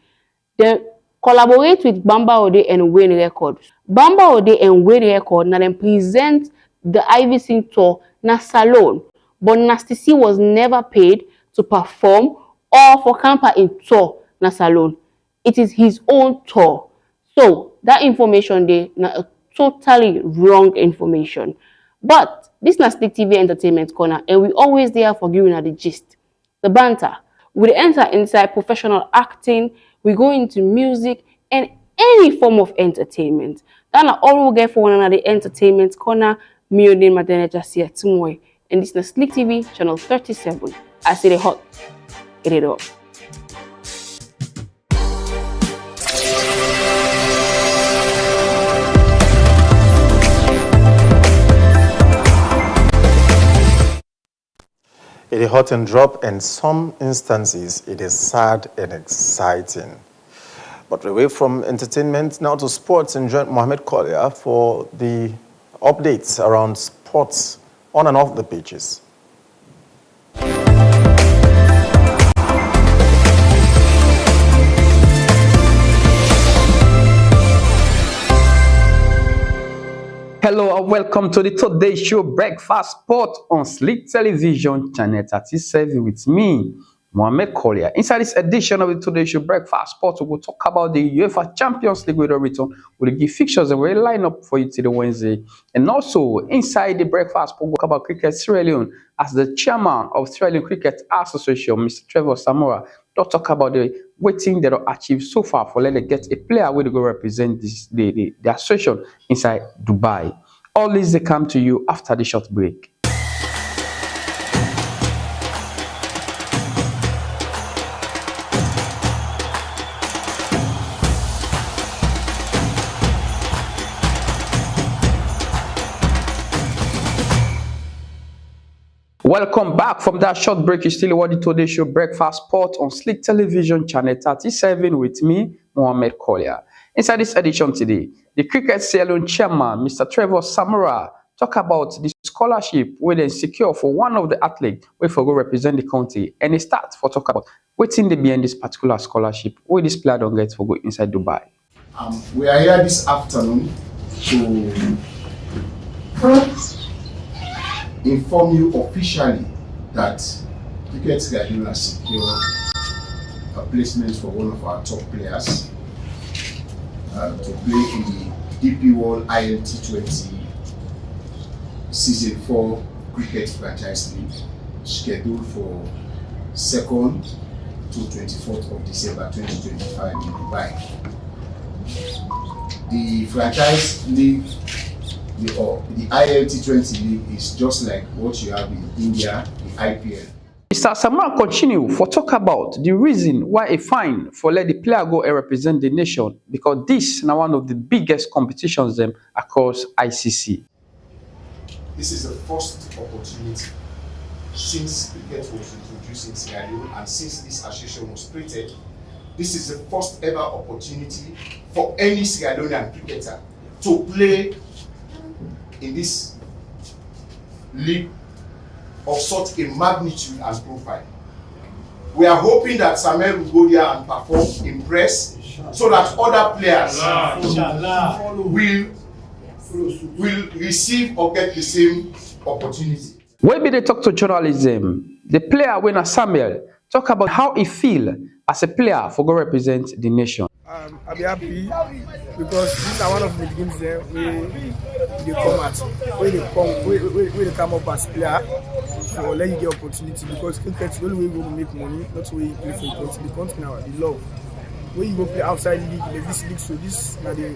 They collaborate with Bamba Ode and Wayne Record. Bamba Ode and Wayne Record now then present the Ivyson Tour na salon. But Nasty C was never paid to perform or for camper in tour na salon. It is his own tour. So that information there na a totally wrong information. But this na Slick TV Entertainment Corner, and we always there for giving you the gist, the banter. We enter inside professional acting, we go into music and any form of entertainment. That's all we get for one another Entertainment Corner. Me name Madeneja Sia Tumoy. And this is Slick TV, channel 37. I say the hot, get it up. It is hot and drop, and some instances it is sad and exciting. But away from entertainment, now to sports, and join Mohamed Kolya for the updates around sports on and off the pitches. Hello and welcome to the Today Show Breakfast Sport on Slick Television, channel 37 with me, Mohamed Kolya. Inside this edition of the Today Show Breakfast Sport, we will talk about the UEFA Champions League with a return. We'll give fixtures and we'll line up for you today Wednesday. And also, inside the Breakfast Sport, we'll talk about Cricket Sierra Leone as the chairman of Sierra Leone Cricket Association, Mr. Trevor Samora. They'll talk about the waiting they have achieved so far for letting get a player where to go represent the association inside Dubai. All these they come to you after the short break. Welcome back from that short break. You still watching Today Show Breakfast Sport on Slick Television, channel 37 with me, Mohamed Kolya. Inside this edition today, the Cricket Sierra Leone chairman, Mr. Trevor Samora, talk about the scholarship where they secure for one of the athletes where for go represent the country, and he start for talk about waiting behind this particular scholarship where this player don't get for go inside Dubai. We are here this afternoon to inform you officially that Cricket Sierra Leone has secured a placement for one of our top players to play in the DP World ILT20 Season 4 Cricket Franchise League, scheduled for 2nd to 24th of December 2025 in Dubai. The franchise league, the ILT20 league, is just like what you have in India, the IPL. Mr. Samara continue for talk about the reason why a fine for let the player go and represent the nation, because this is now one of the biggest competitions them across ICC. This is the first opportunity since cricket was introduced in Sierra Leone and since this association was created. This is the first ever opportunity for any Sierra Leonean cricketer to play in this league of such a magnitude and profile. We are hoping that Samuel will go there and perform, impress, so that other players will receive or get the same opportunity. When they talk to journalism, the player when Samuel talk about how he feel as a player for go represent the nation. I'll be happy because these are one of the games there where they come at, where they come up as player for let you get opportunity because cricket is the only way you go make money, not the way you play for the country. The country now, the love. When you go play outside league, like this league, so this now the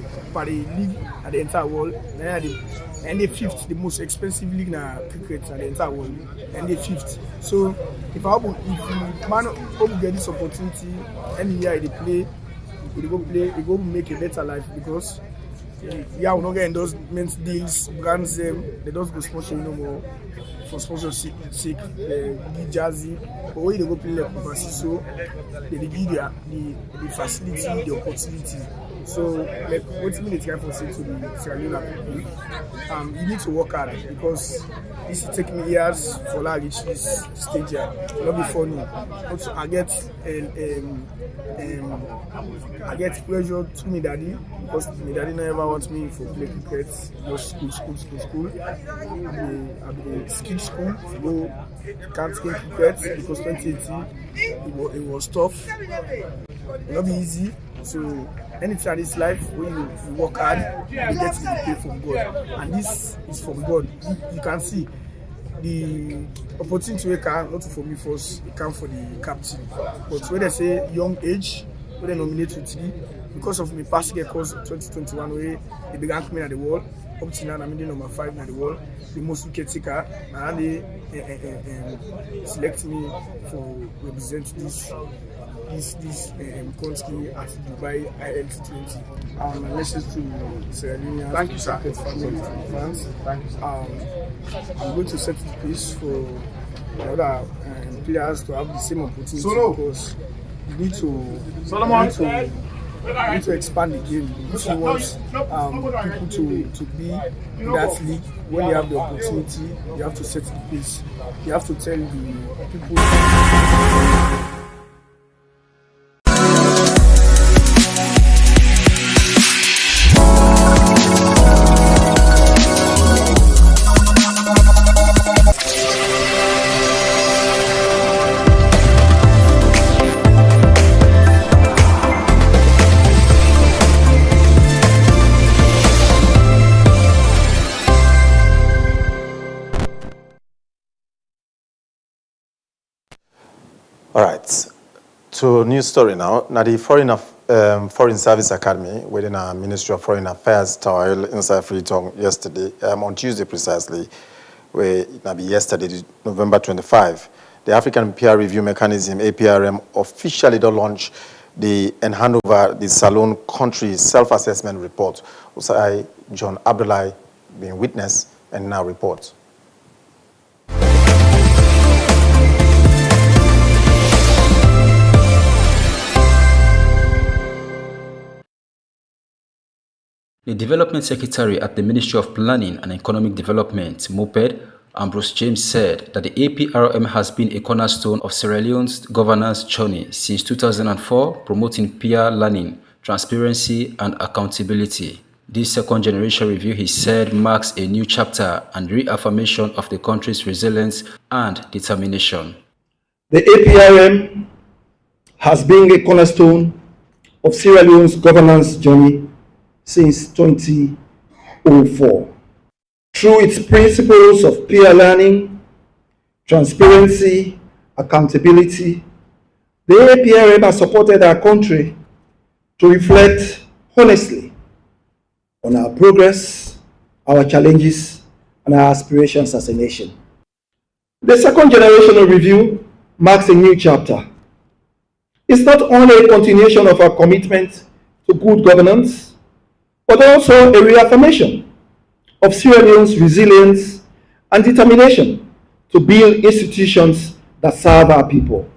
league at the entire world, and the fifth, the most expensive league now cricket at the entire world, and the fifth. So if man get this opportunity, any year they play, they go make a better life because we not get endorsement deals, brands they don't go sponsor no more for sponsorship sake, give jersey, but when they go play like overseas, so they give the facility, the opportunity. So like what's the try for say to the Sierra Leone people, you need to work hard because this is taking me years for like reach this stage here. Not be funny. Also I get pressure to me daddy because my daddy never wants me for play cricket, just school. I'll be skilled school to go can't play cricket because 2018 it was tough. It not be easy. So anything in this life, when you work hard, you get to be paid from God. And this is from God. You can see the opportunity we can, not for me first, it comes for the captain. But when they say young age, when they nominate to TD, because of my past year course 2021 where they began coming at the world, up to now I'm in number 5 in the world, the most wicket taker, and they select me for represent this country at Dubai IL20. My message to Sierra Leone. Thank you, sir. Family, to France. Thank you, sir. I'm going to set the pace for other players to have the same opportunity because you need to expand the game. If you want people to be in that league, when you have the opportunity, you have to set the pace. You have to tell the people. All right. To new story now. Now the Foreign Service Academy within our Ministry of Foreign Affairs trial inside Freetown yesterday, on Tuesday precisely, where it be yesterday, November 25. The African Peer Review Mechanism, APRM, officially launched and hand over the Salone Country Self-Assessment Report. Also, John Abdullahi being witness and now report. The Development Secretary at the Ministry of Planning and Economic Development, MOPED, Ambrose James, said that the APRM has been a cornerstone of Sierra Leone's governance journey since 2004, promoting peer learning, transparency, and accountability. This second-generation review, he said, marks a new chapter and reaffirmation of the country's resilience and determination. The APRM has been a cornerstone of Sierra Leone's governance journey since 2004. Through its principles of peer learning, transparency, accountability, the APRM has supported our country to reflect honestly on our progress, our challenges, and our aspirations as a nation. The second generational review marks a new chapter. It's not only a continuation of our commitment to good governance, but also a reaffirmation of Sierra Leone's resilience and determination to build institutions that serve our people.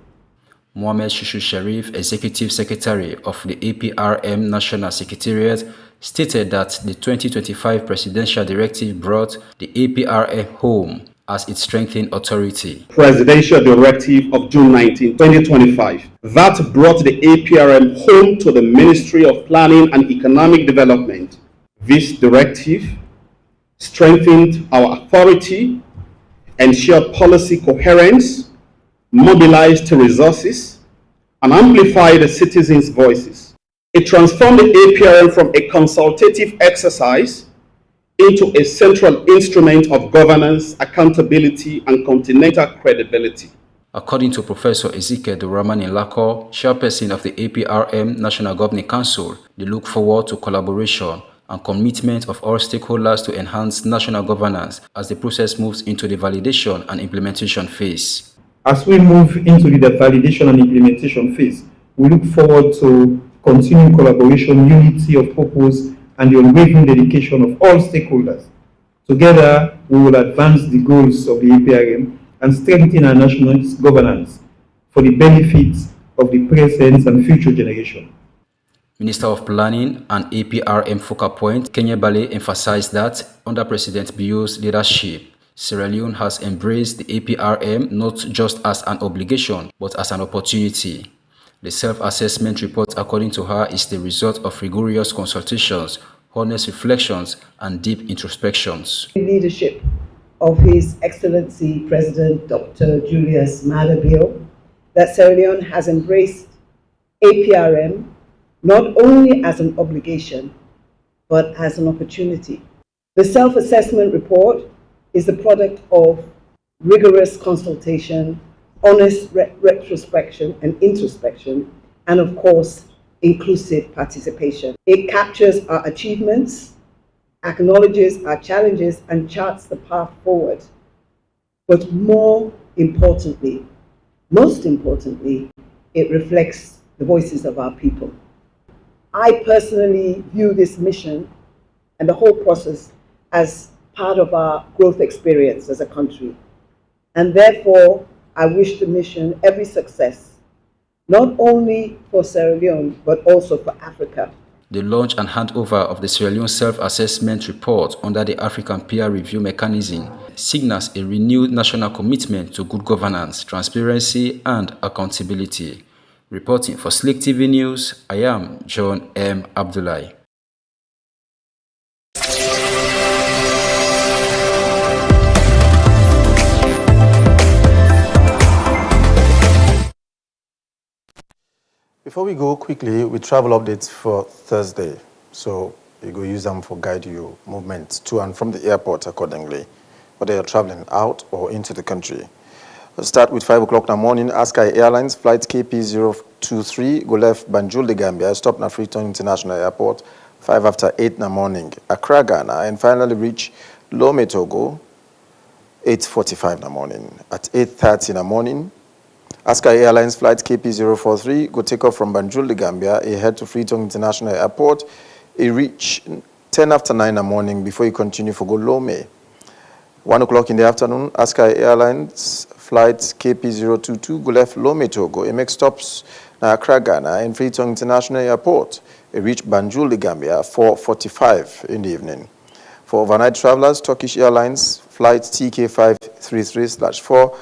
Mohamed Shushu Sharif, Executive Secretary of the APRM National Secretariat, stated that the 2025 Presidential Directive brought the APRM home as it strengthened authority. Presidential Directive of June 19, 2025, that brought the APRM home to the Ministry of Planning and Economic Development. This directive strengthened our authority, ensured policy coherence, mobilized resources, and amplified the citizens' voices. It transformed the APRM from a consultative exercise into a central instrument of governance, accountability, and continental credibility. According to Professor Ezekiel Duramani Lako, chairperson of the APRM National Governing Council, they look forward to collaboration and commitment of all stakeholders to enhance national governance as the process moves into the validation and implementation phase. As we move into the validation and implementation phase, we look forward to continuing collaboration, unity of purpose, and the unwavering dedication of all stakeholders. Together, we will advance the goals of the APRM and strengthen our national governance for the benefits of the present and future generation. Minister of Planning and APRM focal point, Kenya Bale, emphasized that under President Bio's leadership, Sierra Leone has embraced the APRM not just as an obligation, but as an opportunity. The self-assessment report, according to her, is the result of rigorous consultations, honest reflections, and deep introspections. The leadership of His Excellency President Dr. Julius Maada Bio, that Sierra Leone has embraced APRM not only as an obligation, but as an opportunity. The self-assessment report is the product of rigorous consultation, honest retrospection and introspection, and of course, inclusive participation. It captures our achievements, acknowledges our challenges, and charts the path forward. But most importantly, it reflects the voices of our people. I personally view this mission and the whole process as part of our growth experience as a country. And therefore, I wish the mission every success, not only for Sierra Leone, but also for Africa. The launch and handover of the Sierra Leone self-assessment report under the African peer review mechanism signals a renewed national commitment to good governance, transparency, and accountability. Reporting for Slick TV News, I am John M. Abdullahi. Before we go quickly, we travel updates for Thursday. So you go use them for guide your movement to and from the airport accordingly, whether you're traveling out or into the country. We'll start with 5 o'clock in the morning. Askai Airlines flight KP023 go left Banjul, the Gambia, stop at Freetown International Airport 5 after 8 in the morning. Accra, Ghana, and finally reach Lome, Togo 8:45 in the morning. At 8:30 in the morning, Askai Airlines flight KP043 go take off from Banjul, the Gambia, head to Freetown International Airport. It reach 10 after 9 in the morning before you continue for go Lome. 1 o'clock in the afternoon, Askai Airlines flight KP022 go left Lome, Togo. It makes stops at Accra, Ghana, and Freetown International Airport. It reach Banjul, the Gambia, 4:45 in the evening. For overnight travelers, Turkish Airlines flight TK533/4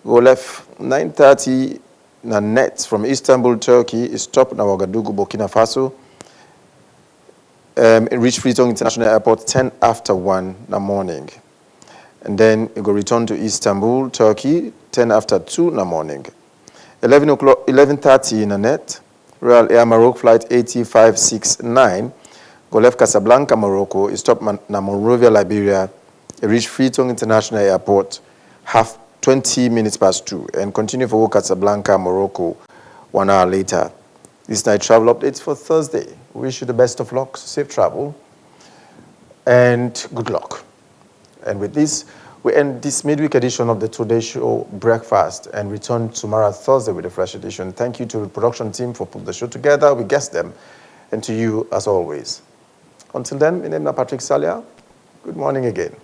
go left 9:30 na net from Istanbul, Turkey. It stopped in Ouagadougou, Burkina Faso. It reached Freetown International Airport 10 after 1 in the morning. And then it will return to Istanbul, Turkey, 10 after 2 in the morning. 11:30 in the net, Royal Air Maroc flight 8569 go left Casablanca, Morocco. It stopped in Monrovia, Liberia. It reached Freetown International Airport 20 minutes past 2 and continue for Casablanca, Morocco 1 hour later. This night travel updates for Thursday. We wish you the best of luck, safe travel, and good luck. And with this, we end this midweek edition of the Today Show Breakfast and return tomorrow Thursday with a fresh edition. Thank you to the production team for putting the show together. We guessed them, and to you as always. Until then, my name is Patrick Salia. Good morning again.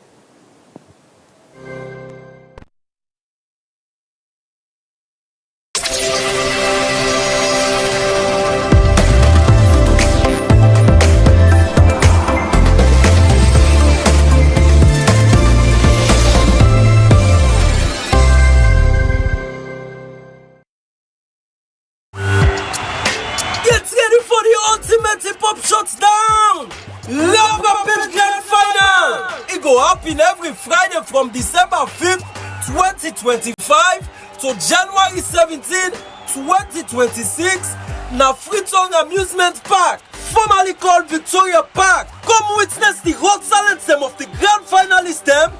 Every Friday from December 5th, 2025 to January 17th, 2026, na Freetongue Amusement Park, formerly called Victoria Park. Come witness the hot talent of the grand finalists them,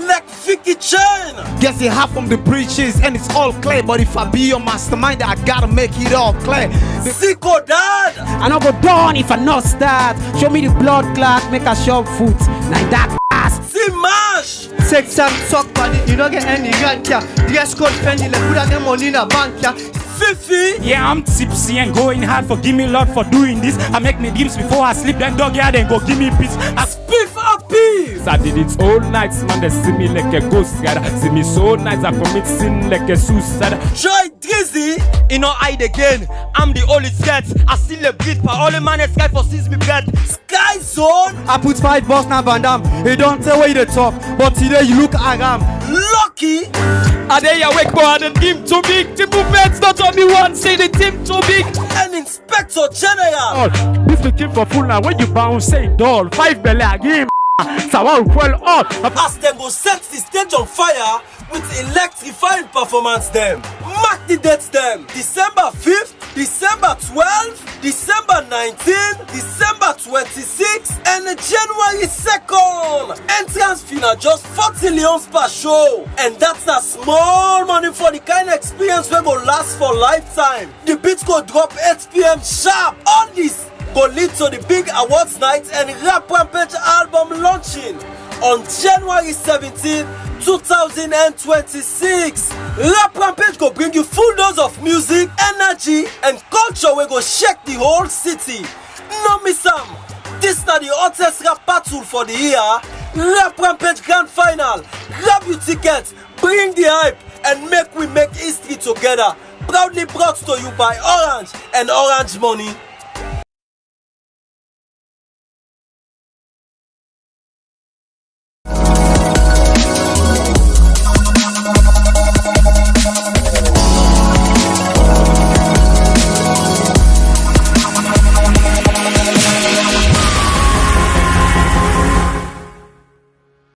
like Vicky Chain. Guess it half from the breaches and it's all clear. But if I be your mastermind, I gotta make it all clear. The Zico Dad. I no go down if I not start. Show me the blood clot, make a short foot. Like that ass. Mash. Take some talk money, you don't get any grant ya. Dress code Fendi, like put that money in a bank ya. Fifi. Yeah, I'm tipsy and going hard. Forgive me, Lord, for doing this. I make me dreams before I sleep. Then dog yeah, then go give me peace. I spiff up peace. I did it all nights, man. They see me like a ghost god. See me so nice, I commit sin like a suicide. Joy Dizzy. You know, hide again. I'm the only set. I still a beat, but all the man is sky for sees me bed. Sky Zone. I put 5 bucks now, Van Damme. He don't tell where you talk, but today you look agam. Lucky. Are they awake, boy? The team too big. The movements not on me one. Say the team too big. And Inspector General. This the king for full now. When you bounce, say doll. 5 belly again. So I will well all. As them go set the stage on fire with electrifying performance them. Mark the dates them. December 5th, December 12th, December 19th, December 26th, and January 2nd. Entrance fee na just 40 leons per show. And that's a small money for the kind of experience we go last for lifetime. The beats go drop 8 p.m. sharp. All this go lead to the big awards night and Rap Rampage album launching on January 17, 2026. Rap Rampage go bring you full dose of music, energy, and culture we go shake the whole city. No miss am. This na the hottest rap battle for the year. Rap Rampage Grand Final. Grab your tickets, bring the hype, and make history together. Proudly brought to you by Orange and Orange Money.